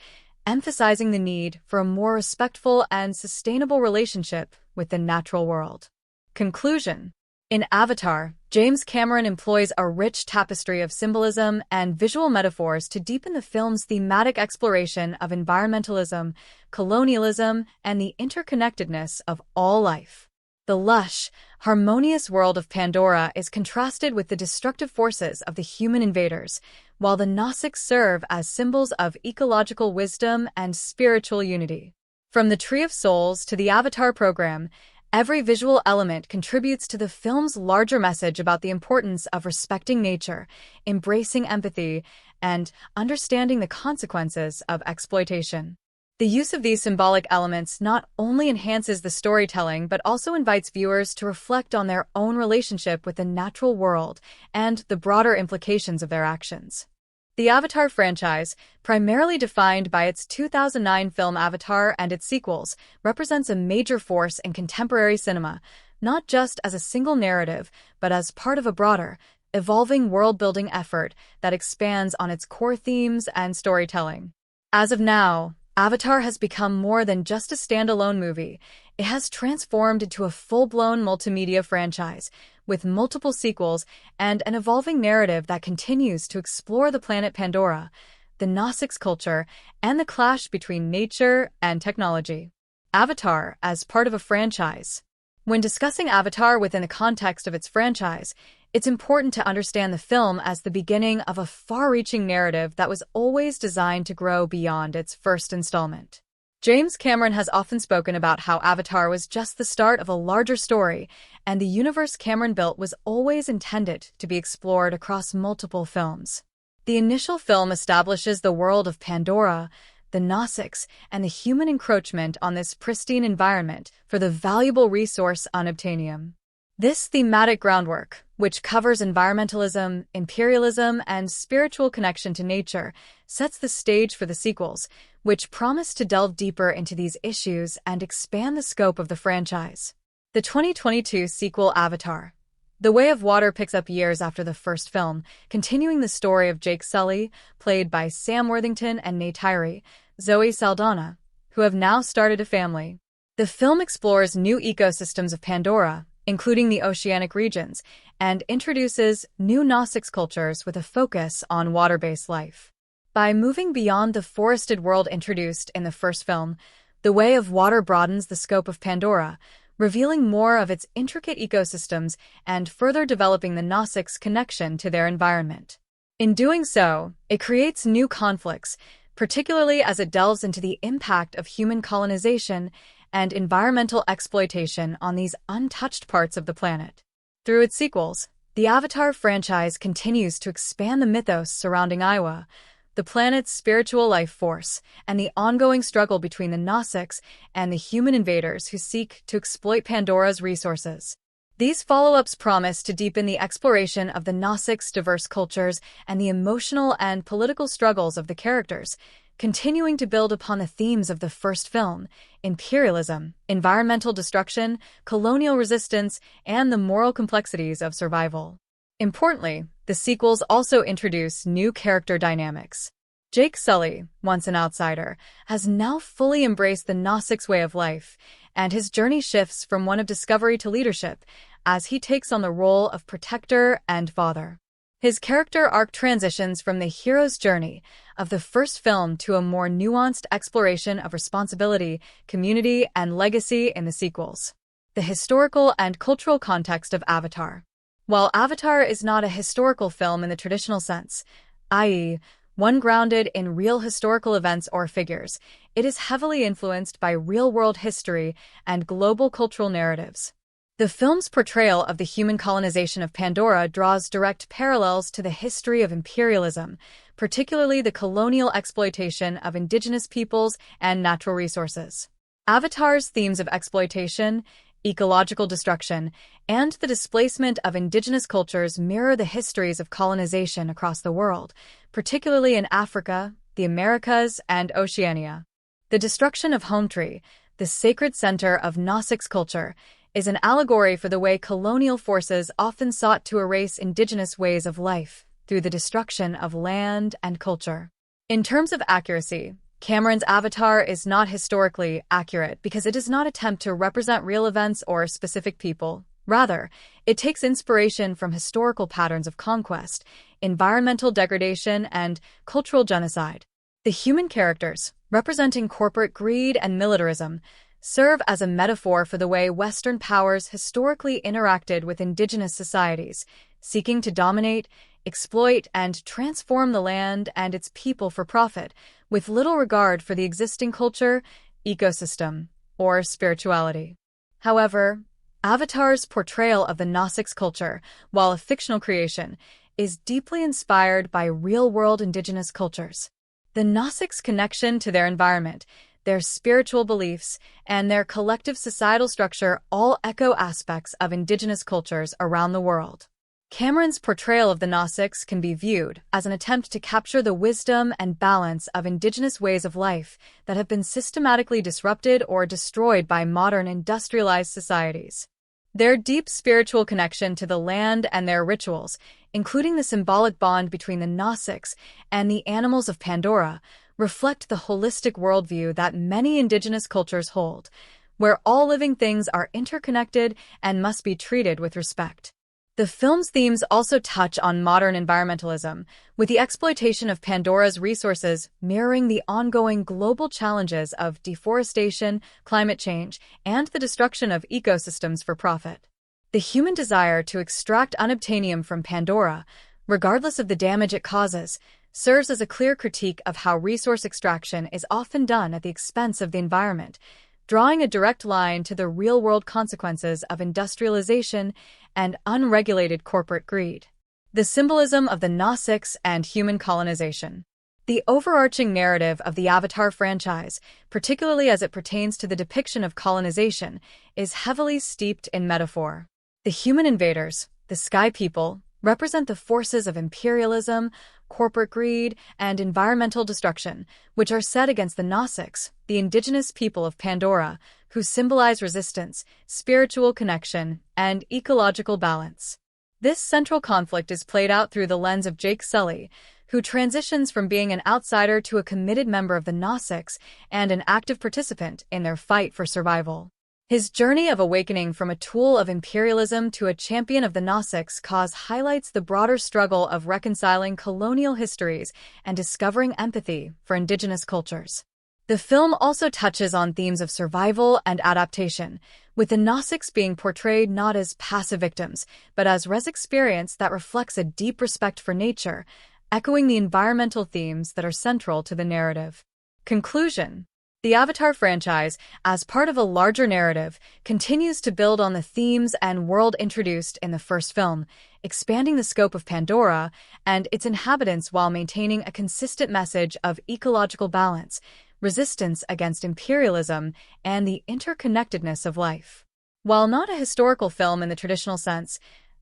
emphasizing the need for a more respectful and sustainable relationship with the natural world. Conclusion. In Avatar, James Cameron employs a rich tapestry of symbolism and visual metaphors to deepen the film's thematic exploration of environmentalism, colonialism, and the interconnectedness of all life. The lush, harmonious world of Pandora is contrasted with the destructive forces of the human invaders, while the Gnostics serve as symbols of ecological wisdom and spiritual unity. From the Tree of Souls to the Avatar program, every visual element contributes to the film's larger message about the importance of respecting nature, embracing empathy, and understanding the consequences of exploitation. The use of these symbolic elements not only enhances the storytelling but also invites viewers to reflect on their own relationship with the natural world and the broader implications of their actions. The Avatar franchise, primarily defined by its 2009 film Avatar and its sequels, represents a major force in contemporary cinema, not just as a single narrative, but as part of a broader, evolving world-building effort that expands on its core themes and storytelling. As of now, Avatar has become more than just a standalone movie. It has transformed into a full-blown multimedia franchise, with multiple sequels and an evolving narrative that continues to explore the planet Pandora, the Gnostics culture, and the clash between nature and technology. Avatar as part of a franchise. When discussing Avatar within the context of its franchise, it's important to understand the film as the beginning of a far-reaching narrative that was always designed to grow beyond its first installment. James Cameron has often spoken about how Avatar was just the start of a larger story, and the universe Cameron built was always intended to be explored across multiple films. The initial film establishes the world of Pandora, the Gnostics, and the human encroachment on this pristine environment for the valuable resource unobtainium. This thematic groundwork, which covers environmentalism, imperialism, and spiritual connection to nature, sets the stage for the sequels, which promise to delve deeper into these issues and expand the scope of the franchise. The 2022 sequel Avatar. The Way of Water picks up years after the first film, continuing the story of Jake Sully, played by Sam Worthington, and Neytiri, Zoe Saldana, who have now started a family. The film explores new ecosystems of Pandora, including the oceanic regions, and introduces new Gnostics cultures with a focus on water-based life. By moving beyond the forested world introduced in the first film, The Way of Water broadens the scope of Pandora, revealing more of its intricate ecosystems and further developing the Gnostics' connection to their environment. In doing so, it creates new conflicts, particularly as it delves into the impact of human colonization and environmental exploitation on these untouched parts of the planet. Through its sequels, the Avatar franchise continues to expand the mythos surrounding Aiwa, the planet's spiritual life force, and the ongoing struggle between the Gnostics and the human invaders who seek to exploit Pandora's resources. These follow-ups promise to deepen the exploration of the Gnostics' diverse cultures and the emotional and political struggles of the characters, continuing to build upon the themes of the first film: imperialism, environmental destruction, colonial resistance, and the moral complexities of survival. Importantly, the sequels also introduce new character dynamics. Jake Sully, once an outsider, has now fully embraced the Gnostics' way of life, and his journey shifts from one of discovery to leadership as he takes on the role of protector and father. His character arc transitions from the hero's journey of the first film to a more nuanced exploration of responsibility, community, and legacy in the sequels. The historical and cultural context of Avatar. While Avatar is not a historical film in the traditional sense, i.e., one grounded in real historical events or figures, it is heavily influenced by real-world history and global cultural narratives. The film's portrayal of the human colonization of Pandora draws direct parallels to the history of imperialism, particularly the colonial exploitation of indigenous peoples and natural resources. Avatar's themes of exploitation, ecological destruction, and the displacement of indigenous cultures mirror the histories of colonization across the world, particularly in Africa, the Americas, and Oceania. The destruction of Hometree, the sacred center of Nasik's culture, is an allegory for the way colonial forces often sought to erase indigenous ways of life through the destruction of land and culture. In terms of accuracy, Cameron's Avatar is not historically accurate because it does not attempt to represent real events or specific people. Rather, it takes inspiration from historical patterns of conquest, environmental degradation, and cultural genocide. The human characters, representing corporate greed and militarism, serve as a metaphor for the way Western powers historically interacted with indigenous societies, seeking to dominate, exploit, and transform the land and its people for profit, with little regard for the existing culture, ecosystem, or spirituality. However, Avatar's portrayal of the Nasik's culture, while a fictional creation, is deeply inspired by real-world indigenous cultures. The Nasik's connection to their environment, their spiritual beliefs, and their collective societal structure all echo aspects of indigenous cultures around the world. Cameron's portrayal of the Nasiks can be viewed as an attempt to capture the wisdom and balance of indigenous ways of life that have been systematically disrupted or destroyed by modern industrialized societies. Their deep spiritual connection to the land and their rituals, including the symbolic bond between the Nasiks and the animals of Pandora, reflect the holistic worldview that many indigenous cultures hold, where all living things are interconnected and must be treated with respect. The film's themes also touch on modern environmentalism, with the exploitation of Pandora's resources mirroring the ongoing global challenges of deforestation, climate change, and the destruction of ecosystems for profit. The human desire to extract unobtainium from Pandora, regardless of the damage it causes, serves as a clear critique of how resource extraction is often done at the expense of the environment, drawing a direct line to the real-world consequences of industrialization and unregulated corporate greed. The symbolism of the Nasiks and human colonization. The overarching narrative of the Avatar franchise, particularly as it pertains to the depiction of colonization, is heavily steeped in metaphor. The human invaders, the Sky People, represent the forces of imperialism, corporate greed, and environmental destruction, which are set against the Nasiks, the indigenous people of Pandora, who symbolize resistance, spiritual connection, and ecological balance. This central conflict is played out through the lens of Jake Sully, who transitions from being an outsider to a committed member of the Nasiks and an active participant in their fight for survival. His journey of awakening from a tool of imperialism to a champion of the Nasiks cause highlights the broader struggle of reconciling colonial histories and discovering empathy for indigenous cultures. The film also touches on themes of survival and adaptation, with the Nasiks being portrayed not as passive victims, but as res experience that reflects a deep respect for nature, echoing the environmental themes that are central to the narrative. Conclusion. The Avatar franchise, as part of a larger narrative, continues to build on the themes and world introduced in the first film, expanding the scope of Pandora and its inhabitants while maintaining a consistent message of ecological balance, resistance against imperialism, and the interconnectedness of life. While not a historical film in the traditional sense,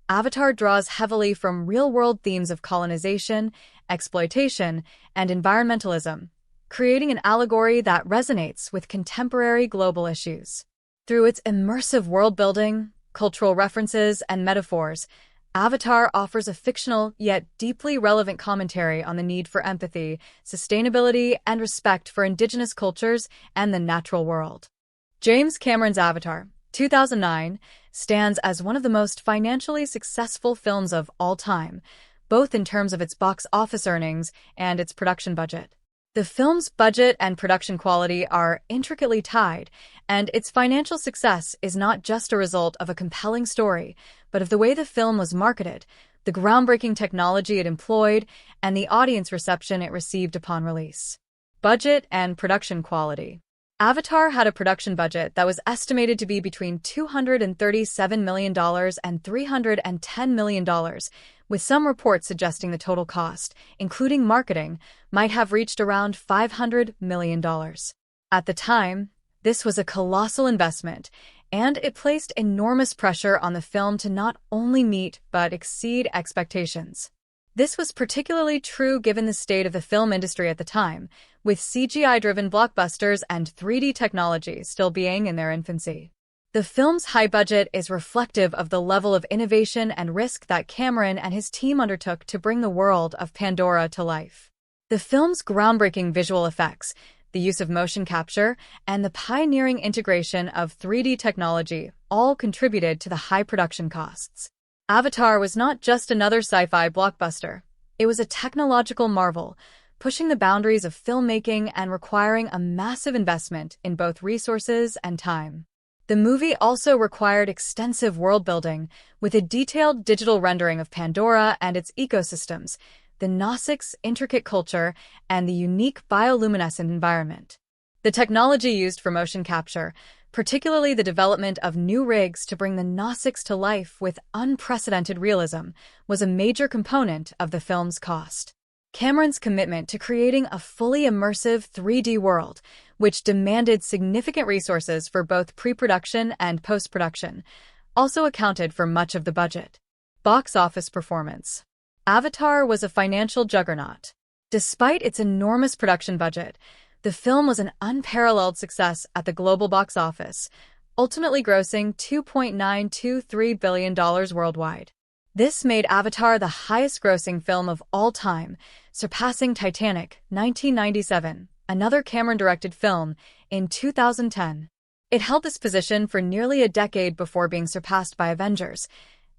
Avatar draws heavily from real-world themes of colonization, exploitation, and environmentalism, creating an allegory that resonates with contemporary global issues. Through its immersive world-building, cultural references, and metaphors, Avatar offers a fictional yet deeply relevant commentary on the need for empathy, sustainability, and respect for indigenous cultures and the natural world. James Cameron's Avatar, 2009, stands as one of the most financially successful films of all time, both in terms of its box office earnings and its production budget. The film's budget and production quality are intricately tied, and its financial success is not just a result of a compelling story, but of the way the film was marketed, the groundbreaking technology it employed, and the audience reception it received upon release. Budget and production quality. Avatar had a production budget that was estimated to be between $237 million and $310 million, with some reports suggesting the total cost, including marketing, might have reached around $500 million. At the time, this was a colossal investment, and it placed enormous pressure on the film to not only meet but exceed expectations. This was particularly true given the state of the film industry at the time, with CGI-driven blockbusters and 3D technology still being in their infancy. The film's high budget is reflective of the level of innovation and risk that Cameron and his team undertook to bring the world of Pandora to life. The film's groundbreaking visual effects, the use of motion capture, and the pioneering integration of 3D technology all contributed to the high production costs. Avatar was not just another sci-fi blockbuster. It was a technological marvel, pushing the boundaries of filmmaking and requiring a massive investment in both resources and time. The movie also required extensive world-building, with a detailed digital rendering of Pandora and its ecosystems, the Nausica's intricate culture, and the unique bioluminescent environment. The technology used for motion capture, particularly the development of new rigs to bring the Nausics to life with unprecedented realism, was a major component of the film's cost. Cameron's commitment to creating a fully immersive 3D world, which demanded significant resources for both pre-production and post-production, also accounted for much of the budget. Box office performance. Avatar was a financial juggernaut. Despite its enormous production budget, the film was an unparalleled success at the global box office, ultimately grossing $2.923 billion worldwide. This made Avatar the highest-grossing film of all time, surpassing Titanic, 1997, another Cameron-directed film, in 2010. It held this position for nearly a decade before being surpassed by Avengers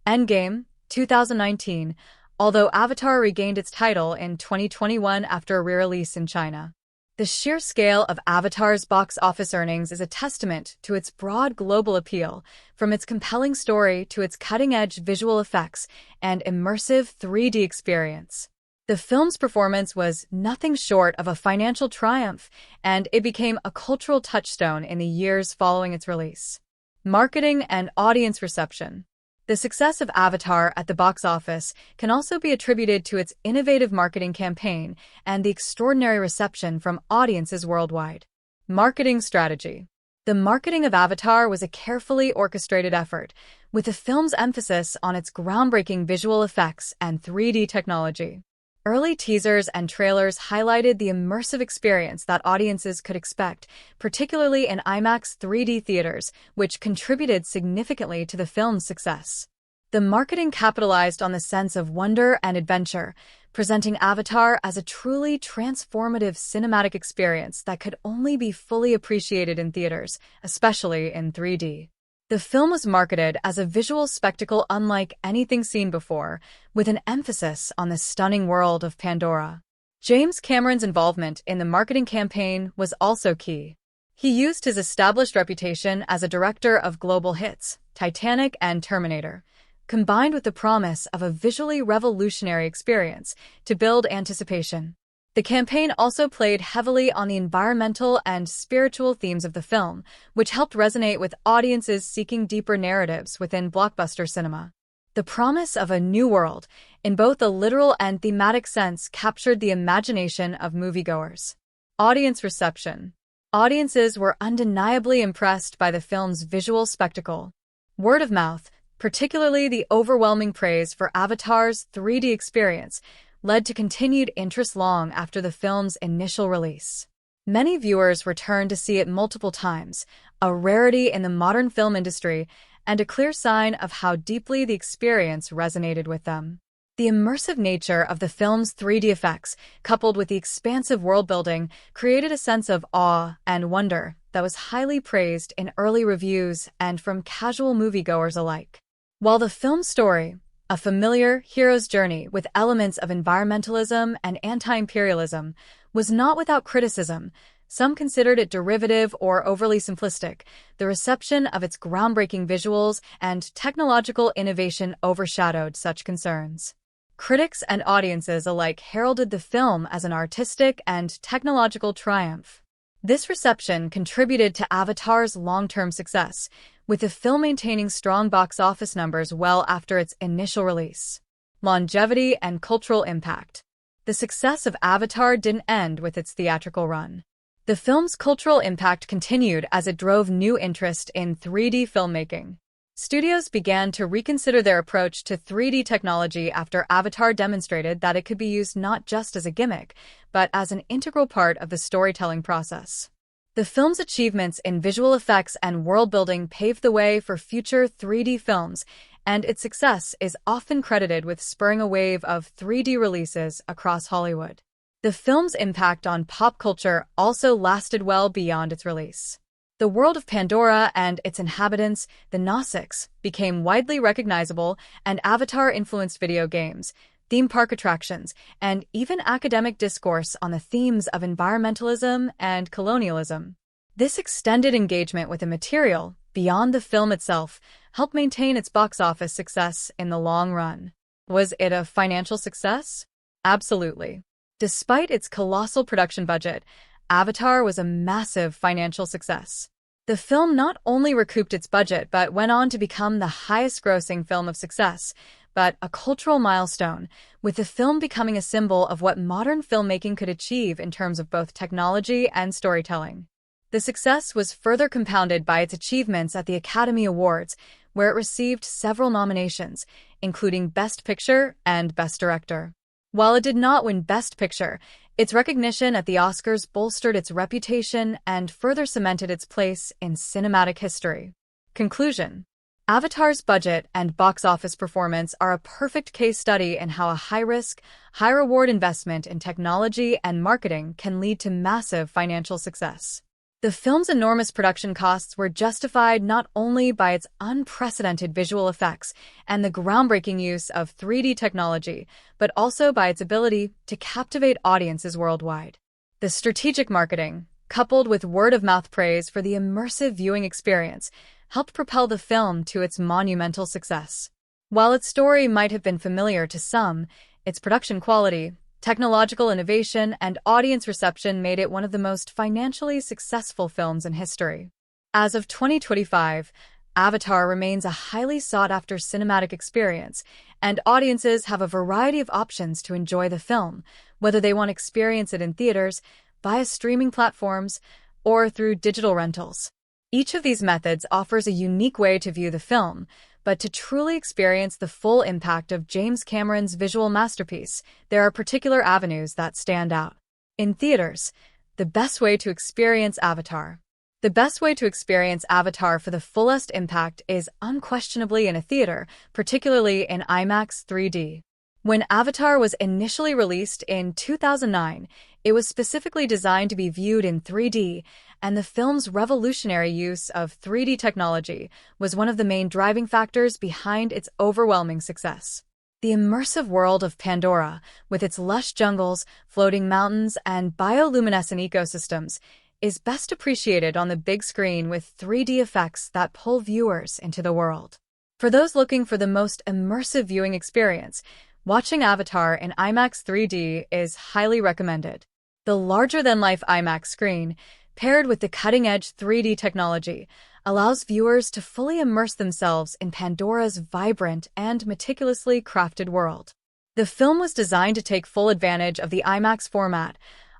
Endgame, 2019, although Avatar regained its title in 2021 after a re-release in China. The sheer scale of Avatar's box office earnings is a testament to its broad global appeal, from its compelling story to its cutting-edge visual effects and immersive 3D experience. The film's performance was nothing short of a financial triumph, and it became a cultural touchstone in the years following its release. Marketing and audience reception. The success of Avatar at the box office can also be attributed to its innovative marketing campaign and the extraordinary reception from audiences worldwide. Marketing strategy. The marketing of Avatar was a carefully orchestrated effort, with the film's emphasis on its groundbreaking visual effects and 3D technology. Early teasers and trailers highlighted the immersive experience that audiences could expect, particularly in IMAX 3D theaters, which contributed significantly to the film's success. The marketing capitalized on the sense of wonder and adventure, presenting Avatar as a truly transformative cinematic experience that could only be fully appreciated in theaters, especially in 3D. The film was marketed as a visual spectacle unlike anything seen before, with an emphasis on the stunning world of Pandora. James Cameron's involvement in the marketing campaign was also key. He used his established reputation as a director of global hits, Titanic and Terminator, combined with the promise of a visually revolutionary experience to build anticipation. The campaign also played heavily on the environmental and spiritual themes of the film, which helped resonate with audiences seeking deeper narratives within blockbuster cinema. The promise of a new world, in both a literal and thematic sense, captured the imagination of moviegoers. Audience reception. Audiences were undeniably impressed by the film's visual spectacle. Word of mouth, particularly the overwhelming praise for Avatar's 3D experience, led to continued interest long after the film's initial release. Many viewers returned to see it multiple times, a rarity in the modern film industry and a clear sign of how deeply the experience resonated with them. The immersive nature of the film's 3D effects, coupled with the expansive world-building, created a sense of awe and wonder that was highly praised in early reviews and from casual moviegoers alike. While the film's story, a familiar hero's journey with elements of environmentalism and anti-imperialism, was not without criticism. Some considered it derivative or overly simplistic. The reception of its groundbreaking visuals and technological innovation overshadowed such concerns. Critics and audiences alike heralded the film as an artistic and technological triumph. This reception contributed to Avatar's long-term success, with the film maintaining strong box office numbers well after its initial release. Longevity and cultural impact. The success of Avatar didn't end with its theatrical run. The film's cultural impact continued as it drove new interest in 3D filmmaking. Studios began to reconsider their approach to 3D technology after Avatar demonstrated that it could be used not just as a gimmick, but as an integral part of the storytelling process. The film's achievements in visual effects and world-building paved the way for future 3D films, and its success is often credited with spurring a wave of 3D releases across Hollywood. The film's impact on pop culture also lasted well beyond its release. The world of Pandora and its inhabitants, the Nausicaa, became widely recognizable, and Avatar influenced video games, theme park attractions, and even academic discourse on the themes of environmentalism and colonialism. This extended engagement with the material, beyond the film itself, helped maintain its box office success in the long run. Was it a financial success? Absolutely. Despite its colossal production budget, Avatar was a massive financial success. The film not only recouped its budget but went on to become the highest-grossing film of success, but a cultural milestone, with the film becoming a symbol of what modern filmmaking could achieve in terms of both technology and storytelling. The success was further compounded by its achievements at the Academy Awards, where it received several nominations, including Best Picture and Best Director. While it did not win Best Picture, its recognition at the Oscars bolstered its reputation and further cemented its place in cinematic history. Conclusion: Avatar's budget and box office performance are a perfect case study in how a high-risk, high-reward investment in technology and marketing can lead to massive financial success. The film's enormous production costs were justified not only by its unprecedented visual effects and the groundbreaking use of 3D technology, but also by its ability to captivate audiences worldwide. The strategic marketing, coupled with word-of-mouth praise for the immersive viewing experience, helped propel the film to its monumental success. While its story might have been familiar to some, its production quality, technological innovation, and audience reception made it one of the most financially successful films in history. As of 2025, Avatar remains a highly sought-after cinematic experience, and audiences have a variety of options to enjoy the film, whether they want to experience it in theaters, via streaming platforms, or through digital rentals. Each of these methods offers a unique way to view the film, but to truly experience the full impact of James Cameron's visual masterpiece, there are particular avenues that stand out. In theaters, the best way to experience Avatar. The best way to experience Avatar for the fullest impact is unquestionably in a theater, particularly in IMAX 3D. When Avatar was initially released in 2009, it was specifically designed to be viewed in 3D, and the film's revolutionary use of 3D technology was one of the main driving factors behind its overwhelming success. The immersive world of Pandora, with its lush jungles, floating mountains, and bioluminescent ecosystems, is best appreciated on the big screen with 3D effects that pull viewers into the world. For those looking for the most immersive viewing experience, watching Avatar in IMAX 3D is highly recommended. The larger-than-life IMAX screen, paired with the cutting-edge 3D technology, allows viewers to fully immerse themselves in Pandora's vibrant and meticulously crafted world. The film was designed to take full advantage of the IMAX format,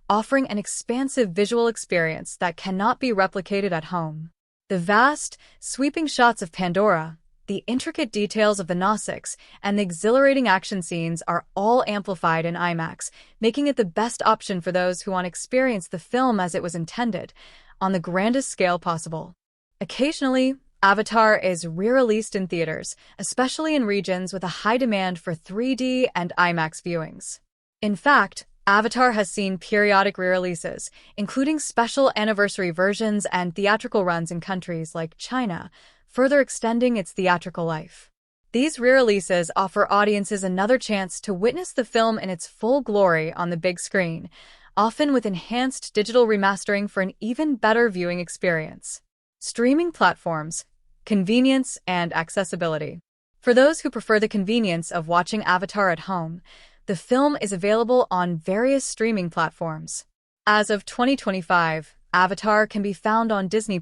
offering an expansive visual experience that cannot be replicated at home. The vast, sweeping shots of Pandora, the intricate details of the Nausicaa, and the exhilarating action scenes are all amplified in IMAX, making it the best option for those who want to experience the film as it was intended, on the grandest scale possible. Occasionally, Avatar is re-released in theaters, especially in regions with a high demand for 3D and IMAX viewings. In fact, Avatar has seen periodic re-releases, including special anniversary versions and theatrical runs in countries like China, further extending its theatrical life. These re-releases offer audiences another chance to witness the film in its full glory on the big screen, often with enhanced digital remastering for an even better viewing experience. Streaming platforms, convenience, and accessibility. For those who prefer the convenience of watching Avatar at home, the film is available on various streaming platforms. As of 2025, Avatar can be found on Disney+,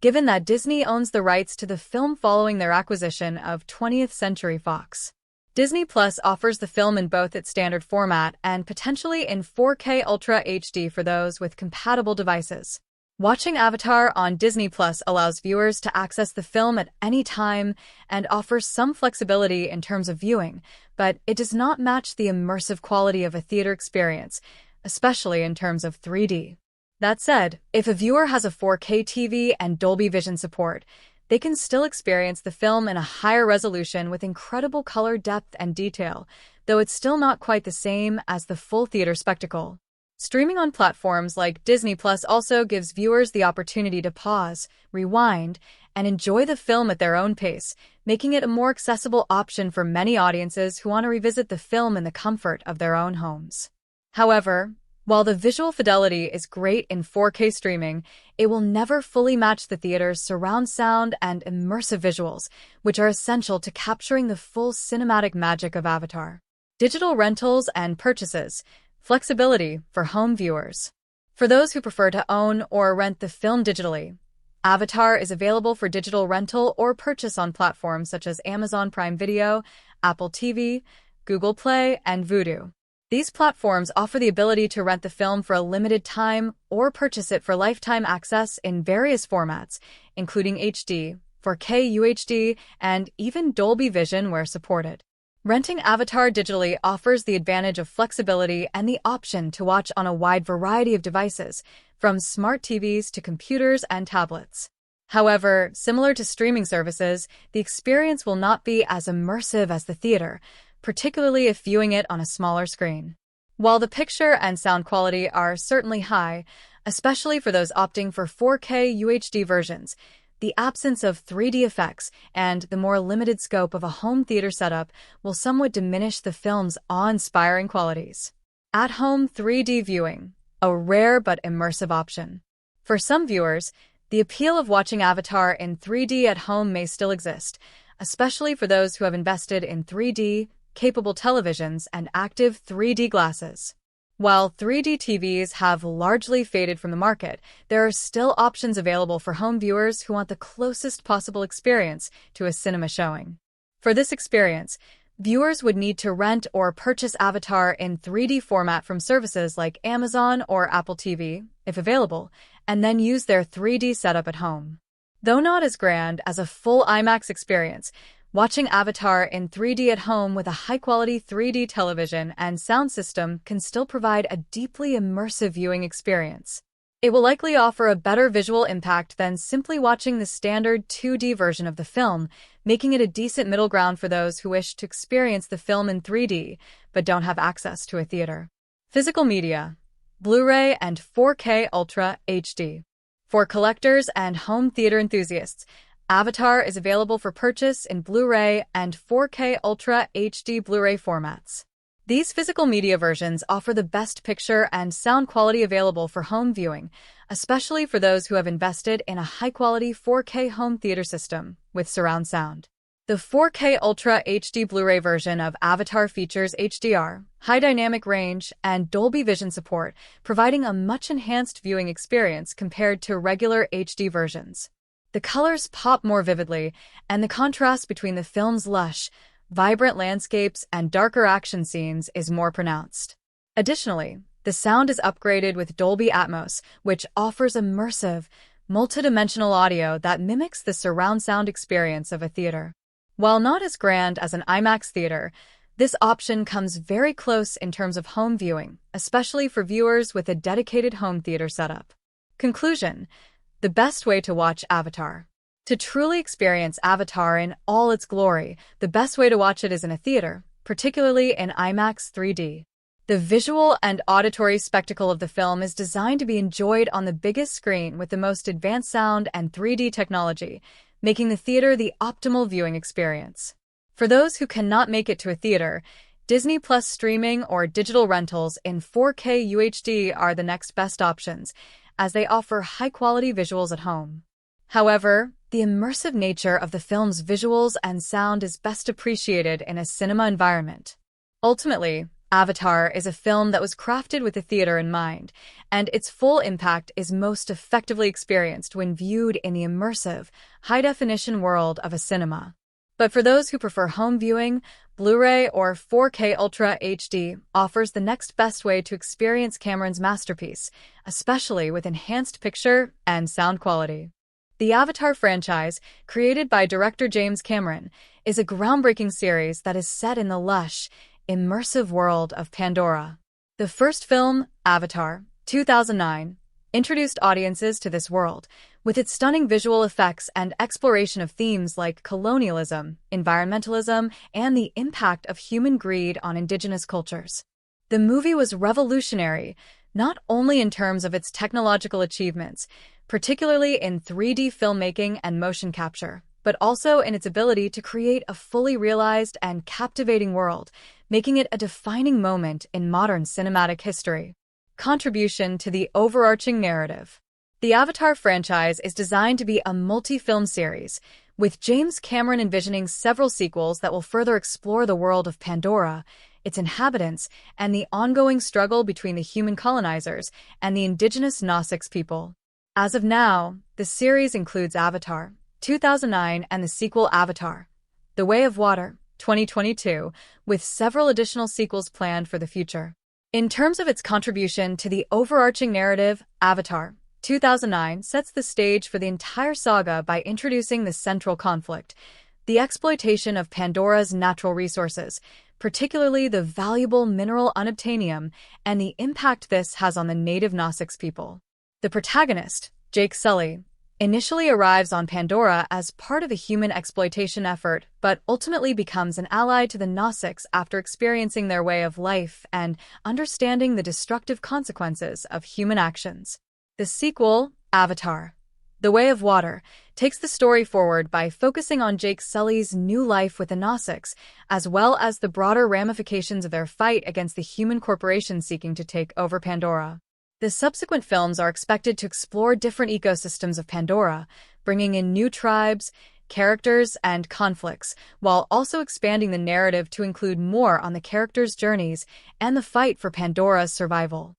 given that Disney owns the rights to the film following their acquisition of 20th Century Fox. Disney Plus offers the film in both its standard format and potentially in 4K Ultra HD for those with compatible devices. Watching Avatar on Disney Plus allows viewers to access the film at any time and offers some flexibility in terms of viewing, but it does not match the immersive quality of a theater experience, especially in terms of 3D. That said, if a viewer has a 4K TV and Dolby Vision support, they can still experience the film in a higher resolution with incredible color depth and detail, though it's still not quite the same as the full theater spectacle. Streaming on platforms like Disney Plus also gives viewers the opportunity to pause, rewind, and enjoy the film at their own pace, making it a more accessible option for many audiences who want to revisit the film in the comfort of their own homes. However, while the visual fidelity is great in 4K streaming, it will never fully match the theater's surround sound and immersive visuals, which are essential to capturing the full cinematic magic of Avatar. Digital rentals and purchases. Flexibility for home viewers. For those who prefer to own or rent the film digitally, Avatar is available for digital rental or purchase on platforms such as Amazon Prime Video, Apple TV, Google Play, and Vudu. These platforms offer the ability to rent the film for a limited time or purchase it for lifetime access in various formats, including HD, 4K UHD, and even Dolby Vision where supported. Renting Avatar digitally offers the advantage of flexibility and the option to watch on a wide variety of devices, from smart TVs to computers and tablets. However, similar to streaming services, the experience will not be as immersive as the theater, particularly if viewing it on a smaller screen. While the picture and sound quality are certainly high, especially for those opting for 4K UHD versions, the absence of 3D effects and the more limited scope of a home theater setup will somewhat diminish the film's awe-inspiring qualities. At-home 3D viewing, a rare but immersive option. For some viewers, the appeal of watching Avatar in 3D at home may still exist, especially for those who have invested in 3D capable televisions and active 3D glasses. While 3D TVs have largely faded from the market, there are still options available for home viewers who want the closest possible experience to a cinema showing. For this experience, viewers would need to rent or purchase Avatar in 3D format from services like Amazon or Apple TV, if available, and then use their 3D setup at home. Though not as grand as a full IMAX experience, watching Avatar in 3D at home with a high-quality 3D television and sound system can still provide a deeply immersive viewing experience. It will likely offer a better visual impact than simply watching the standard 2D version of the film, making it a decent middle ground for those who wish to experience the film in 3D but don't have access to a theater. Physical media, Blu-ray and 4K Ultra HD. For collectors and home theater enthusiasts, Avatar is available for purchase in Blu-ray and 4K Ultra HD Blu-ray formats. These physical media versions offer the best picture and sound quality available for home viewing, especially for those who have invested in a high-quality 4K home theater system with surround sound. The 4K Ultra HD Blu-ray version of Avatar features HDR, high dynamic range, and Dolby Vision support, providing a much-enhanced viewing experience compared to regular HD versions. The colors pop more vividly, and the contrast between the film's lush, vibrant landscapes and darker action scenes is more pronounced. Additionally, the sound is upgraded with Dolby Atmos, which offers immersive, multidimensional audio that mimics the surround sound experience of a theater. While not as grand as an IMAX theater, this option comes very close in terms of home viewing, especially for viewers with a dedicated home theater setup. Conclusion: the best way to watch Avatar. To truly experience Avatar in all its glory, the best way to watch it is in a theater, particularly in IMAX 3D. The visual and auditory spectacle of the film is designed to be enjoyed on the biggest screen with the most advanced sound and 3D technology, making the theater the optimal viewing experience. For those who cannot make it to a theater, Disney Plus streaming or digital rentals in 4K UHD are the next best options, as they offer high-quality visuals at home. However, the immersive nature of the film's visuals and sound is best appreciated in a cinema environment. Ultimately, Avatar is a film that was crafted with the theater in mind, and its full impact is most effectively experienced when viewed in the immersive, high-definition world of a cinema. But for those who prefer home viewing, Blu-ray or 4K Ultra HD offers the next best way to experience Cameron's masterpiece, especially with enhanced picture and sound quality. The Avatar franchise, created by director James Cameron, is a groundbreaking series that is set in the lush, immersive world of Pandora. The first film, Avatar, 2009, introduced audiences to this world, with its stunning visual effects and exploration of themes like colonialism, environmentalism, and the impact of human greed on indigenous cultures. The movie was revolutionary, not only in terms of its technological achievements, particularly in 3D filmmaking and motion capture, but also in its ability to create a fully realized and captivating world, making it a defining moment in modern cinematic history. Contribution to the overarching narrative. The Avatar franchise is designed to be a multi-film series, with James Cameron envisioning several sequels that will further explore the world of Pandora, its inhabitants, and the ongoing struggle between the human colonizers and the indigenous Nausicaa people. As of now, the series includes Avatar, 2009, and the sequel Avatar, The Way of Water, 2022, with several additional sequels planned for the future. In terms of its contribution to the overarching narrative, Avatar, 2009 sets the stage for the entire saga by introducing the central conflict, the exploitation of Pandora's natural resources, particularly the valuable mineral unobtainium, and the impact this has on the native Nausicaa people. The protagonist, Jake Sully, initially arrives on Pandora as part of a human exploitation effort, but ultimately becomes an ally to the Nausicaa after experiencing their way of life and understanding the destructive consequences of human actions. The sequel, Avatar, The Way of Water, takes the story forward by focusing on Jake Sully's new life with the Nausicaa, as well as the broader ramifications of their fight against the human corporations seeking to take over Pandora. The subsequent films are expected to explore different ecosystems of Pandora, bringing in new tribes, characters, and conflicts, while also expanding the narrative to include more on the characters' journeys and the fight for Pandora's survival.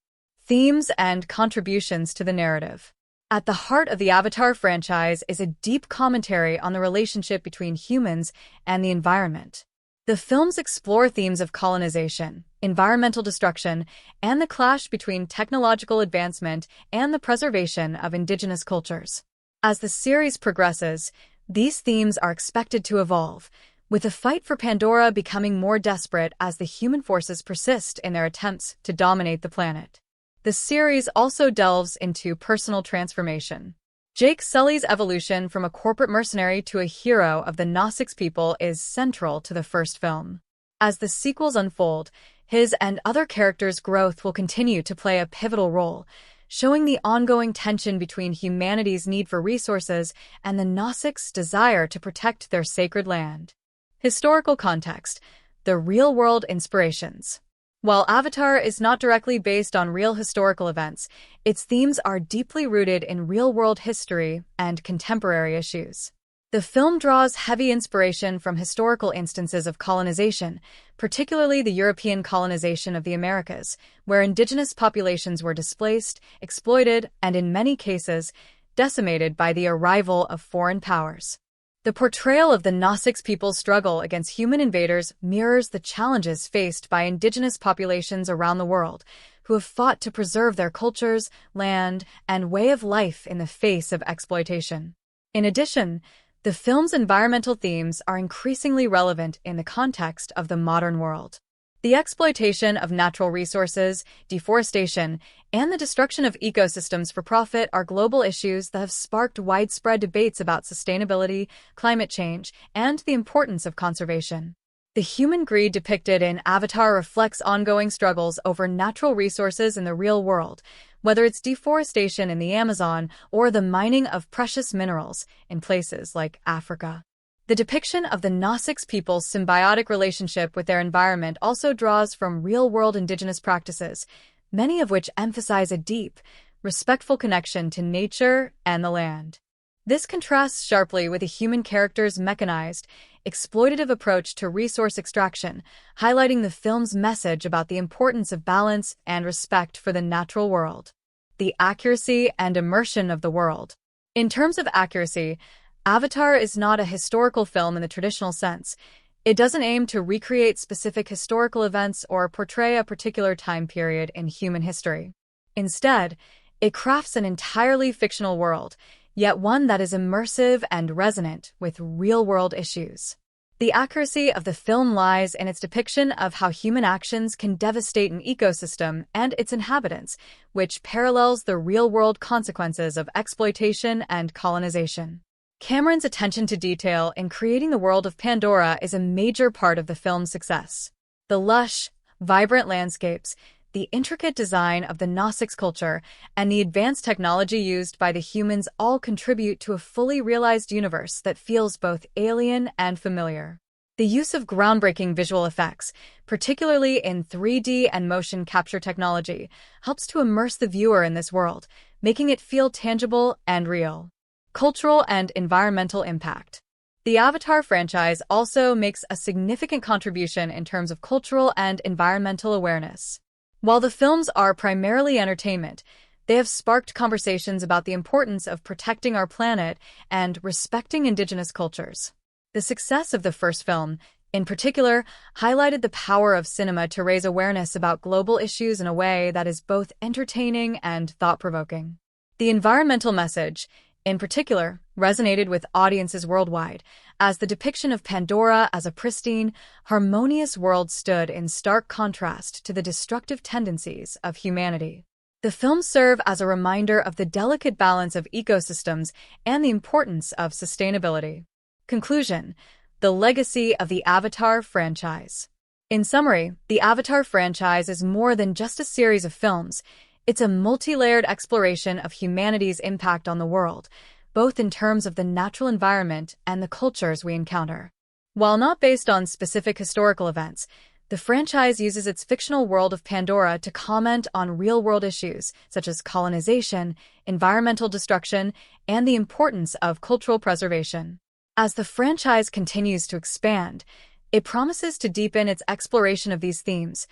Themes and contributions to the narrative. At the heart of the Avatar franchise is a deep commentary on the relationship between humans and the environment. The films explore themes of colonization, environmental destruction, and the clash between technological advancement and the preservation of indigenous cultures. As the series progresses, these themes are expected to evolve, with the fight for Pandora becoming more desperate as the human forces persist in their attempts to dominate the planet. The series also delves into personal transformation. Jake Sully's evolution from a corporate mercenary to a hero of the Nausicaa people is central to the first film. As the sequels unfold, his and other characters' growth will continue to play a pivotal role, showing the ongoing tension between humanity's need for resources and the Nausicaa's desire to protect their sacred land. Historical context. The real-world inspirations. While Avatar is not directly based on real historical events, its themes are deeply rooted in real-world history and contemporary issues. The film draws heavy inspiration from historical instances of colonization, particularly the European colonization of the Americas, where indigenous populations were displaced, exploited, and in many cases, decimated by the arrival of foreign powers. The portrayal of the Nausicaa people's struggle against human invaders mirrors the challenges faced by indigenous populations around the world, who have fought to preserve their cultures, land, and way of life in the face of exploitation. In addition, the film's environmental themes are increasingly relevant in the context of the modern world. The exploitation of natural resources, deforestation, and the destruction of ecosystems for profit are global issues that have sparked widespread debates about sustainability, climate change, and the importance of conservation. The human greed depicted in Avatar reflects ongoing struggles over natural resources in the real world, whether it's deforestation in the Amazon or the mining of precious minerals in places like Africa. The depiction of the Nausicaa people's symbiotic relationship with their environment also draws from real-world indigenous practices, many of which emphasize a deep, respectful connection to nature and the land. This contrasts sharply with a human character's mechanized, exploitative approach to resource extraction, highlighting the film's message about the importance of balance and respect for the natural world. The accuracy and immersion of the world. In terms of accuracy, Avatar is not a historical film in the traditional sense. It doesn't aim to recreate specific historical events or portray a particular time period in human history. Instead, it crafts an entirely fictional world, yet one that is immersive and resonant with real-world issues. The accuracy of the film lies in its depiction of how human actions can devastate an ecosystem and its inhabitants, which parallels the real-world consequences of exploitation and colonization. Cameron's attention to detail in creating the world of Pandora is a major part of the film's success. The lush, vibrant landscapes, the intricate design of the Gnostics culture, and the advanced technology used by the humans all contribute to a fully realized universe that feels both alien and familiar. The use of groundbreaking visual effects, particularly in 3D and motion capture technology, helps to immerse the viewer in this world, making it feel tangible and real. Cultural and environmental impact. The Avatar franchise also makes a significant contribution in terms of cultural and environmental awareness. While the films are primarily entertainment, they have sparked conversations about the importance of protecting our planet and respecting indigenous cultures. The success of the first film, in particular, highlighted the power of cinema to raise awareness about global issues in a way that is both entertaining and thought-provoking. The environmental message, in particular, resonated with audiences worldwide, as the depiction of Pandora as a pristine, harmonious world stood in stark contrast to the destructive tendencies of humanity. The films serve as a reminder of the delicate balance of ecosystems and the importance of sustainability. Conclusion: the legacy of the Avatar franchise. In summary, the Avatar franchise is more than just a series of films. It's a multi-layered exploration of humanity's impact on the world, both in terms of the natural environment and the cultures we encounter. While not based on specific historical events, the franchise uses its fictional world of Pandora to comment on real-world issues such as colonization, environmental destruction, and the importance of cultural preservation. As the franchise continues to expand, it promises to deepen its exploration of these themes,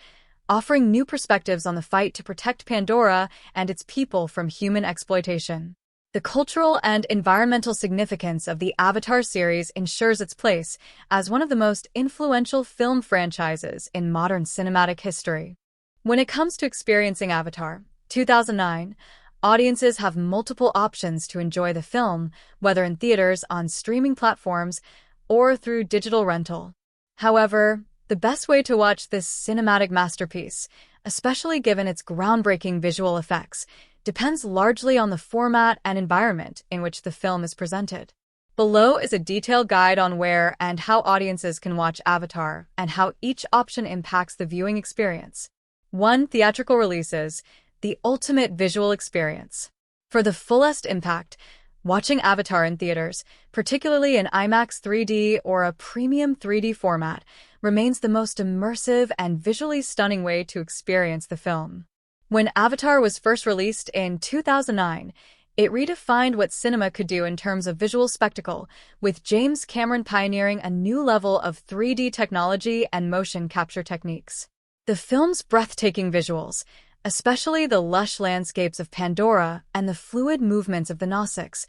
offering new perspectives on the fight to protect Pandora and its people from human exploitation. The cultural and environmental significance of the Avatar series ensures its place as one of the most influential film franchises in modern cinematic history. When it comes to experiencing Avatar 2009, audiences have multiple options to enjoy the film, whether in theaters, on streaming platforms, or through digital rental. However, the best way to watch this cinematic masterpiece, especially given its groundbreaking visual effects, depends largely on the format and environment in which the film is presented. Below is a detailed guide on where and how audiences can watch Avatar and how each option impacts the viewing experience. 1. Theatrical releases, the ultimate visual experience. For the fullest impact, watching Avatar in theaters, particularly in IMAX 3D or a premium 3D format, remains the most immersive and visually stunning way to experience the film. When Avatar was first released in 2009, it redefined what cinema could do in terms of visual spectacle, with James Cameron pioneering a new level of 3D technology and motion capture techniques. The film's breathtaking visuals, especially the lush landscapes of Pandora and the fluid movements of the Gnostics,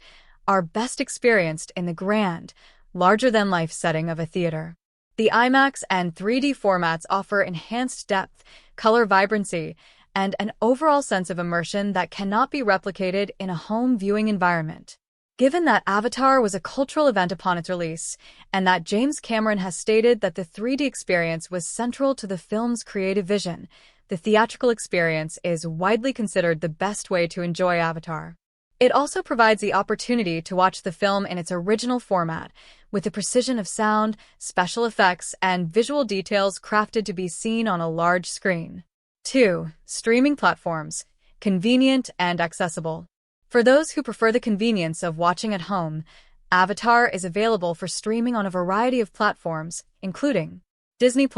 are best experienced in the grand, larger-than-life setting of a theater. The IMAX and 3D formats offer enhanced depth, color vibrancy, and an overall sense of immersion that cannot be replicated in a home viewing environment. Given that Avatar was a cultural event upon its release, and that James Cameron has stated that the 3D experience was central to the film's creative vision, the theatrical experience is widely considered the best way to enjoy Avatar. It also provides the opportunity to watch the film in its original format, with the precision of sound, special effects, and visual details crafted to be seen on a large screen. 2. Streaming platforms, convenient and accessible. For those who prefer the convenience of watching at home, Avatar is available for streaming on a variety of platforms, including Disney+.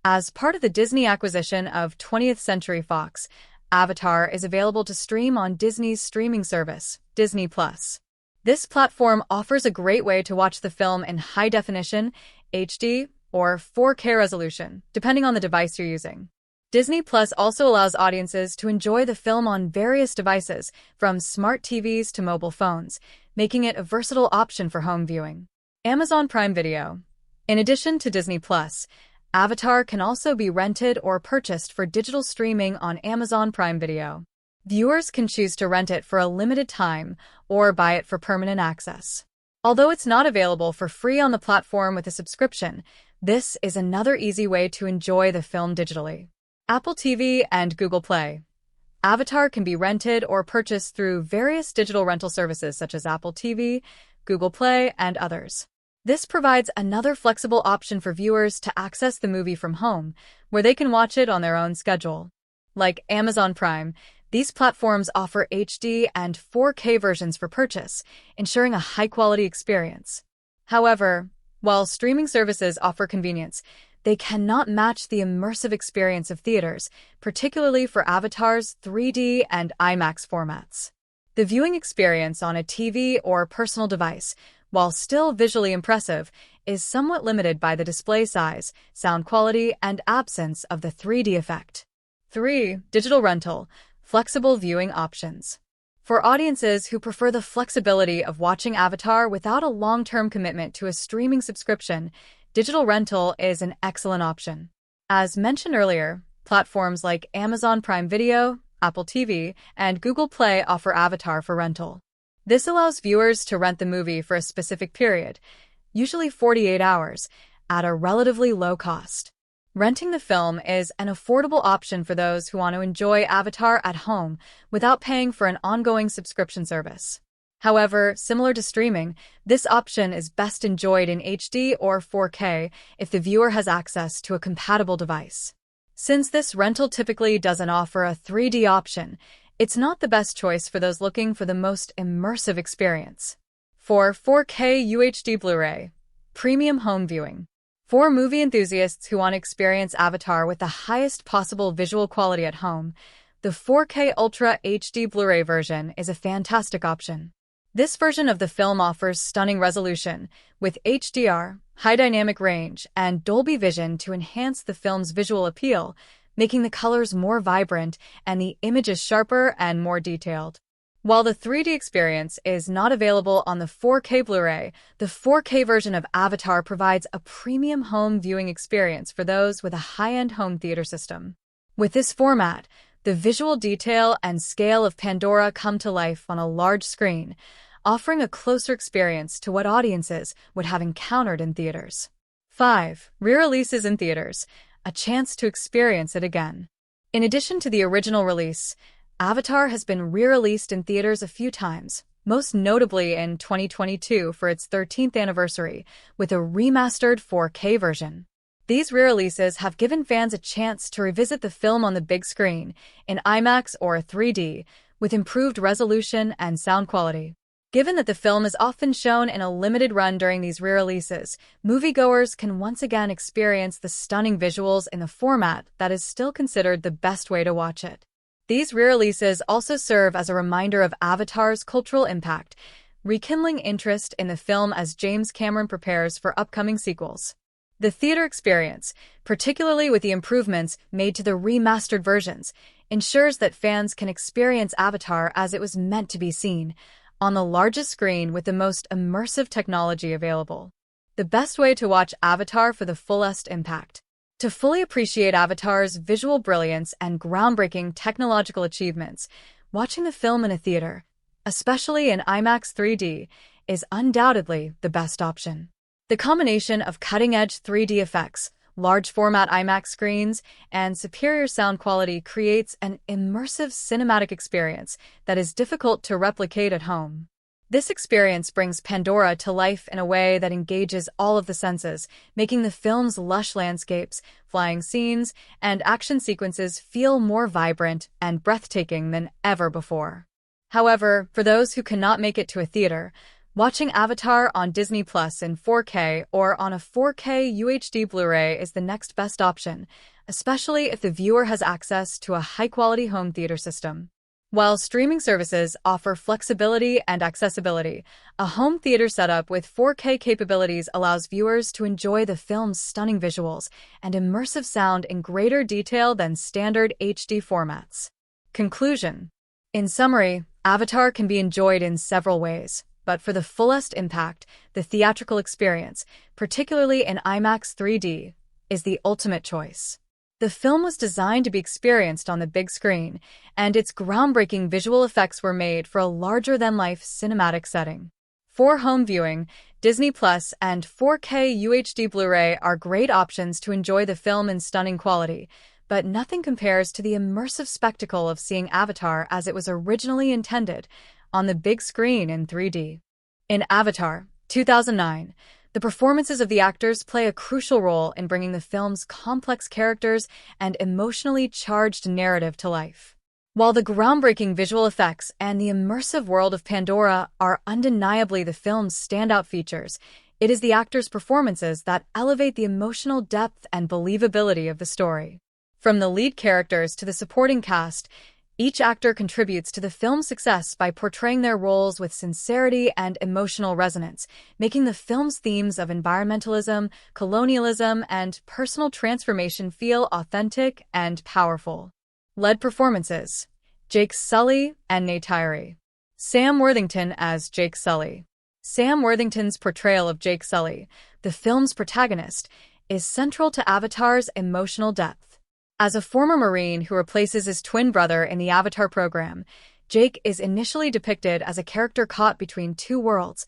As part of the Disney acquisition of 20th Century Fox, Avatar is available to stream on Disney's streaming service, Disney+. This platform offers a great way to watch the film in high definition, HD, or 4K resolution, depending on the device you're using. Disney Plus also allows audiences to enjoy the film on various devices, from smart TVs to mobile phones, making it a versatile option for home viewing. Amazon Prime Video. In addition to Disney+, Avatar can also be rented or purchased for digital streaming on Amazon Prime Video. Viewers can choose to rent it for a limited time or buy it for permanent access. Although it's not available for free on the platform with a subscription, this is another easy way to enjoy the film digitally. Apple TV and Google Play. Avatar can be rented or purchased through various digital rental services such as Apple TV, Google Play, and others. This provides another flexible option for viewers to access the movie from home, where they can watch it on their own schedule. Like Amazon Prime, these platforms offer HD and 4K versions for purchase, ensuring a high-quality experience. However, while streaming services offer convenience, they cannot match the immersive experience of theaters, particularly for Avatar's 3D and IMAX formats. The viewing experience on a TV or personal device, while still visually impressive, is somewhat limited by the display size, sound quality, and absence of the 3D effect. 3. Digital rental. Flexible viewing options. For audiences who prefer the flexibility of watching Avatar without a long-term commitment to a streaming subscription, digital rental is an excellent option. As mentioned earlier, platforms like Amazon Prime Video, Apple TV, and Google Play offer Avatar for rental. This allows viewers to rent the movie for a specific period, usually 48 hours, at a relatively low cost. Renting the film is an affordable option for those who want to enjoy Avatar at home without paying for an ongoing subscription service. However, similar to streaming, this option is best enjoyed in HD or 4K if the viewer has access to a compatible device. Since this rental typically doesn't offer a 3D option, it's not the best choice for those looking for the most immersive experience. For 4K UHD Blu-ray, premium home viewing. For movie enthusiasts who want to experience Avatar with the highest possible visual quality at home, the 4K Ultra HD Blu-ray version is a fantastic option. This version of the film offers stunning resolution, with HDR, high dynamic range, and Dolby Vision to enhance the film's visual appeal, making the colors more vibrant and the images sharper and more detailed. While the 3D experience is not available on the 4K Blu-ray, the 4K version of Avatar provides a premium home viewing experience for those with a high-end home theater system. With this format, the visual detail and scale of Pandora come to life on a large screen, offering a closer experience to what audiences would have encountered in theaters. 5. Re-releases in theaters, a chance to experience it again. In addition to the original release, Avatar has been re-released in theaters a few times, most notably in 2022 for its 13th anniversary, with a remastered 4K version. These re-releases have given fans a chance to revisit the film on the big screen, in IMAX or 3D, with improved resolution and sound quality. Given that the film is often shown in a limited run during these re-releases, moviegoers can once again experience the stunning visuals in the format that is still considered the best way to watch it. These re-releases also serve as a reminder of Avatar's cultural impact, rekindling interest in the film as James Cameron prepares for upcoming sequels. The theater experience, particularly with the improvements made to the remastered versions, ensures that fans can experience Avatar as it was meant to be seen, on the largest screen with the most immersive technology available. The best way to watch Avatar for the fullest impact. To fully appreciate Avatar's visual brilliance and groundbreaking technological achievements, watching the film in a theater, especially in IMAX 3D, is undoubtedly the best option. The combination of cutting-edge 3D effects, large-format IMAX screens, and superior sound quality creates an immersive cinematic experience that is difficult to replicate at home. This experience brings Pandora to life in a way that engages all of the senses, making the film's lush landscapes, flying scenes, and action sequences feel more vibrant and breathtaking than ever before. However, for those who cannot make it to a theater, watching Avatar on Disney Plus in 4K or on a 4K UHD Blu-ray is the next best option, especially if the viewer has access to a high-quality home theater system. While streaming services offer flexibility and accessibility, a home theater setup with 4K capabilities allows viewers to enjoy the film's stunning visuals and immersive sound in greater detail than standard HD formats. Conclusion. In summary, Avatar can be enjoyed in several ways. but for the fullest impact, the theatrical experience, particularly in IMAX 3D, is the ultimate choice. The film was designed to be experienced on the big screen, and its groundbreaking visual effects were made for a larger-than-life cinematic setting. For home viewing, Disney Plus and 4K UHD Blu-ray are great options to enjoy the film in stunning quality, but nothing compares to the immersive spectacle of seeing Avatar as it was originally intended, on the big screen in 3D. In Avatar 2009, the performances of the actors play a crucial role in bringing the film's complex characters and emotionally charged narrative to life. While the groundbreaking visual effects and the immersive world of Pandora are undeniably the film's standout features, it is the actors' performances that elevate the emotional depth and believability of the story. From the lead characters to the supporting cast, each actor contributes to the film's success by portraying their roles with sincerity and emotional resonance, making the film's themes of environmentalism, colonialism, and personal transformation feel authentic and powerful. Lead performances: Jake Sully and Neytiri. Sam Worthington as Jake Sully. Sam Worthington's portrayal of Jake Sully, the film's protagonist, is central to Avatar's emotional depth. As a former Marine who replaces his twin brother in the Avatar program, Jake is initially depicted as a character caught between two worlds,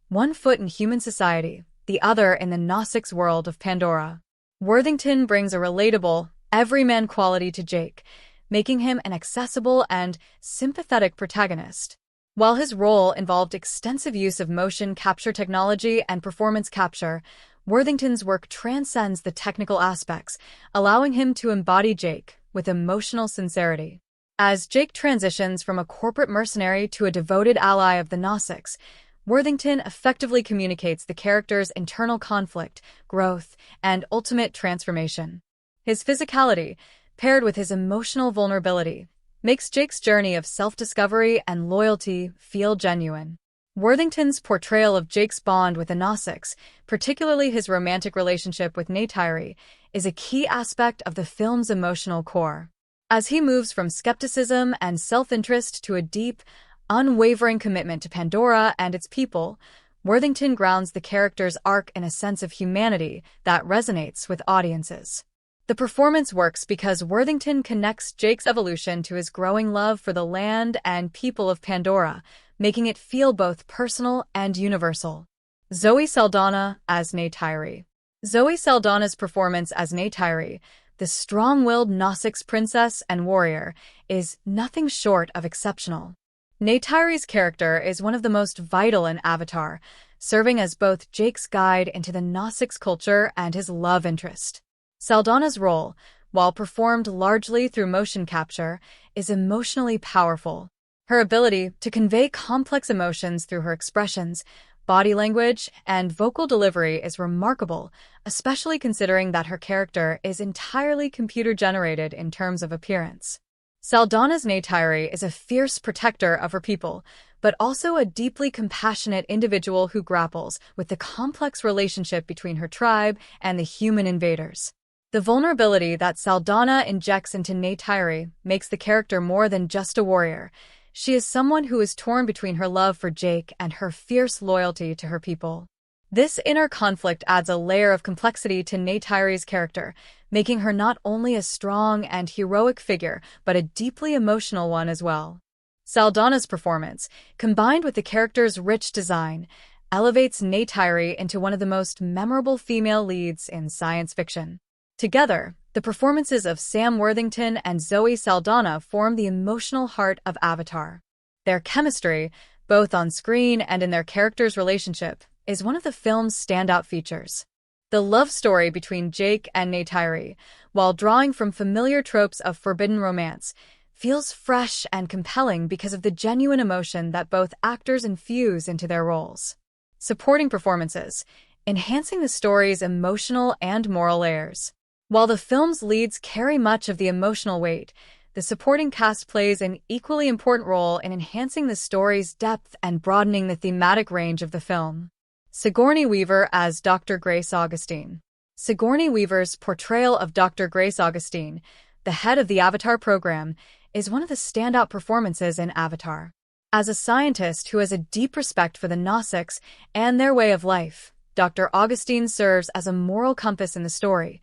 one foot in human society, the other in the Gnostics world of Pandora. Worthington brings a relatable, everyman quality to Jake, making him an accessible and sympathetic protagonist. While his role involved extensive use of motion capture technology and performance capture, Worthington's work transcends the technical aspects, allowing him to embody Jake with emotional sincerity. As Jake transitions from a corporate mercenary to a devoted ally of the Gnostics, Worthington effectively communicates the character's internal conflict, growth, and ultimate transformation. His physicality, paired with his emotional vulnerability, makes Jake's journey of self-discovery and loyalty feel genuine. Worthington's portrayal of Jake's bond with the Gnostics, particularly his romantic relationship with Neytiri, is a key aspect of the film's emotional core. As he moves from skepticism and self-interest to a deep, unwavering commitment to Pandora and its people, Worthington grounds the character's arc in a sense of humanity that resonates with audiences. The performance works because Worthington connects Jake's evolution to his growing love for the land and people of Pandora, making it feel both personal and universal. Zoe Saldana as Neytiri. Zoe Saldana's performance as Neytiri, the strong-willed Gnostics princess and warrior, is nothing short of exceptional. Neytiri's character is one of the most vital in Avatar, serving as both Jake's guide into the Gnostics culture and his love interest. Saldana's role, while performed largely through motion capture, is emotionally powerful. Her ability to convey complex emotions through her expressions, body language, and vocal delivery is remarkable, especially considering that her character is entirely computer-generated in terms of appearance. Saldana's Neytiri is a fierce protector of her people, but also a deeply compassionate individual who grapples with the complex relationship between her tribe and the human invaders. The vulnerability that Saldana injects into Neytiri makes the character more than just a warrior. She is someone who is torn between her love for Jake and her fierce loyalty to her people. This inner conflict adds a layer of complexity to Neytiri's character, making her not only a strong and heroic figure, but a deeply emotional one as well. Saldana's performance, combined with the character's rich design, elevates Neytiri into one of the most memorable female leads in science fiction. Together, the performances of Sam Worthington and Zoe Saldana form the emotional heart of Avatar. Their chemistry, both on screen and in their characters' relationship, is one of the film's standout features. The love story between Jake and Neytiri, while drawing from familiar tropes of forbidden romance, feels fresh and compelling because of the genuine emotion that both actors infuse into their roles. Supporting performances, enhancing the story's emotional and moral layers. While the film's leads carry much of the emotional weight, the supporting cast plays an equally important role in enhancing the story's depth and broadening the thematic range of the film. Sigourney Weaver as Dr. Grace Augustine. Sigourney Weaver's portrayal of Dr. Grace Augustine, the head of the Avatar program, is one of the standout performances in Avatar. As a scientist who has a deep respect for the Gnostics and their way of life, Dr. Augustine serves as a moral compass in the story,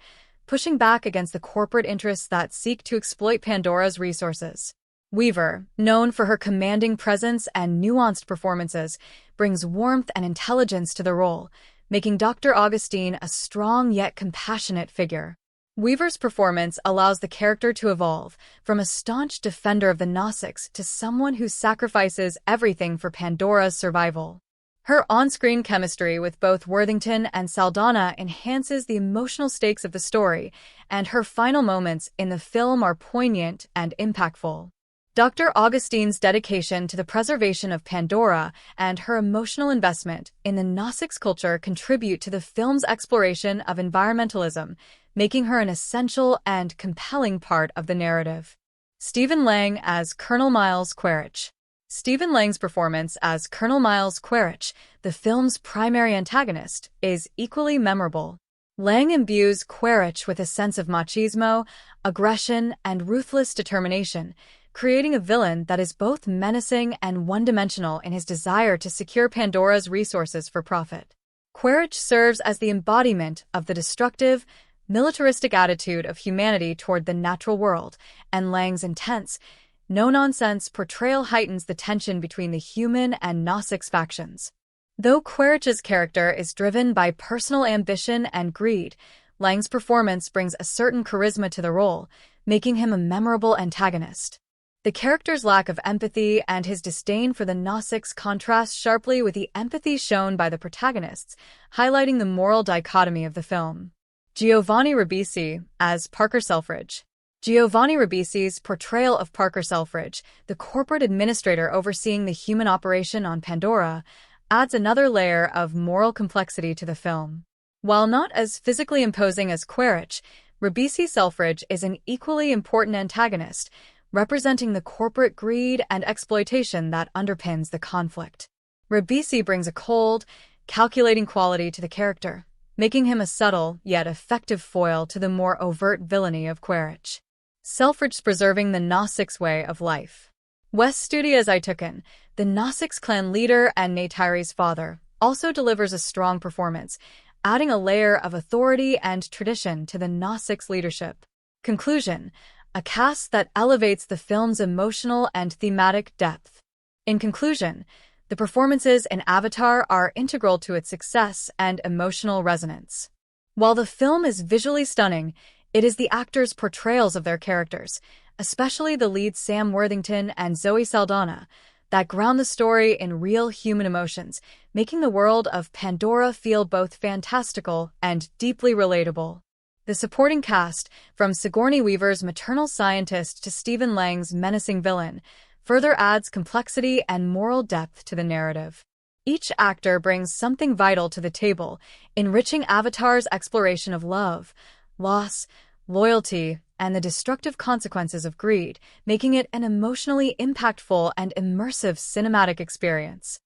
pushing back against the corporate interests that seek to exploit Pandora's resources. Weaver, known for her commanding presence and nuanced performances, brings warmth and intelligence to the role, making Dr. Augustine a strong yet compassionate figure. Weaver's performance allows the character to evolve from a staunch defender of the Gnostics to someone who sacrifices everything for Pandora's survival. Her on-screen chemistry with both Worthington and Saldana enhances the emotional stakes of the story, and her final moments in the film are poignant and impactful. Dr. Augustine's dedication to the preservation of Pandora and her emotional investment in the Gnostics culture contribute to the film's exploration of environmentalism, making her an essential and compelling part of the narrative. Stephen Lang as Colonel Miles Quaritch. Stephen Lang's performance as Colonel Miles Quaritch, the film's primary antagonist, is equally memorable. Lang imbues Quaritch with a sense of machismo, aggression, and ruthless determination, creating a villain that is both menacing and one-dimensional in his desire to secure Pandora's resources for profit. Quaritch serves as the embodiment of the destructive, militaristic attitude of humanity toward the natural world, and Lang's intense, no-nonsense portrayal heightens the tension between the human and Gnostics factions. Though Quaritch's character is driven by personal ambition and greed, Lang's performance brings a certain charisma to the role, making him a memorable antagonist. The character's lack of empathy and his disdain for the Gnostics contrast sharply with the empathy shown by the protagonists, highlighting the moral dichotomy of the film. Giovanni Ribisi as Parker Selfridge. Giovanni Ribisi's portrayal of Parker Selfridge, the corporate administrator overseeing the human operation on Pandora, adds another layer of moral complexity to the film. While not as physically imposing as Quaritch, Ribisi Selfridge is an equally important antagonist, representing the corporate greed and exploitation that underpins the conflict. Ribisi brings a cold, calculating quality to the character, making him a subtle yet effective foil to the more overt villainy of Quaritch. Selfridge preserving the Gnostics' way of life. Wes Studia's Itukin, the Gnostics clan leader and Neytiri's father, also delivers a strong performance, adding a layer of authority and tradition to the Gnostics' leadership. Conclusion: a cast that elevates the film's emotional and thematic depth. In conclusion, the performances in Avatar are integral to its success and emotional resonance. While the film is visually stunning, it is the actors' portrayals of their characters, especially the leads Sam Worthington and Zoe Saldana, that ground the story in real human emotions, making the world of Pandora feel both fantastical and deeply relatable. The supporting cast, from Sigourney Weaver's maternal scientist to Stephen Lang's menacing villain, further adds complexity and moral depth to the narrative. Each actor brings something vital to the table, enriching Avatar's exploration of love, loss, loyalty, and the destructive consequences of greed, making it an emotionally impactful and immersive cinematic experience.